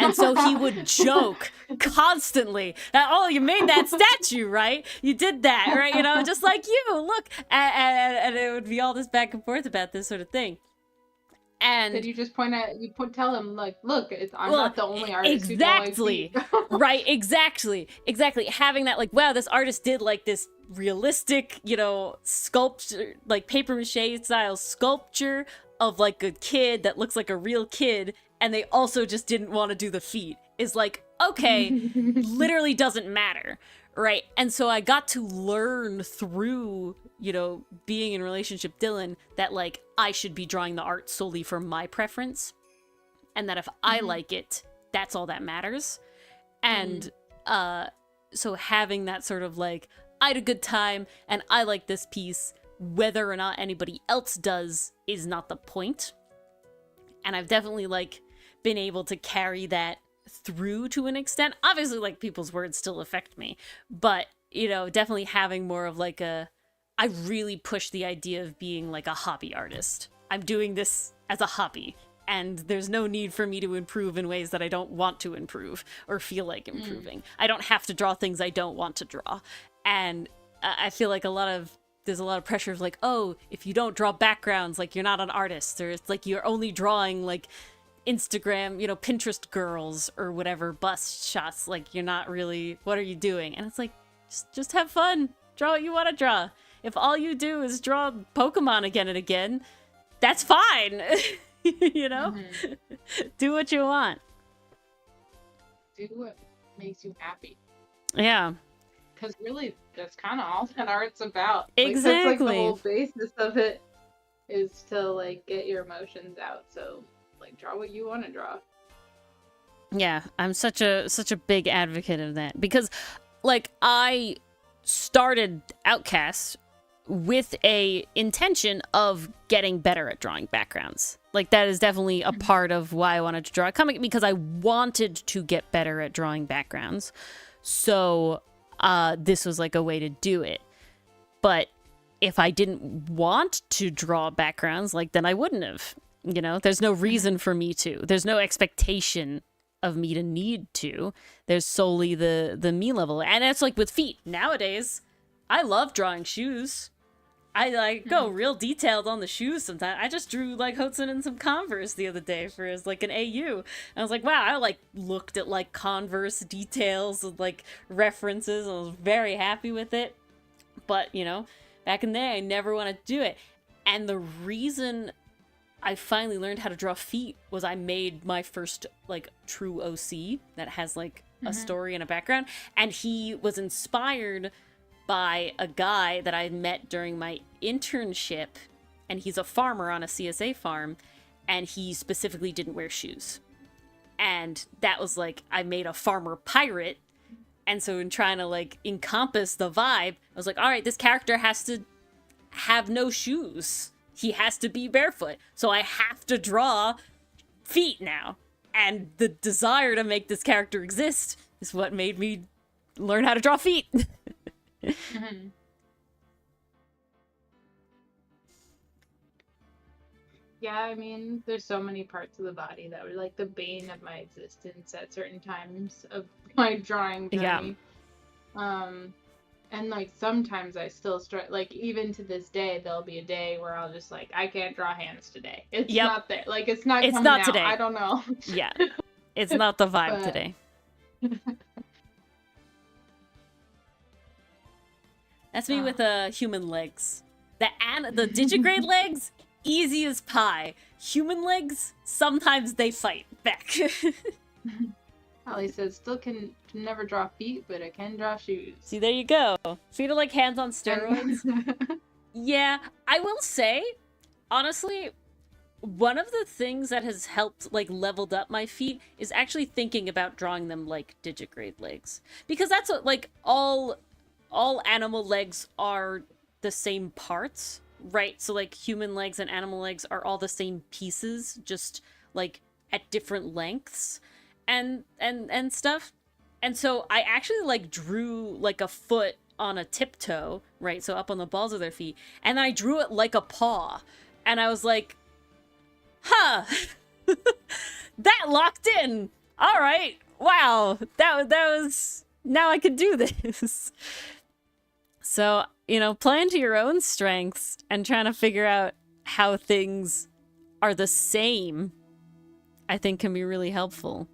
And so he would joke constantly that, oh, you made that statue, right? You did that, right? You know, just like you, look. And it would be all this back and forth about this sort of thing. And did you just tell him, like, look, I'm not the only artist exactly. who don't like Right, exactly. Having that, like, wow, this artist did, like, this realistic, you know, sculpture, like, paper mache style sculpture of, like, a kid that looks like a real kid, and they also just didn't want to do the feet, is like, okay, literally doesn't matter, right? And so I got to learn through, you know, being in relationship Dylan, that, like, I should be drawing the art solely for my preference, and that if I like it, that's all that matters. And so having that sort of, like, I had a good time, and I like this piece, whether or not anybody else does is not the point. And I've definitely, like, been able to carry that through to an extent. Obviously, like, people's words still affect me, but, you know, definitely having more of, like, I really push the idea of being, like, a hobby artist. I'm doing this as a hobby, and there's no need for me to improve in ways that I don't want to improve or feel like improving. I don't have to draw things I don't want to draw. And I feel like there's a lot of pressure of, like, oh, if you don't draw backgrounds, like, you're not an artist, or it's like you're only drawing, like, Instagram, you know, Pinterest girls or whatever, bust shots, like, you're not really, what are you doing? And it's like, just have fun, draw what you want to draw. If all you do is draw Pokemon again and again, that's fine. You know? Do what you want. Do what makes you happy. Yeah. Because really, that's kind of all that art's about. Exactly. Like, that's, like, the whole basis of it is to, like, get your emotions out. So, like, draw what you want to draw. Yeah, I'm such a big advocate of that, because, like, I started Outcast with a intention of getting better at drawing backgrounds. Like, that is definitely a part of why I wanted to draw a comic, because I wanted to get better at drawing backgrounds. So this was like a way to do it. But if I didn't want to draw backgrounds, like, then I wouldn't have. You know, there's no reason for me to. There's no expectation of me to need to. There's solely the me level. And it's like with feet. Nowadays, I love drawing shoes. I, like, go real detailed on the shoes sometimes. I just drew, like, Hudson and some Converse the other day for his, like, an AU. And I was like, wow, I, like, looked at, like, Converse details and, like, references. I was very happy with it. But, you know, back in the day, I never wanted to do it. And the reason I finally learned how to draw feet was I made my first, like, true OC that has, like, a story and a background. And he was inspired by a guy that I met during my internship, and he's a farmer on a CSA farm, and he specifically didn't wear shoes. And that was, like, I made a farmer pirate, and so in trying to, like, encompass the vibe, I was like, all right, this character has to have no shoes. He has to be barefoot. So I have to draw feet now. And the desire to make this character exist is what made me learn how to draw feet. Yeah, I mean, there's so many parts of the body that were, like, the bane of my existence at certain times of my drawing journey. Yeah. And, like, sometimes I still like, even to this day, there'll be a day where I'll just, like, I can't draw hands today. It's not there. Like, it's not coming out. Today. I don't know. Yeah. It's not the vibe today. That's me with human legs. The digigrade legs, easy as pie. Human legs, sometimes they fight back. Holly says, still can never draw feet, but I can draw shoes. See, there you go. Feet are like hands on steroids. Yeah, I will say, honestly, one of the things that has helped, like, leveled up my feet is actually thinking about drawing them like digigrade legs. Because that's what, like, all animal legs are the same parts, right? So, like, human legs and animal legs are all the same pieces, just, like, at different lengths and stuff. And so I actually, like, drew, like, a foot on a tiptoe, right? So up on the balls of their feet. And I drew it like a paw. And I was like, huh, that locked in. All right. Wow. That was, now I can do this. So, you know, playing to your own strengths and trying to figure out how things are the same, I think can be really helpful.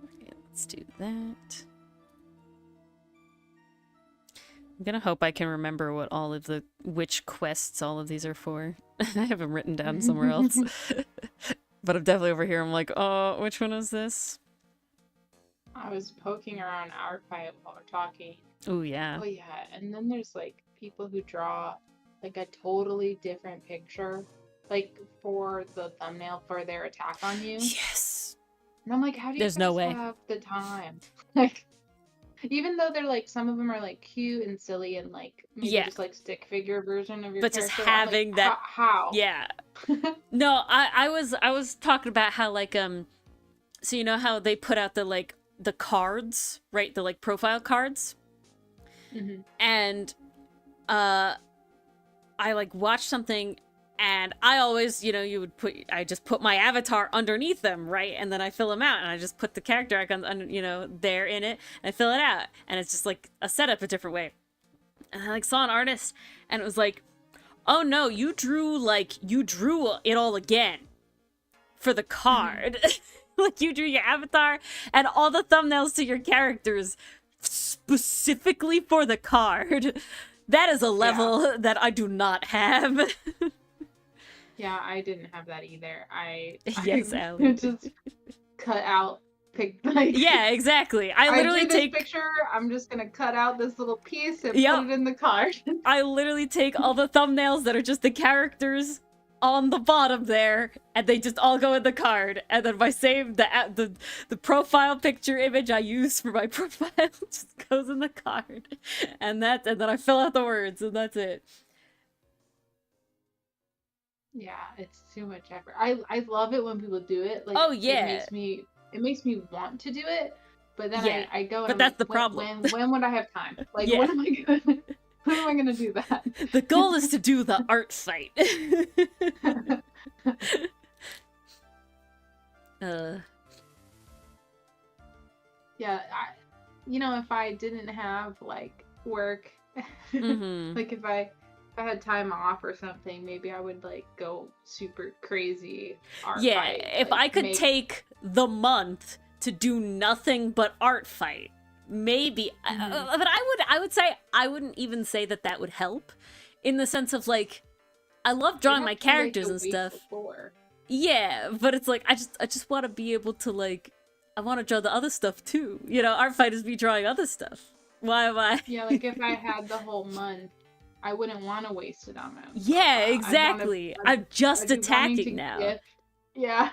Okay, let's do that. I'm gonna hope I can remember what which quests all of these are for. I have them written down somewhere else. But I'm definitely over here. I'm like, oh, which one is this? I was poking around our fight while we're talking. Oh, yeah. Oh, yeah. And then there's, like, people who draw, like, a totally different picture, like, for the thumbnail for their attack on you. Yes. And I'm like, how do you have the time? Like, even though they're, like, some of them are, like, cute and silly and, like, maybe just, like, stick figure version of your character. But just having that... How? Yeah. No, I was talking about how, like, so you know how they put out the, like, the cards, right? The, like, profile cards? Mm-hmm. And, I, like, watched something, and I always, you know, I just put my avatar underneath them, right? And then I fill them out, and I just put the character icon, you know, there in it, and I fill it out. And it's just, like, a setup a different way. And I, like, saw an artist, and it was like, oh no, you drew it all again for the card. Like, you drew your avatar and all the thumbnails to your characters specifically for the card. That is a level that I do not have. Yeah, I didn't have that either. Yes, Allie. Just cut out, like, yeah, exactly. I literally take this picture. I'm just gonna cut out this little piece and put it in the card. I literally take all the thumbnails that are just the characters on the bottom there, and they just all go in the card. And then the profile picture image I use for my profile just goes in the card, and then I fill out the words, and that's it. Yeah, it's too much effort. I love it when people do it. Like, oh yeah, it makes me want to do it, but then I go. And but that's the problem. When would I have time? Like, when am I gonna do that? The goal is to do the art fight. Yeah, if I didn't have, like, work, like, if I had time off or something, maybe I would, like, go super crazy art fight. If I could take the month to do nothing but art fight, maybe. But I would say I wouldn't even say that would help, in the sense of, like, I love drawing my characters and stuff. Yeah, but it's like I just want to be able to, like, I want to draw the other stuff too. You know, art fight is me drawing other stuff. Why am I? Yeah, like, if I had the whole month, I wouldn't want to waste it on my own. Yeah, exactly. I'm just attacking now. Gift. Yeah.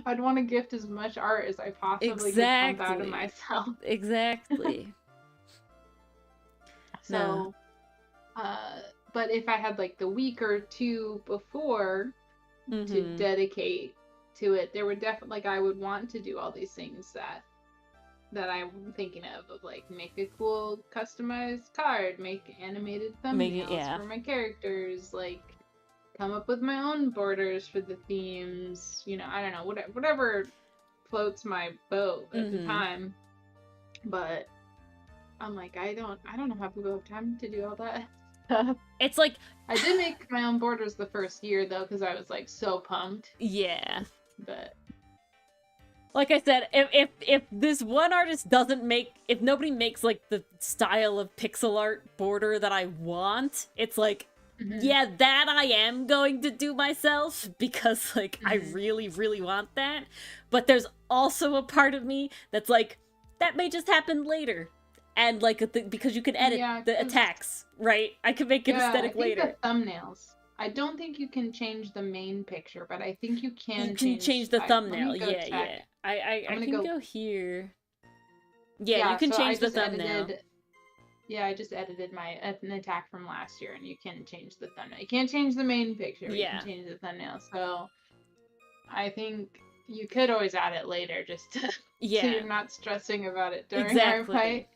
I'd want to gift as much art as I possibly can pump out of myself. Exactly. So, but if I had, like, the week or two before to dedicate to it, there would definitely, like, I would want to do all these things that I'm thinking of, like, make a cool customized card, make animated thumbnails for my characters, like, come up with my own borders for the themes, you know, I don't know, whatever floats my boat at the time. But I'm like, I don't know how people have time to do all that stuff. It's like, I did make my own borders the first year, though, because I was, like, so pumped. Yeah. But like I said, if this one artist if nobody makes, like, the style of pixel art border that I want, it's like, yeah, that I am going to do myself, because, like, I really, really want that. But there's also a part of me that's like, that may just happen later. and like because you can edit the attacks, right? I can make it aesthetic later. The thumbnails. I don't think you can change the main picture, but I think you can change the thumbnail. Yeah. I can go here. Yeah, you can change the thumbnail. I just edited an attack from last year, and you can change the thumbnail. You can't change the main picture, but you can change the thumbnail. So I think you could always add it later, just to, so you're not stressing about it during our fight.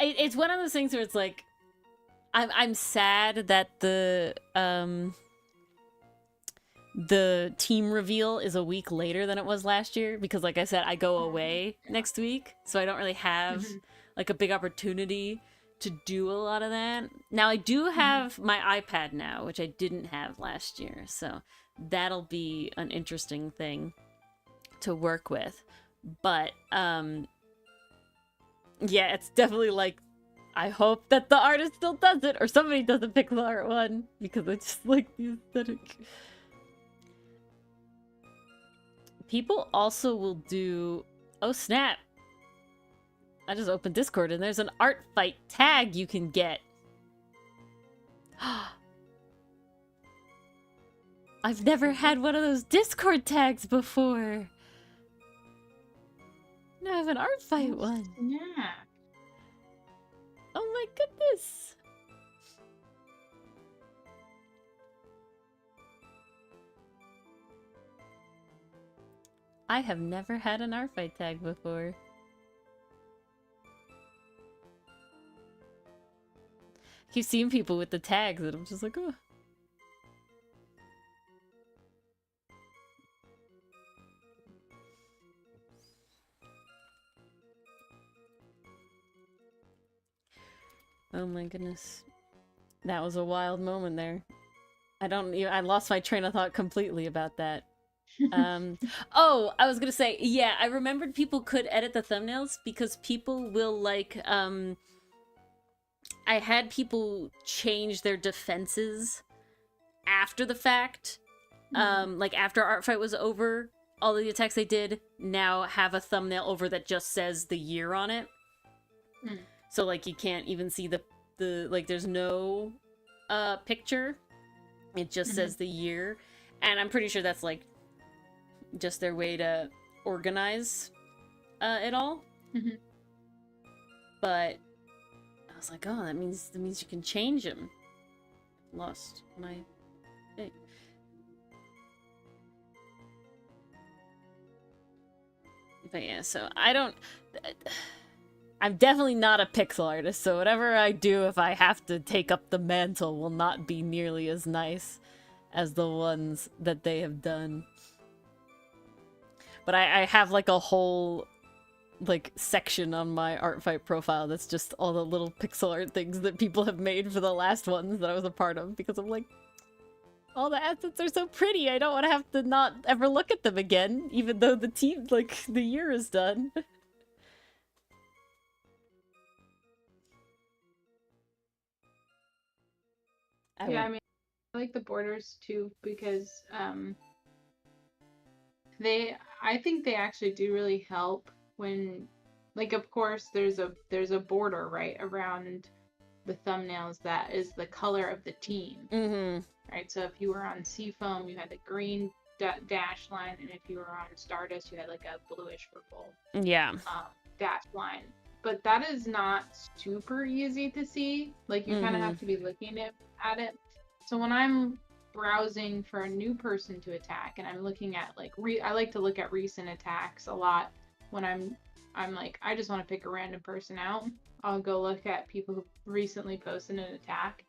It's one of those things where it's like, I'm sad that the team reveal is a week later than it was last year, because like I said, I go away next week, so I don't really have like a big opportunity to do a lot of that. Now I do have my iPad now, which I didn't have last year, so that'll be an interesting thing to work with. But yeah, it's definitely like, I hope that the artist still does it, or somebody does a pixel art one, because I just like the aesthetic. People also will do... Oh, snap. I just opened Discord, and there's an art fight tag you can get. I've never had one of those Discord tags before. Now I have an art fight one. Yeah. Oh my goodness. I have never had an art fight tag before. I keep seeing people with the tags and I'm just like, oh. Oh my goodness. That was a wild moment there. I lost my train of thought completely about that. Oh, I was gonna say, yeah, I remembered people could edit the thumbnails because people will like, I had people change their defenses after the fact. Like after art fight was over, all the attacks they did now have a thumbnail over that just says the year on it. So like you can't even see the like there's no picture. It just says the year. And I'm pretty sure that's like just their way to organize it all. But I was like, oh, that means you can change them. Lost my thing. But yeah, so I'm definitely not a pixel artist, so whatever I do, if I have to take up the mantle, will not be nearly as nice as the ones that they have done. But I have like a whole like section on my art fight profile that's just all the little pixel art things that people have made for the last ones that I was a part of, because I'm like, all the assets are so pretty, I don't want to have to not ever look at them again, even though the year is done. Yeah, I mean, I like the borders too, because I think they actually do really help when, like, of course there's a border right around the thumbnails that is the color of the team. Right, so if you were on Seafoam, you had the green dash line, and if you were on Stardust, you had like a bluish purple dash line. But that is not super easy to see. Like, you kind of have to be looking at it. So when I'm browsing for a new person to attack, and I'm looking at like I like to look at recent attacks a lot. When I'm like, I just want to pick a random person out, I'll go look at people who recently posted an attack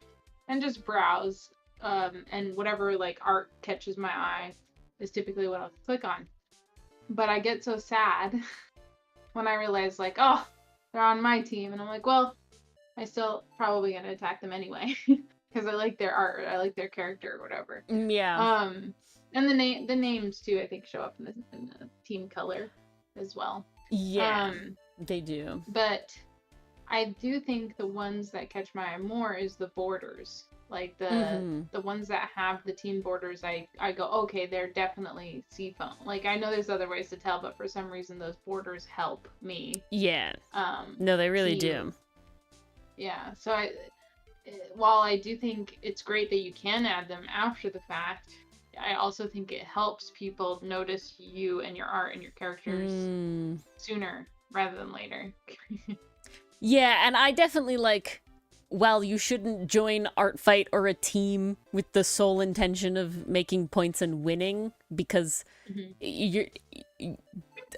and just browse. And whatever like art catches my eye is typically what I'll click on. But I get so sad when I realize like, oh, they're on my team, and I'm like, well, I still probably gonna attack them anyway because I like their art, I like their character or whatever. Yeah. And the names too, I think, show up in the team color as well. Yeah, they do. But I do think the ones that catch my eye more is the borders. Like the ones that have the team borders, I go, okay, they're definitely seafoam. Like I know there's other ways to tell, but for some reason those borders help me. Yeah. No, they really do. Yeah. So while I do think it's great that you can add them after the fact, I also think it helps people notice you and your art and your characters sooner rather than later. Yeah, and I definitely like, well, you shouldn't join art fight or a team with the sole intention of making points and winning, because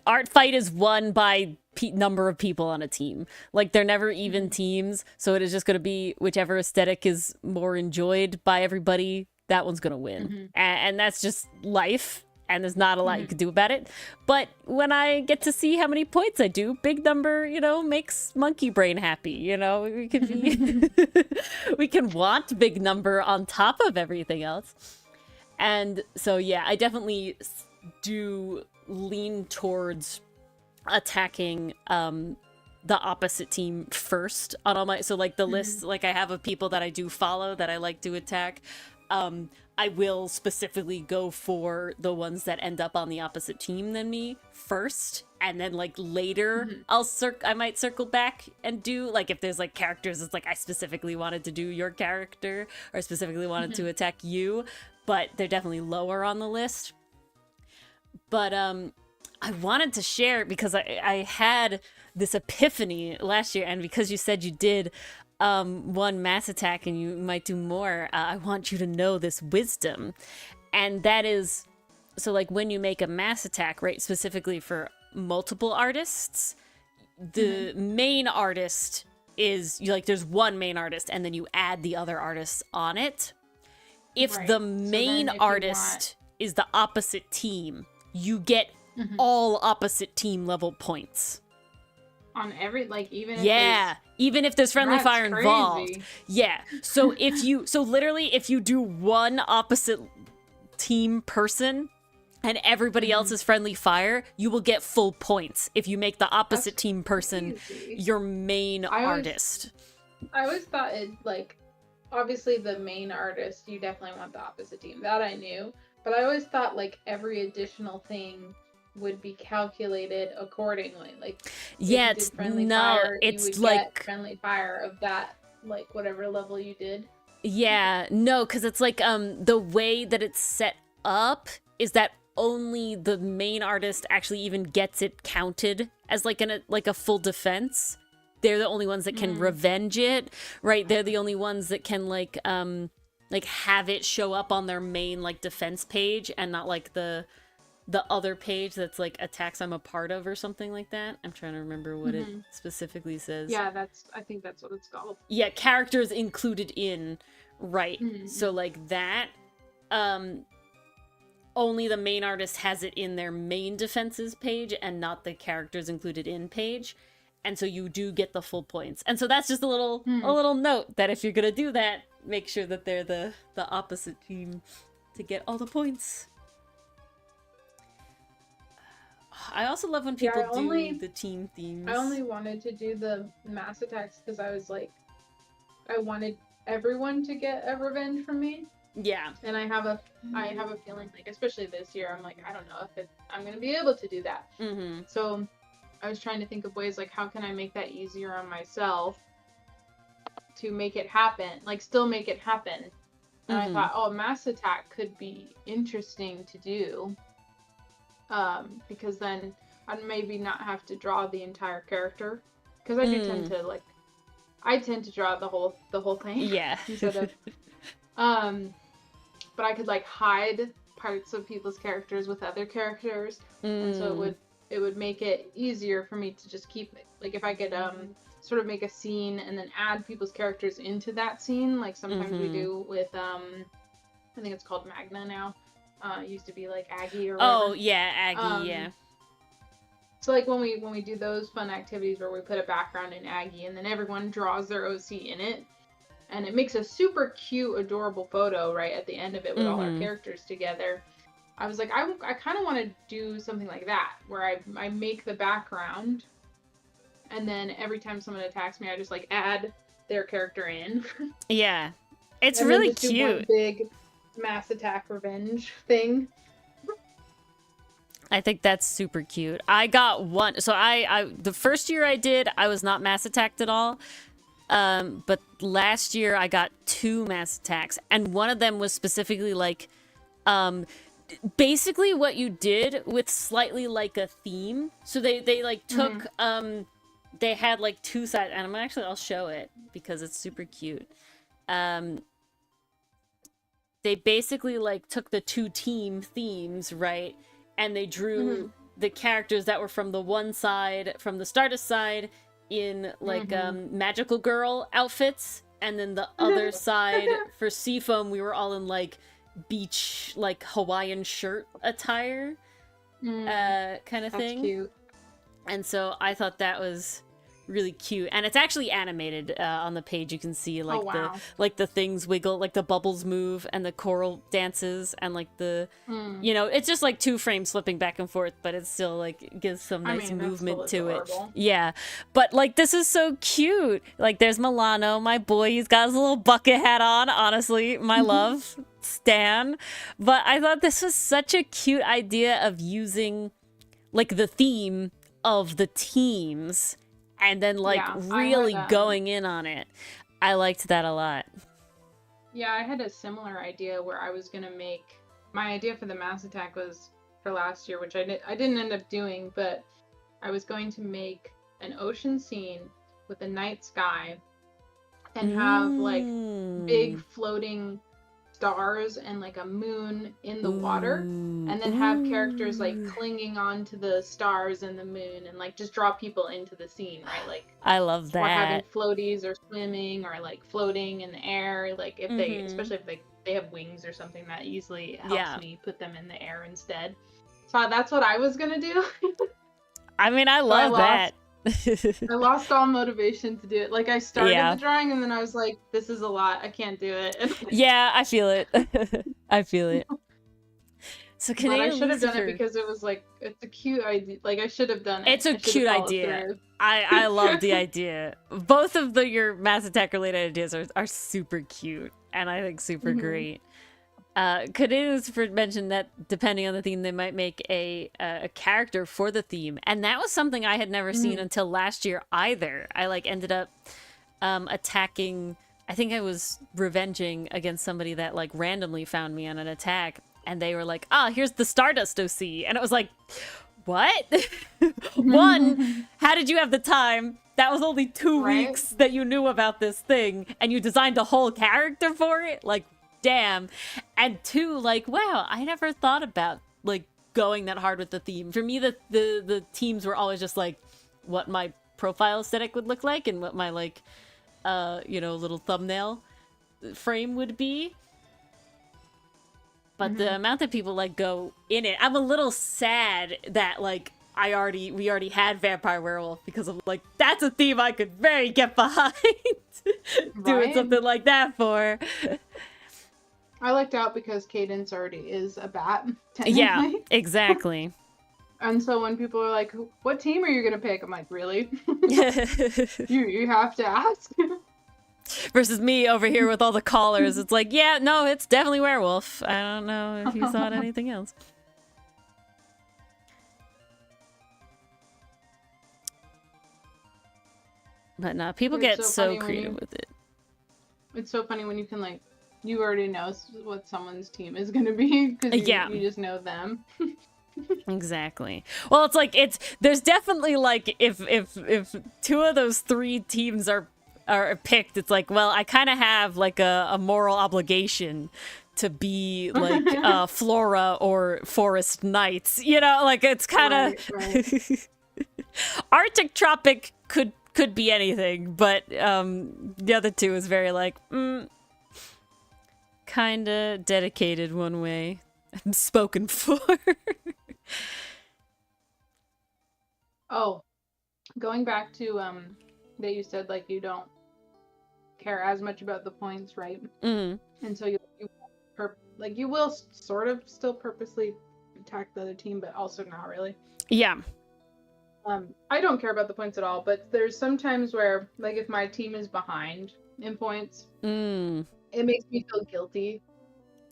art fight is won by number of people on a team. Like, they're never even teams, so it is just going to be whichever aesthetic is more enjoyed by everybody, that one's going to win. And that's just life, and there's not a lot you can do about it. But when I get to see how many points I do, big number, you know, makes monkey brain happy. You know, we can be we can want big number on top of everything else. And so, yeah, I definitely do lean towards attacking the opposite team first on all my, so like the list, like I have of people that I do follow that I like to attack. I will specifically go for the ones that end up on the opposite team than me first, and then like later I might circle back and do, like, if there's like characters, it's like I specifically wanted to do your character or specifically wanted to attack you, but they're definitely lower on the list. But I wanted to share because I had this epiphany last year, and because you said you did one mass attack and you might do more, I want you to know this wisdom. And that is, so like when you make a mass attack, right, specifically for multiple artists, the main artist is, like, there's one main artist and then you add the other artists on it. If the main artist is the opposite team, you get all opposite team level points. On every, like, even if even if there's friendly fire involved. Yeah. So literally if you do one opposite team person and everybody else is friendly fire, you will get full points if you make the opposite team person your main artist. I always thought it, like, obviously the main artist, you definitely want the opposite team. That I knew. But I always thought, like, every additional thing would be calculated accordingly. Like, it's friendly fire, you would like get friendly fire of that, like, whatever level you did. Yeah, no, because it's like the way that it's set up is that only the main artist actually even gets it counted as like a full defense. They're the only ones that can revenge it, right? They're the only ones that can like have it show up on their main like defense page and not like the other page that's like attacks I'm a part of or something like that. I'm trying to remember what it specifically says. Yeah, I think that's what it's called. Yeah, characters included in, right. So like that, only the main artist has it in their main defenses page and not the characters included in page. And so you do get the full points. And so that's just a little note that if you're going to do that, make sure that they're the opposite team to get all the points. I also love when people do the team themes. I only wanted to do the mass attacks because I was like, I wanted everyone to get a revenge from me. Yeah. And I have a feeling, like, especially this year, I'm like, I don't know if I'm going to be able to do that. So I was trying to think of ways, like, how can I make that easier on myself to make it happen, like, still make it happen. And I thought, a mass attack could be interesting to do. Because then I'd maybe not have to draw the entire character, because I do tend to draw the whole thing. Yeah. Instead of, but I could like hide parts of people's characters with other characters, and so it would make it easier for me to just keep it. Like if I could sort of make a scene and then add people's characters into that scene, like sometimes we do with I think it's called Magna now. Used to be like Aggie or whatever. Oh yeah, Aggie, yeah. So like when we do those fun activities where we put a background in Aggie and then everyone draws their OC in it, and it makes a super cute, adorable photo right at the end of it with all our characters together. I was like, I kind of want to do something like that where I make the background, and then every time someone attacks me, I just like add their character in. Yeah. It's and really then just cute. do one big mass attack revenge thing. I think that's super cute. I got one. So I the first year I did, I was not mass attacked at all. But last year I got 2 mass attacks, and one of them was specifically like, basically what you did with slightly like a theme. So they like took, they had like 2 sides, and I'll show it because it's super cute. They basically like took the 2 team themes, right? And they drew the characters that were from the one side, from the Stardust side, in like magical girl outfits, and then the other side for Seafoam, we were all in like beach, like Hawaiian shirt attire, kind of thing. That's cute. And so I thought that was really cute, and it's actually animated. On the page you can see like the things wiggle, like the bubbles move, and the coral dances, and like the you know, it's just like 2 frames flipping back and forth, but it still like gives some nice movement to adorable. It. Yeah, but like this is so cute. Like there's Milano, my boy, he's got his little bucket hat on, honestly, my love Stan. But I thought this was such a cute idea of using like the theme of the teams and then like really going in on it. I liked that a lot. Yeah, I had a similar idea where I was gonna make, my idea for the mass attack was for last year, which I didn't end up doing, but I was going to make an ocean scene with a night sky and have like big floating stars and like a moon in the water, and then have characters like clinging on to the stars and the moon, and like just draw people into the scene, right? Like I love that. Or having floaties or swimming or like floating in the air, like if they, especially if they have wings or something, that easily helps me put them in the air instead. So that's what I was gonna do. I mean, I love that. I lost all motivation to do it. Like I started the drawing and then I was like, this is a lot. I can't do it. Yeah, I feel it. I feel it. So Canadian I should have done it because it was like, it's a cute idea. Like I should have done it. It's a cute idea. I love the idea. Both of your Mass Attack related ideas are super cute, and I think super great. Canadians mentioned that depending on the theme, they might make a character for the theme, and that was something I had never seen until last year either. I like ended up attacking. I think I was revenging against somebody that like randomly found me on an attack, and they were like, here's the Stardust OC, and it was like, what? One, how did you have the time? That was only 2 weeks that you knew about this thing, and you designed a whole character for it? Like, damn. And 2, like, wow, I never thought about like going that hard with the theme. For me, the teams were always just like what my profile aesthetic would look like and what my like little thumbnail frame would be. But the amount that people like go in it, I'm a little sad that like we already had Vampire Werewolf, because I'm like, that's a theme I could very get behind. Doing something like that for. I lucked out because Cadence already is a bat. Yeah, exactly. And so when people are like, what team are you going to pick? I'm like, really? you have to ask? Versus me over here with all the callers. It's like, yeah, no, it's definitely Werewolf. I don't know if you thought anything else. But no, people get so creative with it. It's so funny when you can like, you already know what someone's team is going to be because you just know them. Exactly. Well, it's like there's definitely like if 2 of those 3 teams are picked, it's like, well, I kind of have like a moral obligation to be like Flora or Forest Knights, you know, like it's kind of Arctic Tropic could be anything, but the other 2 is very like kind of dedicated one way. I'm spoken for. Oh, going back to that you said like you don't care as much about the points, right? And so you will sort of still purposely attack the other team, but also not really. Yeah. I don't care about the points at all, but there's some times where like if my team is behind in points, it makes me feel guilty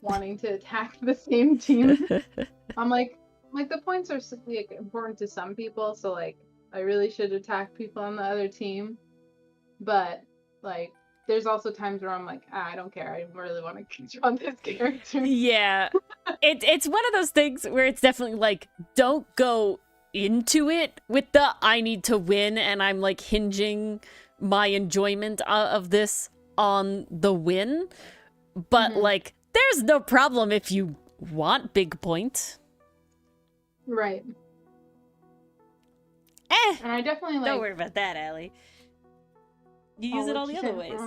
wanting to attack the same team. I'm like the points are like important to some people, so like I really should attack people on the other team. But like there's also times where I'm like, I don't care. I really want to control this character. Yeah. It's one of those things where it's definitely like, don't go into it with the I need to win and I'm like hinging my enjoyment of this on the win. But like, there's no problem if you want big point. Right. And I definitely like... Don't worry about that, Allie. You use it all the other ways.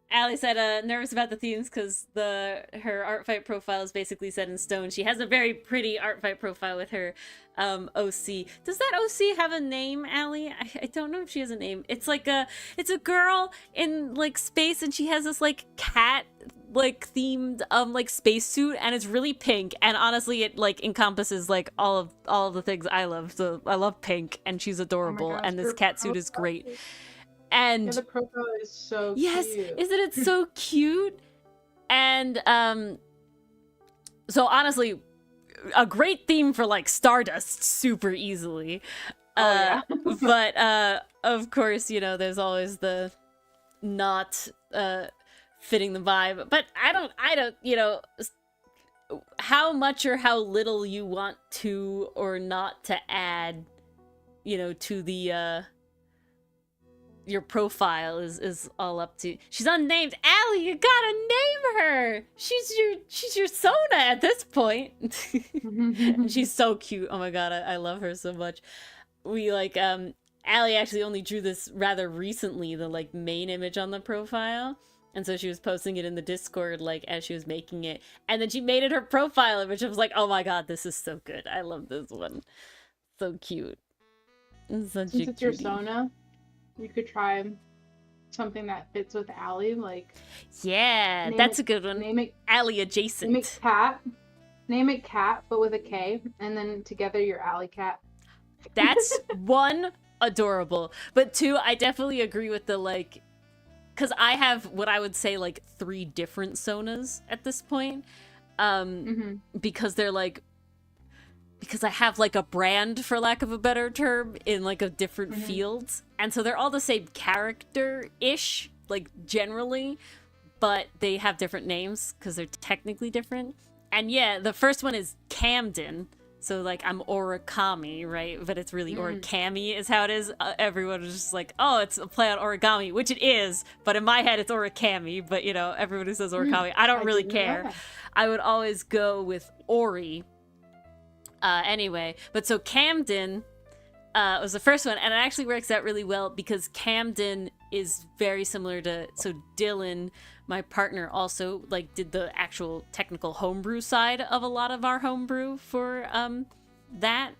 Allie said, nervous about the themes because her art fight profile is basically set in stone. She has a very pretty art fight profile with her OC. Does that OC have a name, Allie? I don't know if she has a name. It's like it's a girl in like space and she has this like cat like themed like spacesuit and it's really pink and honestly it like encompasses like all of the things I love. So I love pink and she's adorable and this cat suit is great. And the profile is so yes, cute. Isn't it so cute? And so honestly, a great theme for like Stardust super easily. But of course, you know, there's always the not fitting the vibe. But I don't, you know, how much or how little you want to or not to add, you know, to the your profile is all up to. She's unnamed. Allie, you gotta name her. She's your Sona at this point. And she's so cute. Oh my god, I love her so much. We like Allie actually only drew this rather recently, the like main image on the profile. And so she was posting it in the Discord like as she was making it. And then she made it her profile image. I was like, oh my god, this is so good. I love this one. So cute. Since it's your Sona, you could try something that fits with Allie, like... Yeah, that's a good one. Name it... Allie adjacent. Name it Cat. Name it Cat, but with a K, and then together you're Allie Cat. That's one, adorable. But two, I definitely agree with the, like... Because I have what I would say, like, 3 different Sonas at this point. Because they're, like... Because I have, like, a brand, for lack of a better term, in, like, a different fields. And so they're all the same character-ish, like, generally. But they have different names, because they're technically different. And yeah, the first one is Camden. So, like, I'm Origami, right? But it's really Origami is how it is. Everyone was just like, oh, it's a play on origami, which it is. But in my head, it's Origami. But, you know, everyone who says origami, I don't really care. I would always go with Ori. Anyway, but so Camden was the first one, and it actually works out really well because Camden is very similar to, so Dylan, my partner, also like did the actual technical homebrew side of a lot of our homebrew for that,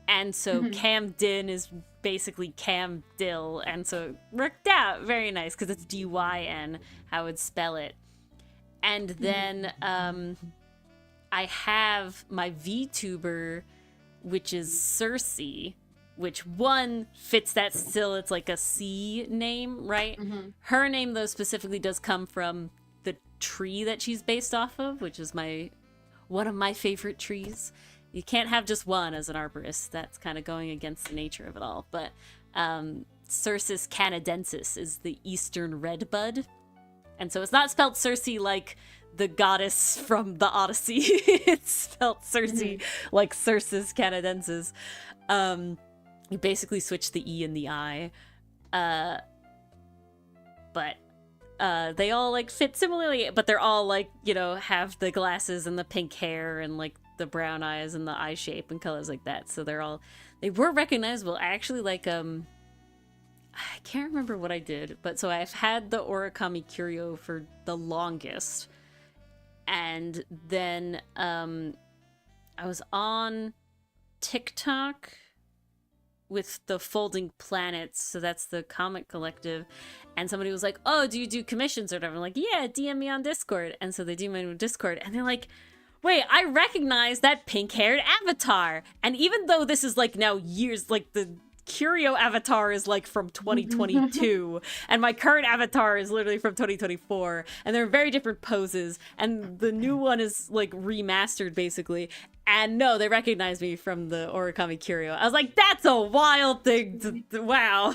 and so Camden is basically Cam Dill, and so it worked out very nice because it's DYN, how I would spell it. And then I have my VTuber, which is Cersei, which one fits that still, it's like a C name, right? Her name, though, specifically does come from the tree that she's based off of, which is one of my favorite trees. You can't have just one as an arborist. That's kind of going against the nature of it all. But Cercis canadensis is the eastern redbud. And so it's not spelled Cersei like the goddess from the Odyssey. It's spelled Cersei like Cercis canadensis. You basically switch the E and the I. But they all like fit similarly, but they're all like, you know, have the glasses and the pink hair and like the brown eyes and the eye shape and colors like that. So they were recognizable. I actually like I can't remember what I did, but so I've had the Origami Curio for the longest. And then I was on TikTok with the Folding Planets, so that's the comic collective, and somebody was like, oh, do you do commissions or whatever? I'm like, yeah, DM me on Discord. And so they DM me on Discord, and they're like, wait, I recognize that pink-haired avatar. And even though this is like now years, like the Curio avatar is like from 2022 and my current avatar is literally from 2024, and they're very different poses, and the new one is like remastered basically. And no, they recognized me from the Origami Curio. I was like, that's a wild thing to wow.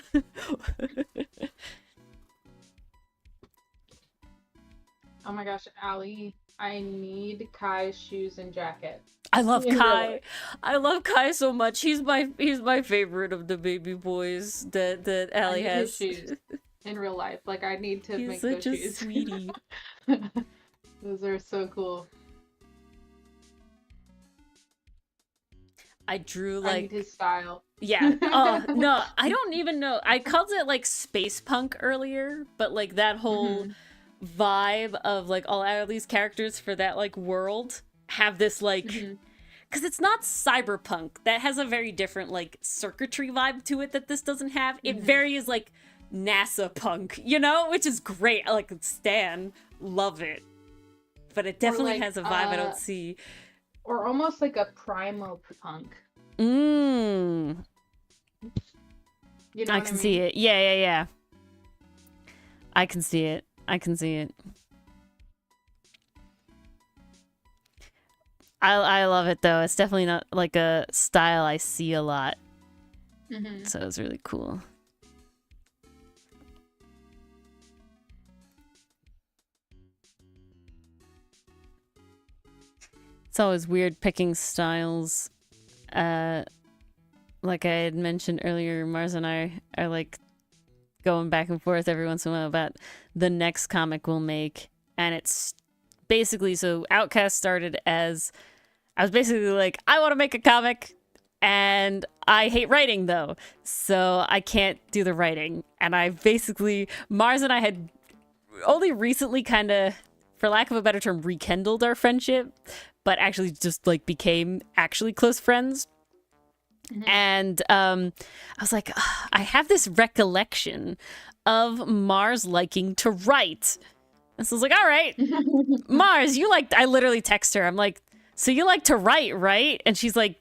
Oh my gosh, Allie, I need Kai's shoes and jacket. I love Kai. I love Kai so much. He's my favorite of the baby boys that Allie has. His shoes in real life. Like, I need to make those shoes. He's such a sweetie. Those are so cool. I drew like I need his style. Yeah. Oh no, I don't even know. I called it like space punk earlier, but like that whole vibe of like all these characters for that like world have this like because it's not cyberpunk. That has a very different like circuitry vibe to it that this doesn't have. It very is like NASA punk, you know, which is great. I like Stan, love it, but it definitely has a vibe I don't see. Or almost like a primo punk. You know I can see it. Yeah. I can see it. I love it though. It's definitely not like a style I see a lot. So it's really cool. It's always weird picking styles. Like I had mentioned earlier, Mars and I are like going back and forth every once in a while about the next comic we'll make. And it's basically, so Outcast started as, I was basically like, I want to make a comic and I hate writing though. So I can't do the writing. And I basically, Mars and I had only recently kind of, for lack of a better term, rekindled our friendship, but actually just like became actually close friends. And I was like, I have this recollection of Mars liking to write. And so I was like, all right, Mars, I literally text her. I'm like, so you like to write, right? And she's like,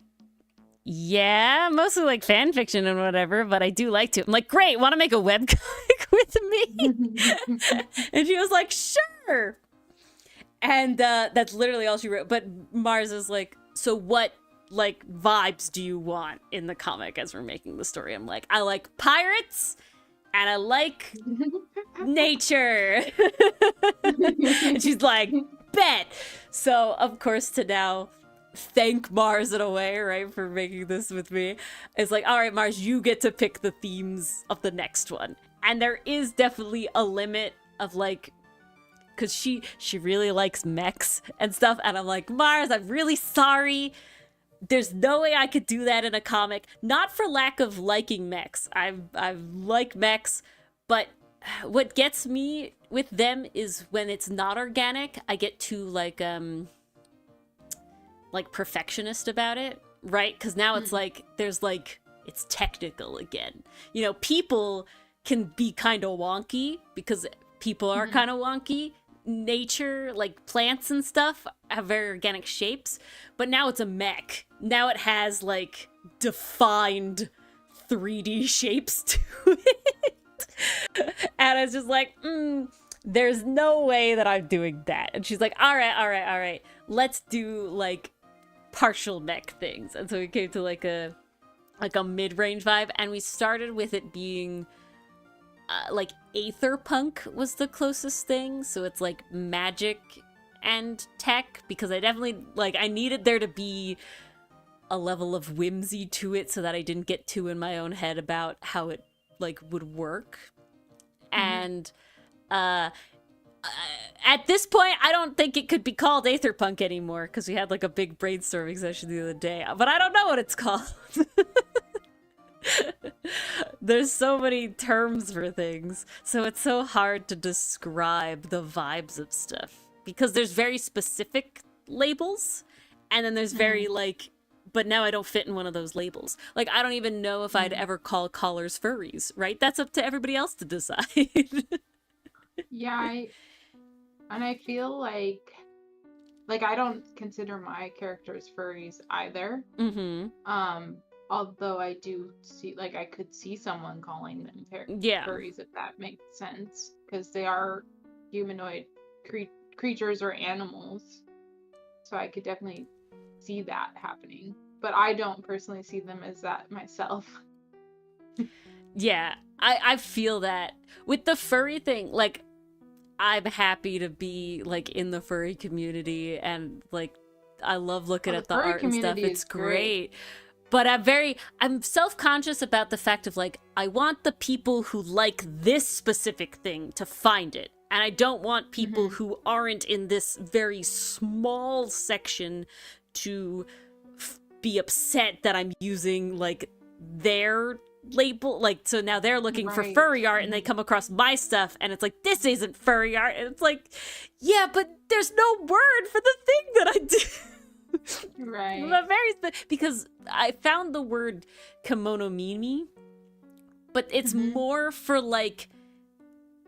yeah, mostly like fan fiction and whatever, but I do like to. I'm like, great, want to make a webcomic with me? And she was like, sure. And that's literally all she wrote. But Mars is like, so what, like, vibes do you want in the comic as we're making the story? I'm like, I like pirates, and I like nature. And she's like, bet. So, of course, to now thank Mars in a way, right, for making this with me. It's like, all right, Mars, you get to pick the themes of the next one. And there is definitely a limit of, like, because she really likes mechs and stuff, and I'm like, Mars, I'm really sorry. There's no way I could do that in a comic. Not for lack of liking mechs. I like mechs, but what gets me with them is when it's not organic, I get too like perfectionist about it, right? Because now it's like there's like it's technical again. You know, people can be kind of wonky because people are kind of wonky. Nature, like plants and stuff, have very organic shapes, but now it's a mech. Now it has like defined 3D shapes to it. And I was just like, there's no way that I'm doing that. And she's like, all right, let's do like partial mech things. And so we came to like a mid-range vibe, and we started with it being like aether punk was the closest thing, so it's like magic and tech, because I definitely like I needed there to be a level of whimsy to it so that I didn't get too in my own head about how it like would work. And at this point I don't think it could be called aether punk anymore, because we had like a big brainstorming session the other day, but I don't know what it's called. There's so many terms for things, so it's so hard to describe the vibes of stuff, because there's very specific labels, and then there's very like, but now I don't fit in one of those labels. Like, I don't even know if I'd ever call collars furries, right? That's up to everybody else to decide. Yeah, I feel like I don't consider my characters furries either. Although I do see, like, I could see someone calling them furries, if that makes sense, because they are humanoid creatures or animals. So I could definitely see that happening. But I don't personally see them as that myself. Yeah, I feel that. With the furry thing, like, I'm happy to be, like, in the furry community, and, like, I love looking at the art and stuff. It's great. But I'm self-conscious about the fact of, like, I want the people who like this specific thing to find it. And I don't want people who aren't in this very small section to be upset that I'm using, like, their label. Like, so now they're looking for furry art and they come across my stuff and it's like, this isn't furry art. And it's like, yeah, but there's no word for the thing that I do. Right. Because I found the word kimono mimi, but it's more for, like,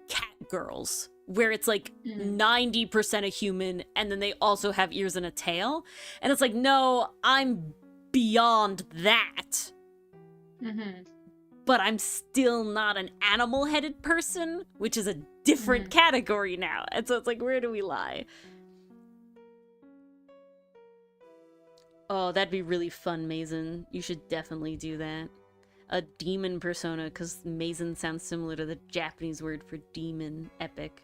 cat girls, where it's like 90% a human and then they also have ears and a tail. And it's like, no, I'm beyond that. But I'm still not an animal-headed person, which is a different category now. And so it's like, where do we lie? Oh, that'd be really fun, Mason. You should definitely do that. A demon persona, because Mason sounds similar to the Japanese word for demon, epic.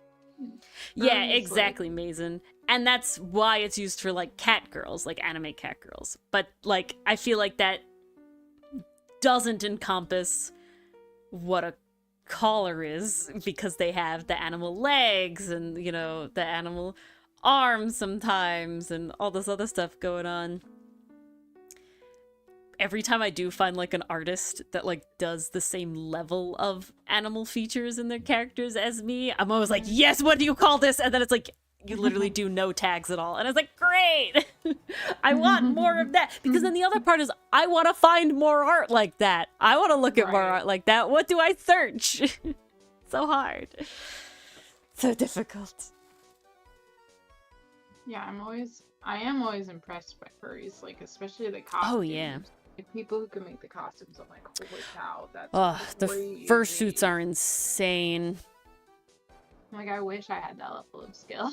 Yeah, exactly, Mason. And that's why it's used for, like, cat girls, like anime cat girls. But, like, I feel like that doesn't encompass what a collar is, because they have the animal legs and, you know, the animal arms sometimes and all this other stuff going on. Every time I do find, like, an artist that, like, does the same level of animal features in their characters as me, I'm always like, yes, what do you call this? And then it's like, you literally do no tags at all. And I was like, great! I want more of that. Because then the other part is, I want to find more art like that. I want to look at more art like that. What do I search? So hard. So difficult. Yeah, I am always impressed by furries, like, especially the costumes. Oh, yeah. Like, people who can make the costumes, I'm like, holy cow, that's the crazy. fursuits are insane. Like, I wish I had that level of skill.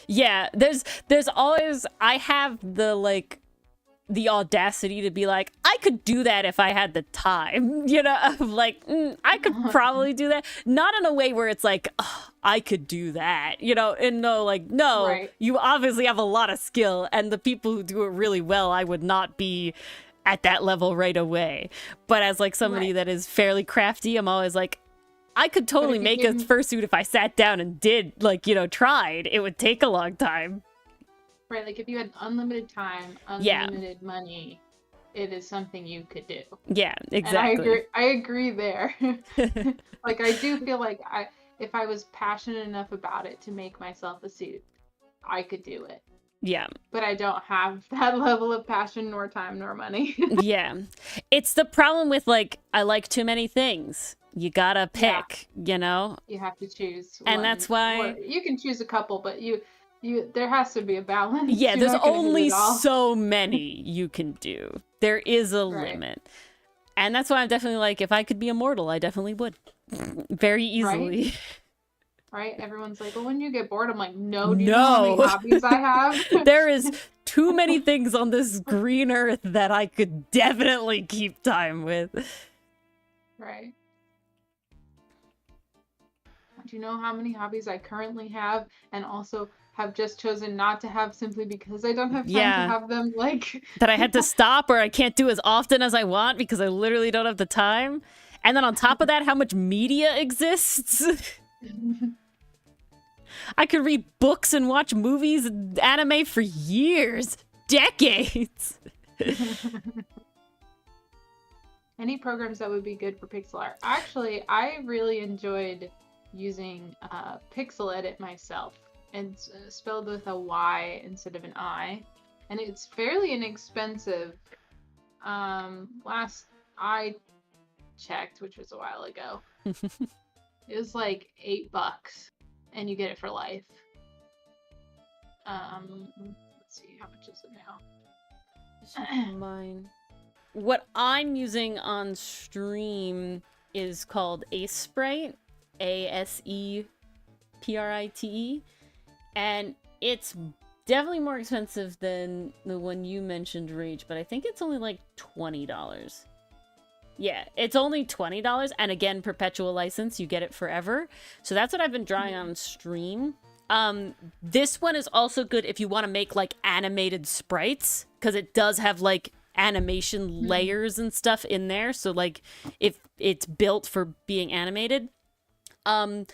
Yeah, there's always, I have the, like, the audacity to be like, I could do that if I had the time, you know, of like, I could probably do that. Not in a way where it's like, oh, I could do that, you know, and no, like, no, you obviously have a lot of skill, and the people who do it really well, I would not be at that level right away. But as, like, somebody that is fairly crafty, I'm always like, I could totally make a fursuit if I sat down and did, like, you know, tried. It would take a long time. Right, like, if you had unlimited time, unlimited money, it is something you could do. Yeah, exactly. And I agree there. Like, I do feel like if I was passionate enough about it to make myself a suit, I could do it. Yeah. But I don't have that level of passion, nor time, nor money. Yeah. It's the problem with, like, I like too many things. You gotta pick, you know? You have to choose and one. That's why... Or you can choose a couple, but there has to be a balance. Yeah, there's only so many you can do. There is a limit. And that's why I'm definitely like, if I could be immortal, I definitely would. Very easily. Right? Everyone's like, well, when you get bored, I'm like, no, do you know how many hobbies I have? There is too many things on this green earth that I could definitely keep time with. Right. Do you know how many hobbies I currently have, and also have just chosen not to have simply because I don't have time to have them, like... that I had to stop, or I can't do as often as I want because I literally don't have the time. And then on top of that, how much media exists. I could read books and watch movies and anime for years. Decades. Any programs that would be good for pixel art? Actually, I really enjoyed using Pixel Edit myself. It's spelled with a Y instead of an I. And it's fairly inexpensive. Last I checked, which was a while ago, it was like $8. And you get it for life. Let's see, how much is it now? Mine. what I'm using on stream is called Ace Sprite, ASEPRITE, and it's definitely more expensive than the one you mentioned, Rage, but I think it's only like $20. Yeah, it's only $20, and again, perpetual license, you get it forever. So that's what I've been drawing on stream. This one is also good if you want to make like animated sprites, because it does have like animation layers and stuff in there. So like if it's built for being animated. The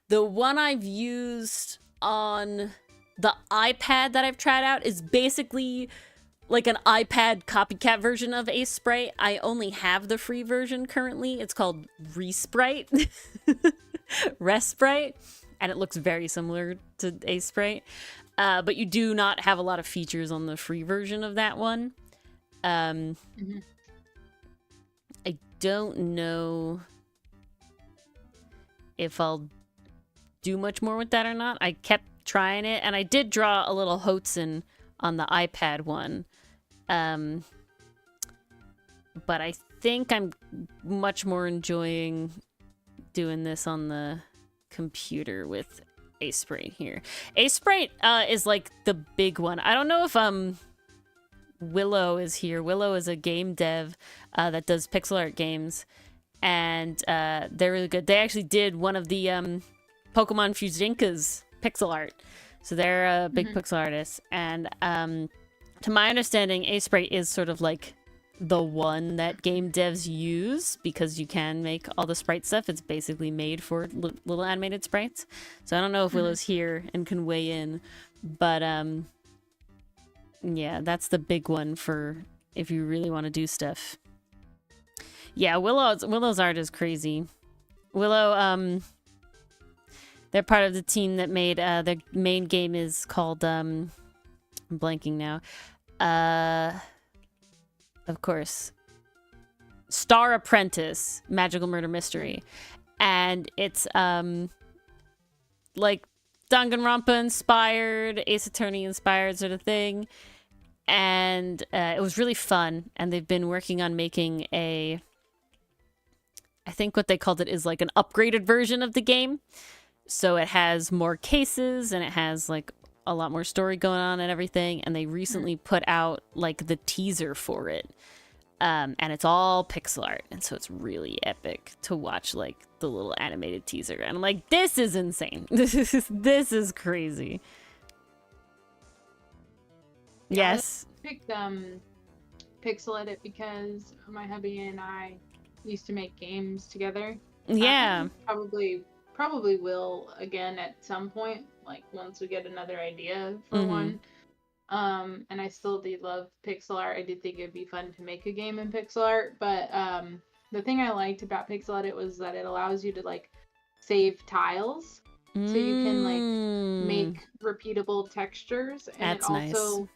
one I've used on the iPad that I've tried out is basically like an iPad copycat version of Ace Sprite. I only have the free version currently. It's called Resprite. Resprite. And it looks very similar to Ace Sprite. But you do not have a lot of features on the free version of that one. I don't know if I'll do much more with that or not. I kept trying it, and I did draw a little Hotsun on the iPad one. But I think I'm much more enjoying doing this on the computer with Ace Sprite here. Ace Sprite is like the big one. I don't know if Willow is here. Willow is a game dev that does pixel art games, and they're really good. They actually did one of the Pokemon Fuzinka's pixel art, so they're a big pixel artist. And to my understanding, Ace Sprite is sort of like the one that game devs use, because you can make all the sprite stuff. It's basically made for little animated sprites. So I don't know if Willow's here and can weigh in, but yeah, that's the big one for if you really want to do stuff. Yeah, Willow's art is crazy. Willow, they're part of the team that made their main game is called I'm blanking now. Of course, Star Apprentice, Magical Murder Mystery. And it's like Danganronpa inspired, Ace Attorney inspired sort of thing. And it was really fun. And they've been working on making I think what they called it is like an upgraded version of the game. So it has more cases and it has like a lot more story going on and everything. And they recently put out like the teaser for it. And it's all pixel art. And so it's really epic to watch like the little animated teaser. And I'm like, this is insane. This is crazy. Yeah, Yes. I picked Pixel Edit because my hubby and I used to make games together. Yeah. Probably will again at some point, like once we get another idea for one. And I still do love pixel art. I did think it'd be fun to make a game in pixel art, but the thing I liked about Pixel Edit was that it allows you to like save tiles, so you can like make repeatable textures, and That's it also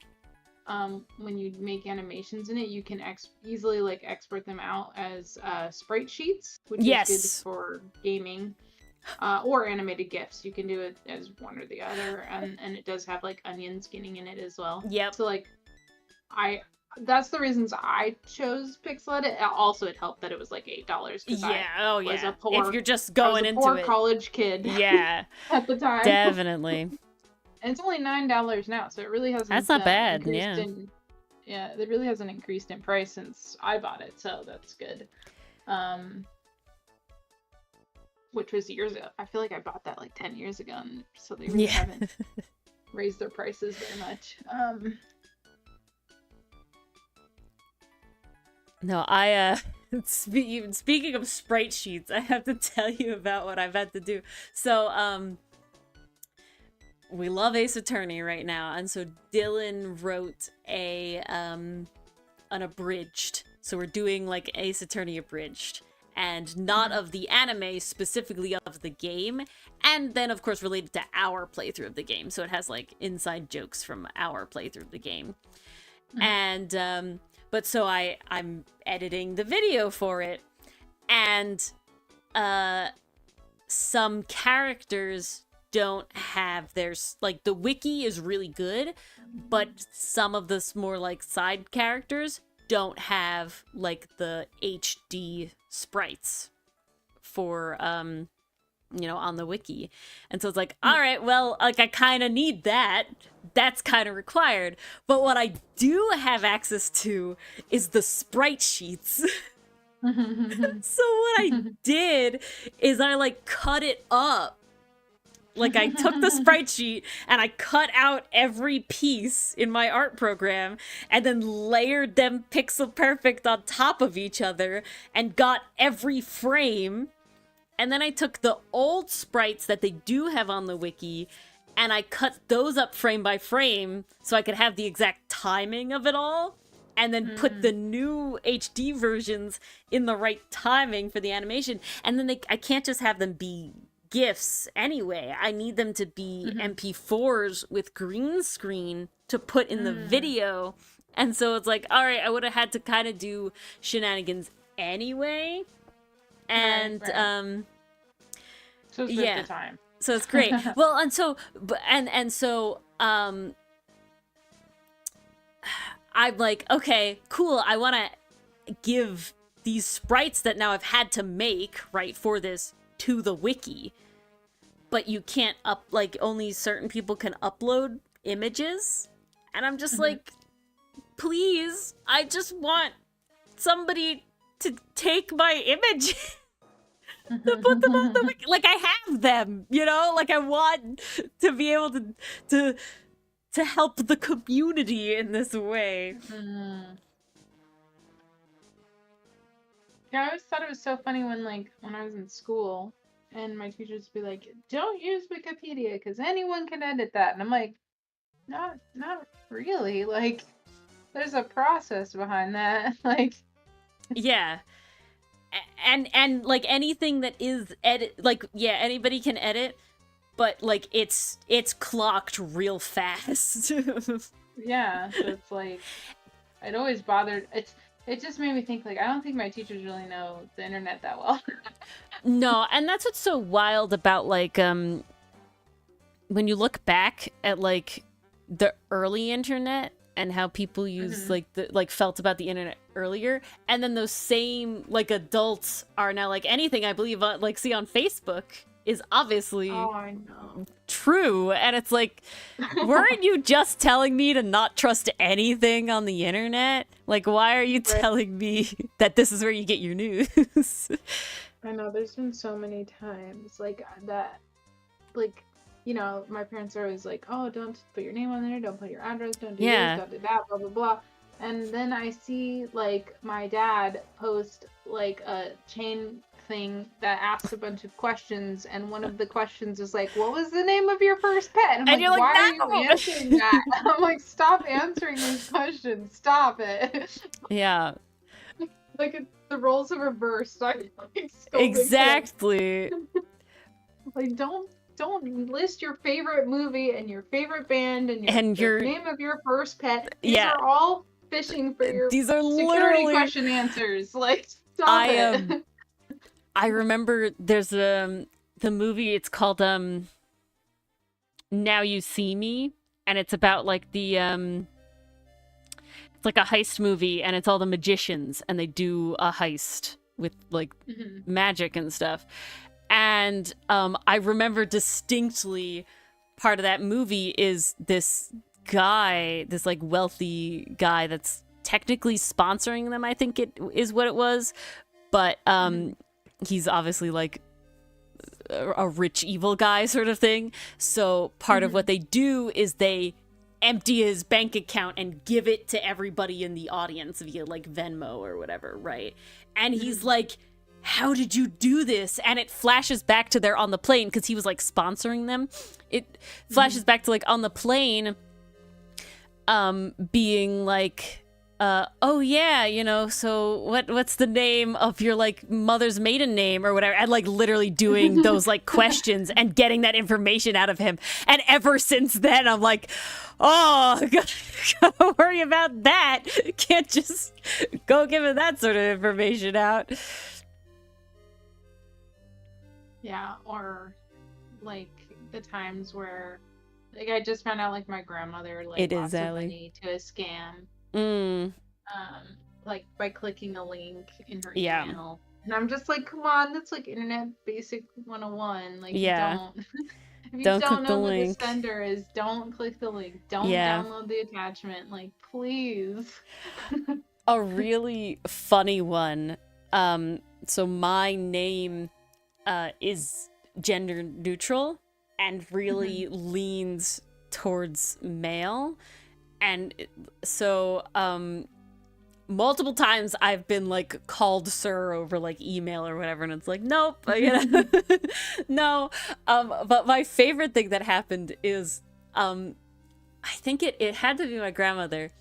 nice. When you make animations in it, you can easily like export them out as sprite sheets, which is good for gaming. Or animated GIFs. You can do it as one or the other, and it does have like onion skinning in it as well. Yep. So like, that's the reasons I chose Pixel Edit. Also, it helped that it was like $8. Yeah. Was a poor, if you're just going I was a into poor it, college kid. Yeah. At the time. Definitely. And it's only $9 now, so it really hasn't. That's not bad. Yeah. Yeah, it really hasn't increased in price since I bought it, so that's good. Which was years ago. I feel like I bought that like 10 years ago, and so they really haven't raised their prices very much. No, speaking of sprite sheets, I have to tell you about what I've had to do. So, we love Ace Attorney right now, and so Dylan wrote an abridged. So we're doing like Ace Attorney abridged. And not of the anime, specifically of the game. And then, of course, related to our playthrough of the game. So it has, like, inside jokes from our playthrough of the game. And, but so I'm editing the video for it. And, some characters don't have like, the wiki is really good. But some of the more, like, side characters don't have like the HD sprites for you know, on the wiki. And so it's like, all right, well, like I kind of need that. That's kind of required. But what I do have access to is the sprite sheets. So what I did is I like cut it up. Like I took the sprite sheet and I cut out every piece in my art program and then layered them pixel perfect on top of each other and got every frame. And then I took the old sprites that they do have on the wiki and I cut those up frame by frame so I could have the exact timing of it all. And then put the new HD versions in the right timing for the animation. And then I can't just have them be GIFs anyway. I need them to be MP4s with green screen to put in the video. And so it's like, all right, I would have had to kind of do shenanigans anyway. And right. So it's worth the time. So it's great. Well, and so I'm like, okay, cool. I want to give these sprites that now I've had to make, right, for this to the wiki. But you can't like only certain people can upload images. And I'm just like, please, I just want somebody to take my image to put them on the wiki. Like I have them, you know? Like I want to be able to help the community in this way. Yeah, I always thought it was so funny when I was in school and my teachers would be like, don't use Wikipedia because anyone can edit that. And I'm like, not really. Like, there's a process behind that. Like, yeah. And like anything that is anybody can edit, but like it's clocked real fast. Yeah, so it's like it always bothered. It just made me think like I don't think my teachers really know the internet that well. No, and that's what's so wild about like when you look back at like the early internet and how people use felt about the internet earlier, and then those same like adults are now like anything I believe like see on Facebook is obviously true. And it's like, weren't you just telling me to not trust anything on the internet? Like, why are you telling me that this is where you get your news? I know, there's been so many times like that, like, you know, my parents are always like, oh, don't put your name on there, don't put your address, don't do this, don't do that, blah, blah, blah. And then I see like my dad post like a chain thing that asks a bunch of questions, and one of the questions is like, what was the name of your first pet? And I'm like, why are you answering that? I'm like, stop answering these questions, stop it. Yeah. Like the roles are reversed. Exactly. Like don't list your favorite movie and your favorite band and your name of your first pet. These are all fishing for your These are security literally question answers. Like, stop it. I remember there's the movie, it's called Now You See Me, and it's about like the it's like a heist movie, and it's all the magicians and they do a heist with like magic and stuff. And I remember distinctly part of that movie is this guy, this like wealthy guy that's technically sponsoring them, I think it is what it was, but he's obviously like a rich evil guy sort of thing. So part of what they do is they empty his bank account and give it to everybody in the audience via like Venmo or whatever, right? And he's like, how did you do this? And it flashes back to they're on the plane because he was like sponsoring them. It flashes back to like on the plane being like, oh yeah, you know, so what's the name of your like mother's maiden name or whatever, and like literally doing those like questions and getting that information out of him. And ever since then I'm like, oh, gotta worry about that. Can't just go giving that sort of information out. Yeah, or like the times where like I just found out like my grandmother like lost some money to a scam. like by clicking a link in her Yeah. email. And I'm just like, come on, that's like internet basic 101. Like, Yeah. don't if you Don't don't click the know who the link. sender is, don't click the link. Don't Yeah. download the attachment. Like, please. A really funny one. So my name is gender neutral and really leans towards male. And so multiple times I've been like called sir over like email or whatever, and it's like, nope, you know. No. But my favorite thing that happened is I think it had to be my grandmother.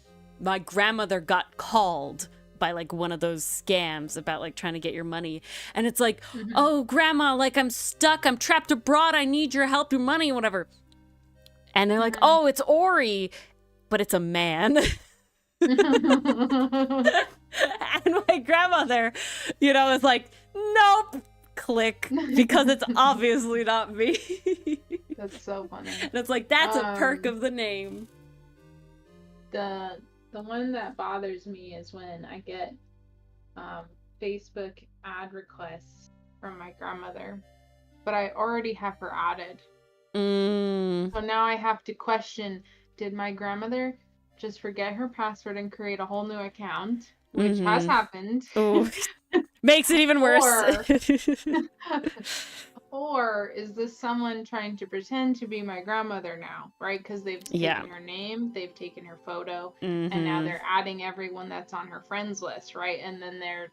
My grandmother got called by like one of those scams about like trying to get your money, and it's like, oh grandma, like I'm stuck, I'm trapped abroad, I need your help, your money, whatever. And they're like, oh, it's Ori, but it's a man. And my grandmother, you know, is like, nope, click, because it's obviously not me. That's so funny. And it's like, that's a perk of the name. The one that bothers me is when I get Facebook ad requests from my grandmother, but I already have her added. So now I have to question, did my grandmother just forget her password and create a whole new account, which has happened. Makes it even worse. Or is this someone trying to pretend to be my grandmother now, right? Because they've taken her name, they've taken her photo, and now they're adding everyone that's on her friends list, right? And then they're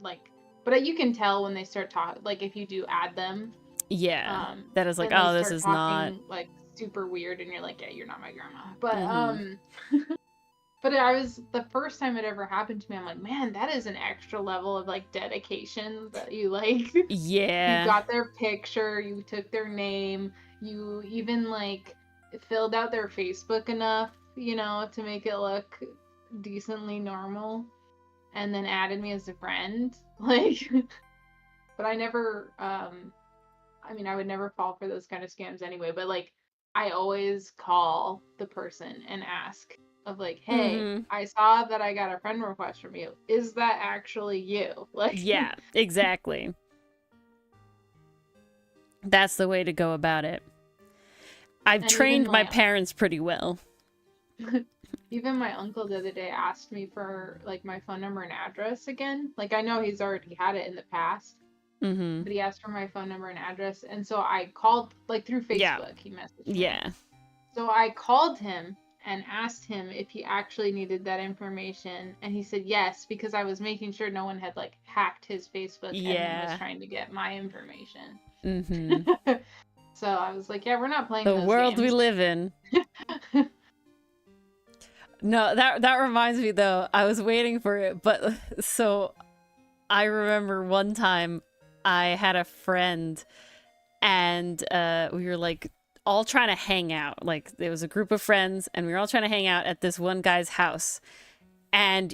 like, but you can tell when they start talking, like if you do add them. Yeah. That is like, oh, this is not like super weird, and you're like, yeah, you're not my grandma. But but I was, the first time it ever happened to me, I'm like, man, that is an extra level of like dedication that you like. Yeah. You got their picture, you took their name, you even like filled out their Facebook enough, you know, to make it look decently normal, and then added me as a friend. Like, but I never, I mean, I would never fall for those kind of scams anyway, but like, I always call the person and ask of like, hey, I saw that I got a friend request from you. Is that actually you? Like, yeah, exactly. That's the way to go about it. I've trained my parents pretty well. Even my uncle the other day asked me for like my phone number and address again. Like, I know he's already had it in the past. But he asked for my phone number and address, and so I called, like through Facebook, he messaged me. Yeah. So I called him and asked him if he actually needed that information, and he said yes, because I was making sure no one had like hacked his Facebook and was trying to get my information. So I was like, yeah, we're not playing those world games. We live in. No, that reminds me though, I was waiting for it, but so I remember one time I had a friend, and we were like all trying to hang out. Like, there was a group of friends, and we were all trying to hang out at this one guy's house. And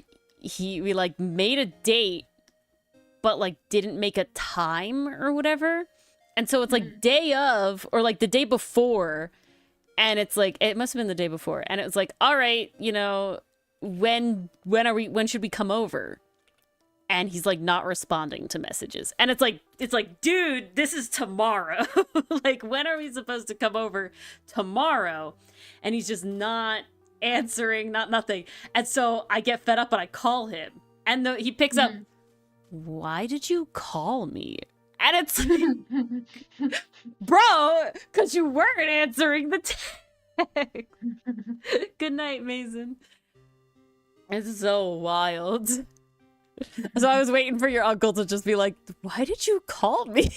we like made a date, but like didn't make a time or whatever. And so it's like day of, or like the day before, and it's like, it must have been the day before, and it was like, all right, you know, when should we come over? And he's like not responding to messages. And it's like, dude, this is tomorrow. Like, when are we supposed to come over? Tomorrow. And he's just not answering, nothing. And so I get fed up and I call him. And he picks up, why did you call me? And it's like, bro, because you weren't answering the text. Good night, Mason. It's so wild. So I was waiting for your uncle to just be like, why did you call me?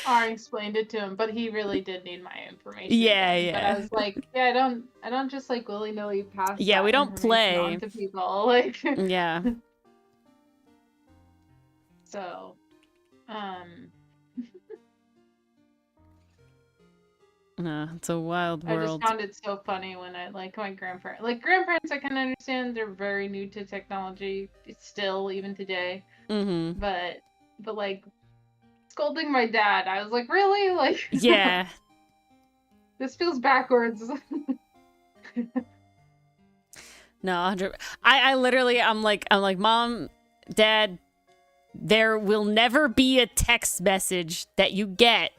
I explained it to him, but he really did need my information. Yeah, again. yeah. But I was like, yeah, I don't just like willy-nilly pass. Yeah, we don't play. On to people, like. Yeah. So, it's a wild world. I just found it so funny when I, like, my grandparents. Like, grandparents, I can understand, they're very new to technology. It's still, even today. But like, scolding my dad, I was like, really? Like, yeah. This feels backwards. No, 100. I literally, I'm like, Mom, Dad, there will never be a text message that you get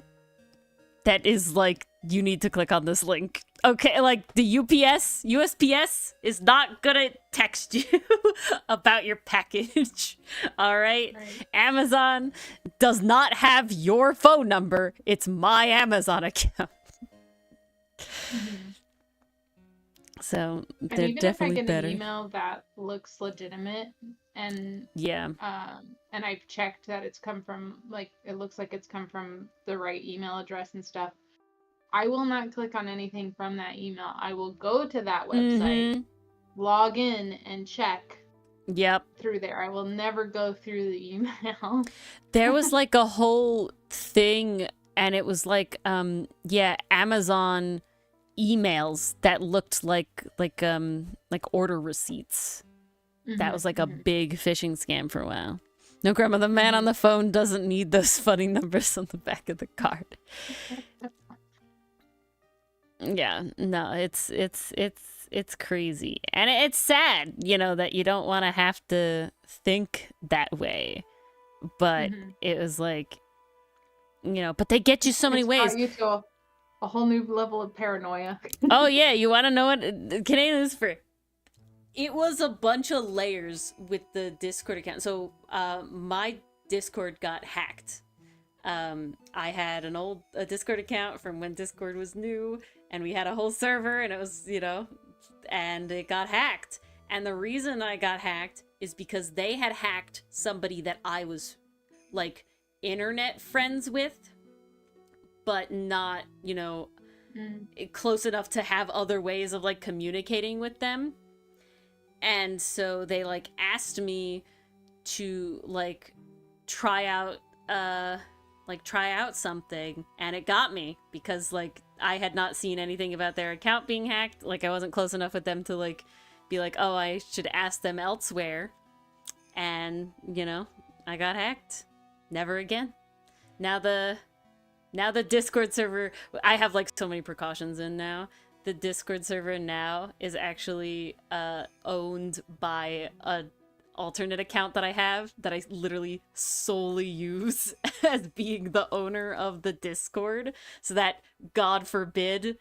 that is like, you need to click on this link. Okay, like the USPS is not gonna text you about your package. All right? Amazon does not have your phone number. It's my Amazon account. So they're definitely even if I get better. an email that looks legitimate and and I've checked that it's come from, like, it looks like it's come from the right email address and stuff, I will not click on anything from that email. I will go to that website, log in, and check. Yep. Through there. I will never go through the email. There was like a whole thing, and it was like, Amazon emails that looked like order receipts. That was like a big phishing scam for a while. No, Grandma, the man on the phone doesn't need those funny numbers on the back of the card. Yeah, no, it's crazy. And it's sad, you know, that you don't want to have to think that way. But it was like, you know, but they get you so many ways. You to a whole new level of paranoia. Oh, yeah, you want to know what Canadian is for? It was a bunch of layers with the Discord account. So my Discord got hacked. I had a Discord account from when Discord was new, and we had a whole server, and it was, you know, and it got hacked. And the reason I got hacked is because they had hacked somebody that I was, like, internet friends with, but not, you know, close enough to have other ways of, like, communicating with them. And so they, like, asked me to, like, try out something, and it got me because, like, I had not seen anything about their account being hacked. Like, I wasn't close enough with them to, like, be like, oh, I should ask them elsewhere. And, you know, I got hacked. Never again. Now the Discord server, I have, like, so many precautions in now. The Discord server now is actually owned by a alternate account that I have that I literally solely use as being the owner of the Discord, so that, God forbid,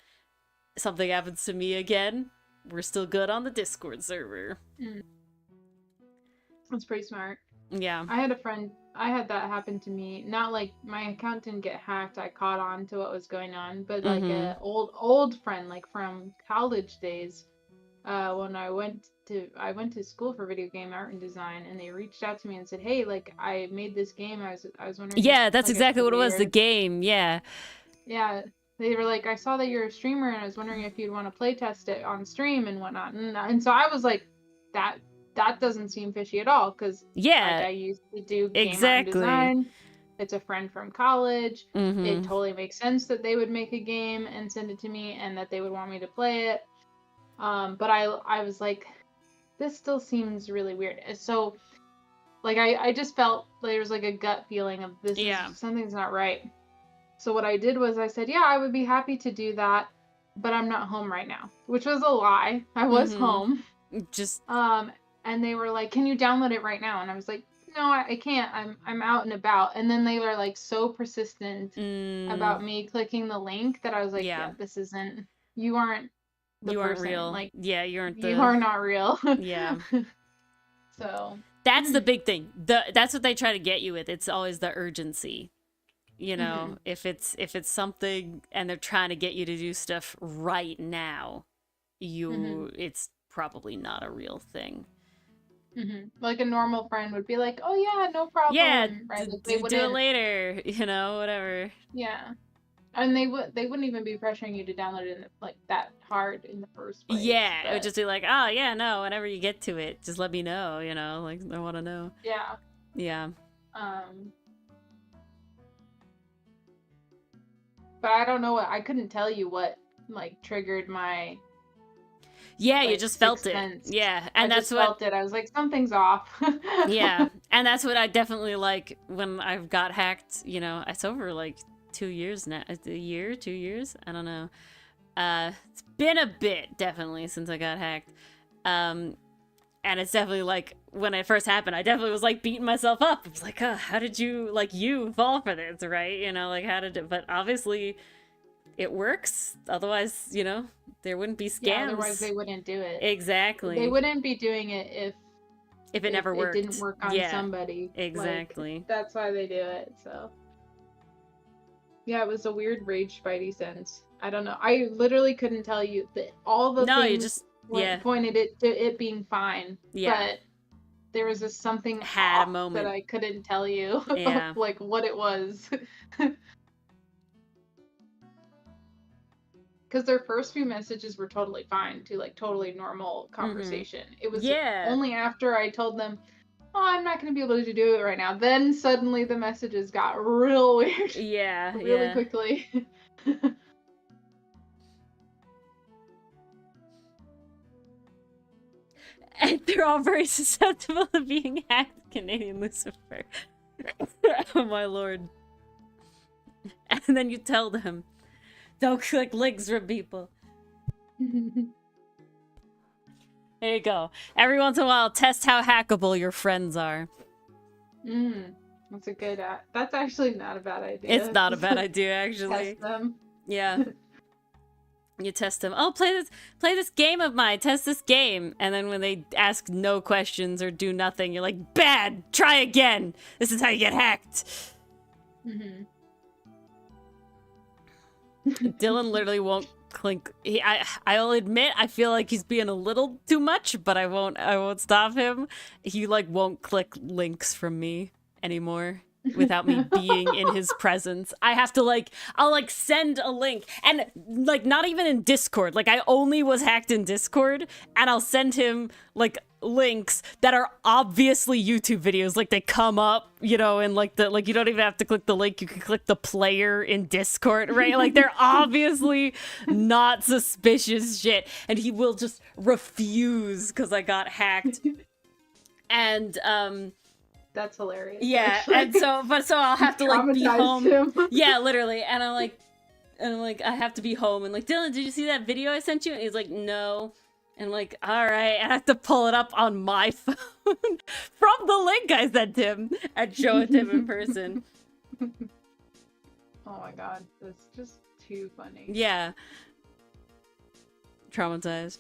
something happens to me again, we're still good on the Discord server. That's pretty smart. Yeah. I had a friend, I had that happen to me. Not like my account didn't get hacked, I caught on to what was going on, but like a old friend, like from college days, when I went to school for video game art and design, and they reached out to me and said, hey, like, I made this game, I was wondering. Yeah, that's like, exactly what it was, the game. Yeah, they were like, I saw that you're a streamer, and I was wondering if you'd want to play test it on stream and whatnot. And so I was like, that doesn't seem fishy at all, because like, I used to do game art and design. It's a friend from college. It totally makes sense that they would make a game and send it to me, and that they would want me to play it. But I was like, this still seems really weird. So, like, I just felt like there was like a gut feeling of this is, something's not right. So what I did was I said, yeah, I would be happy to do that, but I'm not home right now, which was a lie. I was home. And they were like, can you download it right now? And I was like, no, I can't. I'm out and about. And then they were like so persistent about me clicking the link that I was like, yeah, this isn't, you aren't the you person. Aren't real. Like, yeah, you are not real. Yeah. So that's the big thing. That's what they try to get you with. It's always the urgency. You know, if it's something and they're trying to get you to do stuff right now, it's probably not a real thing. Like a normal friend would be like, oh yeah, no problem. Yeah, right? Like, they do it later, you know, whatever. Yeah. And they wouldn't even be pressuring you to download it in like that hard in the first place. Yeah, it would just be like, oh yeah, no, whenever you get to it, just let me know, you know, like, I want to know. Yeah. Yeah. But I don't know I couldn't tell you what like triggered my. Yeah, like, you just felt it. Yeah, and that's what felt it. I was like, something's off. Yeah, and that's what I definitely like when I got hacked. You know, it's over like 2 years now. A year, 2 years? I don't know. It's been a bit, definitely, since I got hacked. And it's definitely like, when it first happened, I definitely was like beating myself up. I was like, oh, how did you, like, you fall for this, right? You know, like, how did it, but obviously it works. Otherwise, you know, there wouldn't be scams. Yeah, otherwise they wouldn't do it. Exactly. They wouldn't be doing it if it never worked. It didn't work on somebody. Exactly. Like, that's why they do it, so. Yeah, it was a weird rage Spidey sense. I don't know. I literally couldn't tell you that all the things you just pointed it to it being fine. Yeah. But there was just something had a moment that I couldn't tell you yeah. like what it was. Because their first few messages were totally fine, to like totally normal conversation. It was only after I told them, oh, I'm not going to be able to do it right now, then suddenly the messages got real weird. Yeah, really quickly. And they're all very susceptible to being hacked, Canadian Lucifer. Oh my lord. And then you tell them, don't click links from people. There you go. Every once in a while, test how hackable your friends are. That's a good. That's actually not a bad idea. It's not a bad idea, actually. Test them. Yeah. You test them. Oh, play this game of mine. Test this game. And then when they ask no questions or do nothing, you're like, bad. Try again. This is how you get hacked. Dylan literally won't click. I'll admit I feel like he's being a little too much, but I won't stop him. He like won't click links from me anymore without me being in his presence. I have to I'll send a link, and like not even in Discord. Like I only was hacked in Discord, and I'll send him like links that are obviously YouTube videos. Like they come up, you know, and like you don't even have to click the link. You can click the player in Discord, right? Like they're obviously not suspicious shit, and he will just refuse because I got hacked. And that's hilarious. Yeah, actually. And so I'll have to like be home. Him. Yeah, literally. And I'm like, I have to be home and like, Dylan, did you see that video I sent you? And he's like, no. And I'm like, all right, I have to pull it up on my phone from the link I sent him and show it to him in person. Oh my god, that's just too funny. Yeah. Traumatized.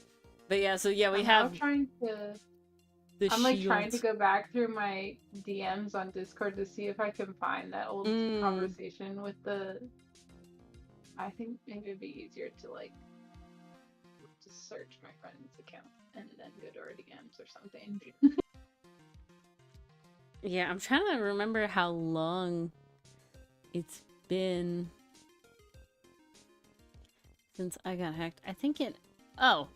But yeah, so yeah, we have. I'm like trying to go back through my DMs on Discord to see if I can find that old conversation with the. I think maybe it'd be easier to like just search my friend's account and then go to our DMs or something. Yeah, I'm trying to remember how long it's been since I got hacked. I think it. Oh.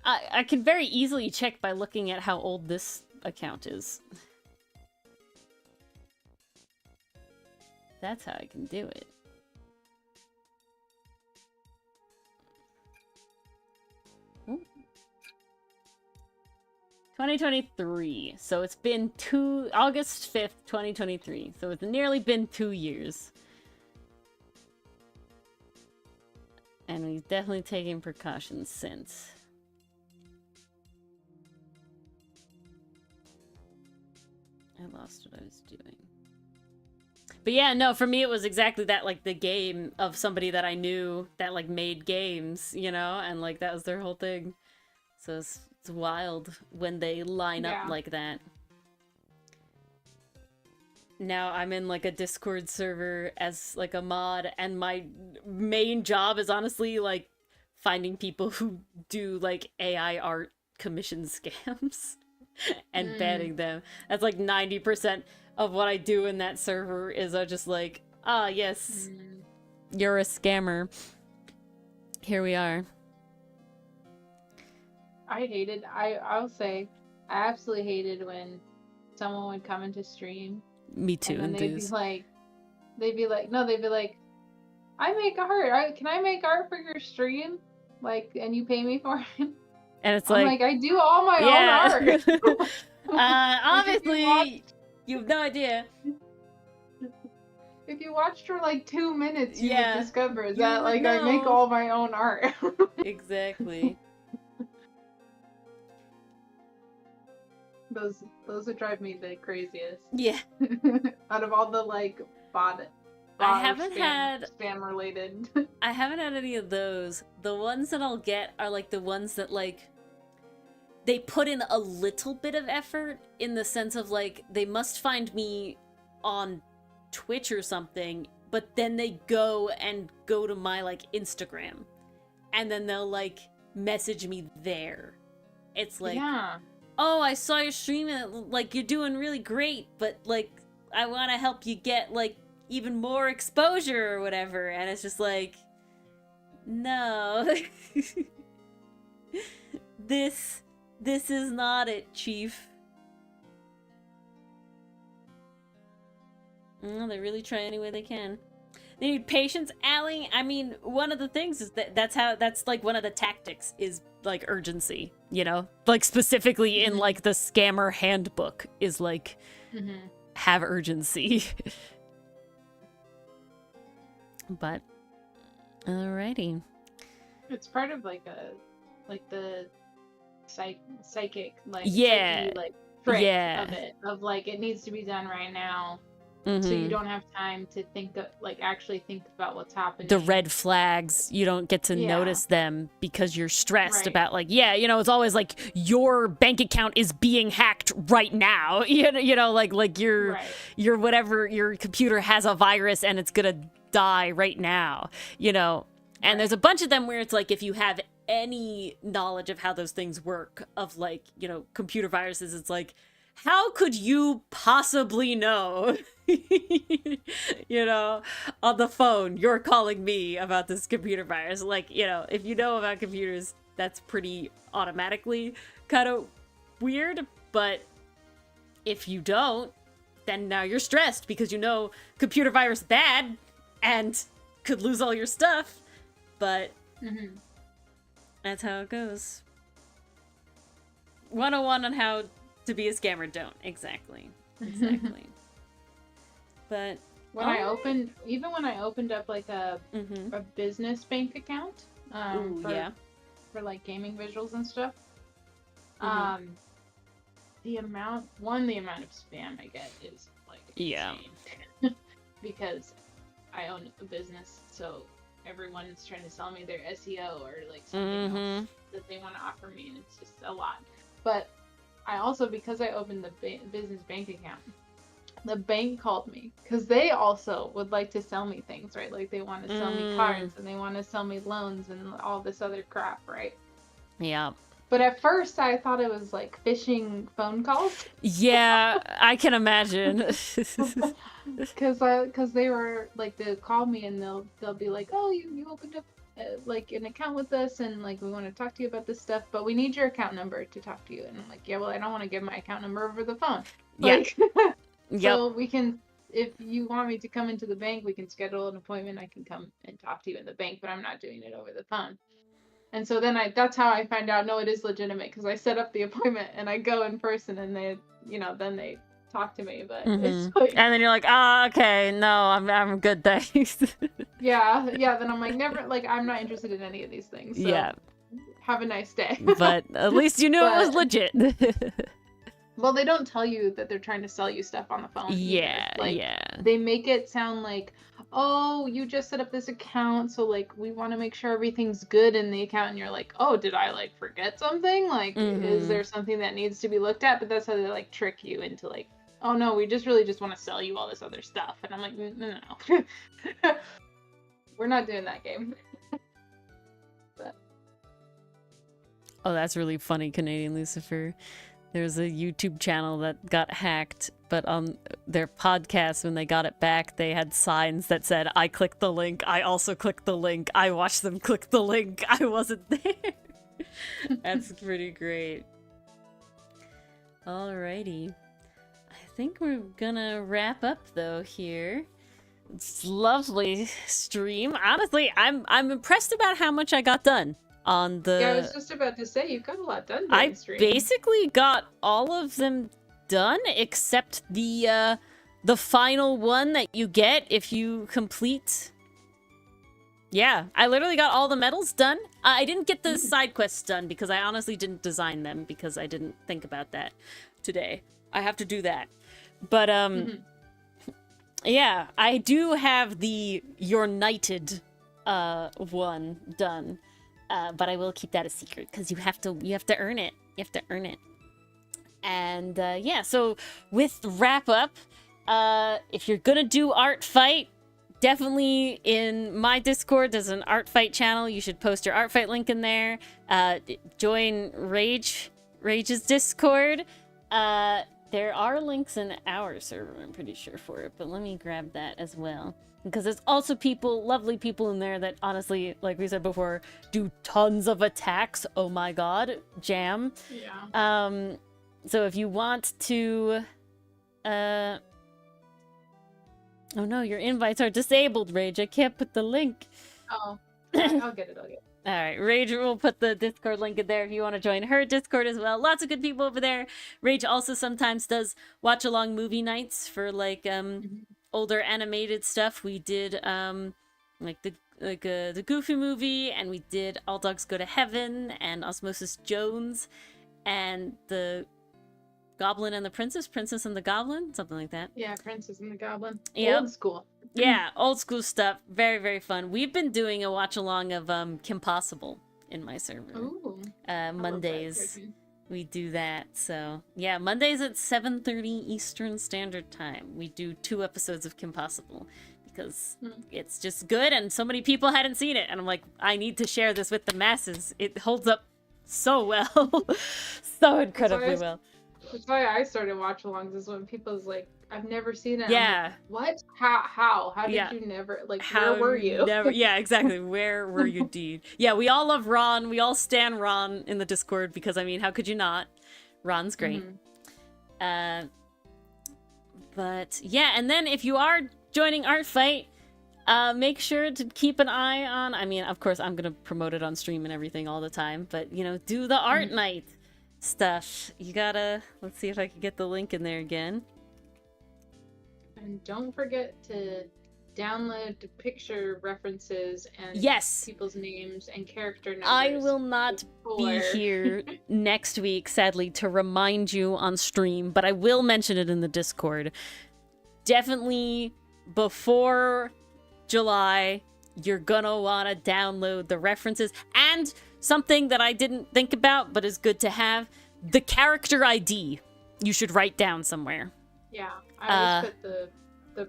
I can very easily check by looking at how old this account is. That's how I can do it. Ooh. 2023. So it's been August 5th, 2023. So it's nearly been 2 years. And we've definitely taken precautions since. I lost what I was doing. But yeah, no, for me it was exactly that, like the game of somebody that I knew that like made games, you know, and like that was their whole thing. So it's wild when they line up like that. Now I'm in like a Discord server as like a mod, and my main job is honestly like finding people who do like AI art commission scams. And banning them. That's like 90% of what I do in that server is I just like, yes, you're a scammer. Here we are. I'll say, I absolutely hated when someone would come into stream. Me too. And they'd be like, I make art. Can I make art for your stream? Like, and you pay me for it? And it's like I do all my own art. Obviously, you have no idea. If you watched for like 2 minutes, you would discover that like I make all my own art. Exactly. Those would drive me the craziest. Yeah. Out of all the like I haven't had spam related. I haven't had any of those. The ones that I'll get are like the ones that like they put in a little bit of effort in the sense of like they must find me on Twitch or something, but then they go to my like Instagram and then they'll like message me there. It's like, yeah. Oh, I saw your stream and like you're doing really great, but like I want to help you get like even more exposure or whatever. And it's just like, no. This is not it, Chief. Well, they really try any way they can. They need patience, Allie. I mean, one of the things is that's like one of the tactics is like urgency, you know? Like specifically in like the scammer handbook is like have urgency. But alrighty. It's part of like the psychic like yeah psyche, like trick of it, of like it needs to be done right now. So you don't have time to think of, like actually think about what's happening. The red flags, you don't get to notice them because you're stressed about like, you know, it's always like your bank account is being hacked right now. You know, like your whatever, your computer has a virus and it's gonna die right now, you know. And there's a bunch of them where it's like if you have any knowledge of how those things work, of like, you know, computer viruses, it's like, how could you possibly know? You know, on the phone, you're calling me about this computer virus. Like, you know, if you know about computers, that's pretty automatically kind of weird. But if you don't, then now you're stressed because you know computer virus bad and could lose all your stuff. But that's how it goes. 101 on how to be a scammer. Don't. Exactly. But when I opened up like a business bank account for like gaming visuals and stuff, the amount of spam I get is like insane. Because I own a business, so everyone's trying to sell me their SEO or like something else that they want to offer me, and it's just a lot. But I also, because I opened the business bank account, the bank called me because they also would like to sell me things, right? Like they want to sell me cards and they want to sell me loans and all this other crap, right? Yeah. But at first I thought it was like phishing phone calls. Yeah, I can imagine. Because they were like, they'll call me and they'll be like, oh, you opened up like an account with us and like we want to talk to you about this stuff, but we need your account number to talk to you. And I'm like, yeah, well, I don't want to give my account number over the phone. Like, so we can, if you want me to come into the bank, we can schedule an appointment. I can come and talk to you in the bank, but I'm not doing it over the phone. And so then that's how I find out, no, it is legitimate, because I set up the appointment and I go in person and they, you know, then they talk to me. But it's like, and then you're like, okay, no, I'm good, thanks. yeah, then I'm like, never, like, I'm not interested in any of these things. So have a nice day. But at least you knew it was legit. Well, they don't tell you that they're trying to sell you stuff on the phone. Yeah, like, they make it sound like, oh, you just set up this account, so like we want to make sure everything's good in the account. And you're like, oh, did I like forget something? Like, is there something that needs to be looked at? But that's how they like trick you into like, oh no, we just really just want to sell you all this other stuff. And I'm like, no. We're not doing that game. But... Oh, that's really funny, Canadian Lucifer. There's a YouTube channel that got hacked, but on their podcast, when they got it back, they had signs that said, I clicked the link, I also clicked the link, I watched them click the link, I wasn't there. That's pretty great. Alrighty. I think we're gonna wrap up, though, here. It's lovely stream. Honestly, I'm impressed about how much I got done. On the... Yeah, I was just about to say, you've got a lot done during the stream. Basically got all of them done, except the final one that you get if you complete... Yeah, I literally got all the medals done. I didn't get the side quests done because I honestly didn't design them because I didn't think about that. today. I have to do that. But yeah, I do have the You're Knighted one done. But I will keep that a secret because you have to earn it. You have to earn it. And yeah, so with wrap up, if you're gonna do art fight, definitely in my Discord there's an art fight channel. You should post your art fight link in there. Join Rage's Discord. There are links in our server, I'm pretty sure, for it, but let me grab that as well. Because there's also people, lovely people in there that honestly, like we said before, do tons of attacks. Oh my god, jam. Yeah. So if you want to, oh no, your invites are disabled, Rage. I can't put the link. Oh, I'll get it. All right, Rage will put the Discord link in there if you want to join her Discord as well. Lots of good people over there. Rage also sometimes does watch along movie nights for like older animated stuff. We did like the Goofy movie, and we did All Dogs Go to Heaven and Osmosis Jones and the Goblin and the Princess and the Goblin, something like that. Yeah, Princess and the Goblin. Yep. Old school. Yeah, old school stuff. Very, very fun. We've been doing a watch along of Kim Possible in my server. Ooh. Mondays we do that. So yeah, Mondays at 7:30 Eastern Standard Time. We do 2 episodes of Kim Possible because it's just good and so many people hadn't seen it. And I'm like, I need to share this with the masses. It holds up so well. So incredibly well. That's why I started watch alongs, is when people's like, I've never seen it. Yeah. Like, what? How did you never, like, where were you? Yeah, exactly. Where were you, Deed? Yeah, we all love Ron. We all stan Ron in the Discord because, I mean, how could you not? Ron's great. But yeah, and then if you are joining Art Fight, make sure to keep an eye on, I mean, of course, I'm going to promote it on stream and everything all the time, but, you know, do the art night stuff. You gotta, let's see if I can get the link in there again. And don't forget to download the picture references and people's names and character numbers. I will not be here next week, sadly, to remind you on stream, but I will mention it in the Discord. Definitely before July, you're gonna want to download the references, and something that I didn't think about but is good to have, the character ID you should write down somewhere. Yeah, I always put the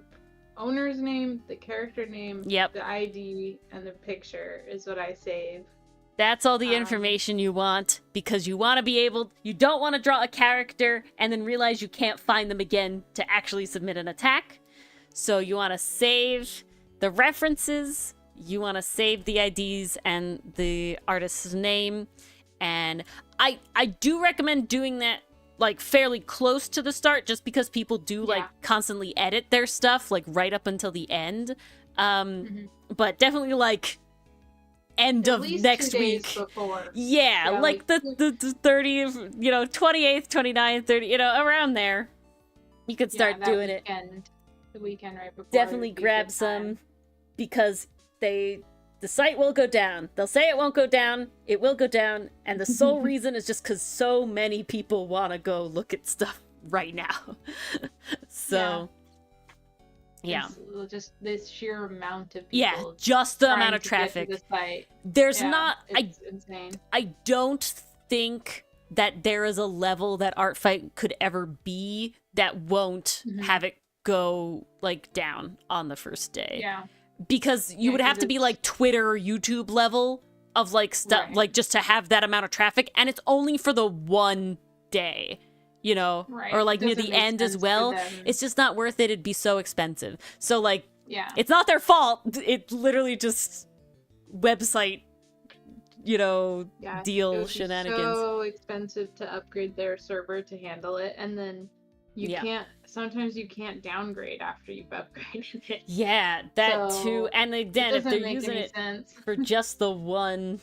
owner's name, the character name, the ID, and the picture is what I save. That's all the information you want, because you want to be able, you don't want to draw a character and then realize you can't find them again to actually submit an attack. So you want to save the references, you want to save the IDs and the artist's name. And I do recommend doing that like fairly close to the start, just because people do like constantly edit their stuff like right up until the end. But definitely like end at of least next 2 days week. Before. Yeah, like the 30th, you know, 28th, 29th, 30th, you know, around there. You could start doing it. The weekend right before. Definitely grab some, because the site will go down. They'll say it won't go down. It will go down. And the sole reason is just because so many people want to go look at stuff right now. So, yeah. Just this sheer amount of people. Yeah, just the amount of traffic. The site. There's not... It's insane. I don't think that there is a level that Art Fight could ever be that won't have it go, like, down on the first day. Yeah. Because you would have to be like Twitter or YouTube level of like stuff, like just to have that amount of traffic, and it's only for the one day, you know, or like near the end as well. It's just not worth it. It'd be so expensive. So like, it's not their fault. It's literally just website, you know, deal shenanigans. It's so expensive to upgrade their server to handle it, and then you can't. Sometimes you can't downgrade after you've upgraded it. Yeah, that too. And again, if they're using it for just the one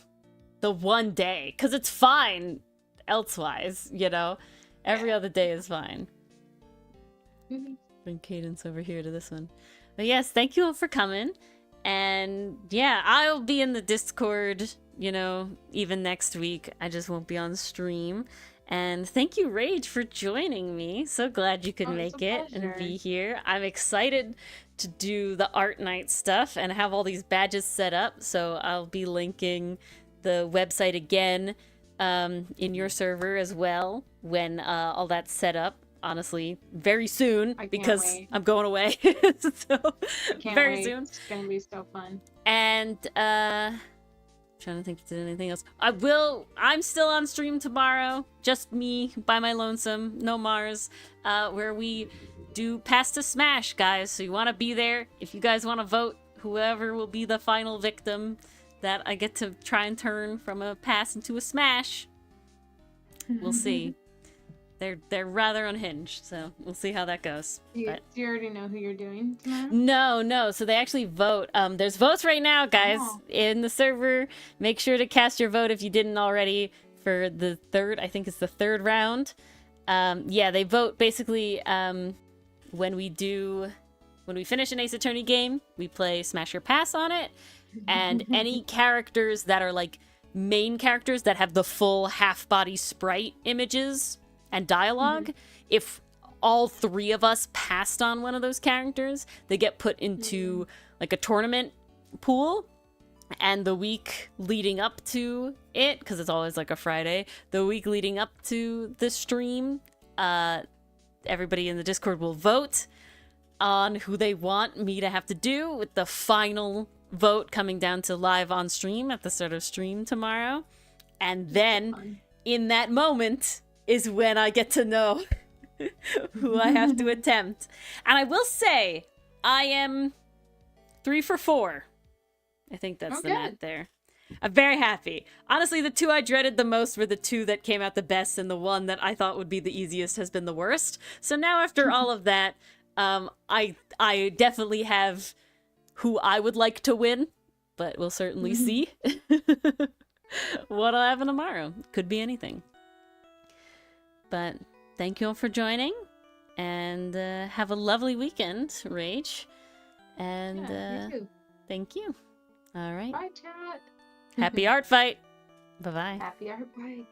day, because it's fine elsewise, you know, every other day is fine. Bring Cadence over here to this one. But yes, thank you all for coming. And yeah, I'll be in the Discord, you know, even next week. I just won't be on stream. And thank you, Rage, for joining me. So glad you could It's make a it and pleasure. be here. I'm excited to do the art night stuff and have all these badges set up. So I'll be linking the website again in your server as well when all that's set up. Honestly, very soon because wait. I'm going away. So very wait. soon. It's gonna be so fun. And trying to think if there's anything else. I'm still on stream tomorrow. Just me by my lonesome, no Mars, where we do Pass to Smash, guys. So you want to be there. If you guys want to vote, whoever will be the final victim that I get to try and turn from a pass into a smash. We'll see. They're rather unhinged, so we'll see how that goes. Do you already know who you're doing tomorrow? No. So they actually vote. There's votes right now, guys, in the server. Make sure to cast your vote if you didn't already for the third. I think it's the third round. Yeah, they vote basically when we finish an Ace Attorney game, we play Smash or Pass on it, and any characters that are like main characters that have the full half-body sprite images and dialogue, if all three of us passed on one of those characters, they get put into like a tournament pool, and the week leading up to it, because it's always like a Friday, the week leading up to the stream, everybody in the Discord will vote on who they want me to have to do, with the final vote coming down to live on stream at the start of stream tomorrow. And then in that moment is when I get to know who I have to attempt. And I will say, I am 3 for 4. I think that's the math there. I'm very happy. Honestly, the two I dreaded the most were the two that came out the best, and the one that I thought would be the easiest has been the worst. So now after all of that, I definitely have who I would like to win, but we'll certainly see what'll happen tomorrow. Could be anything. But thank you all for joining, and have a lovely weekend, Rage. And you too. thank you. All right. Bye, chat. Happy art fight. Bye-bye. Happy art fight.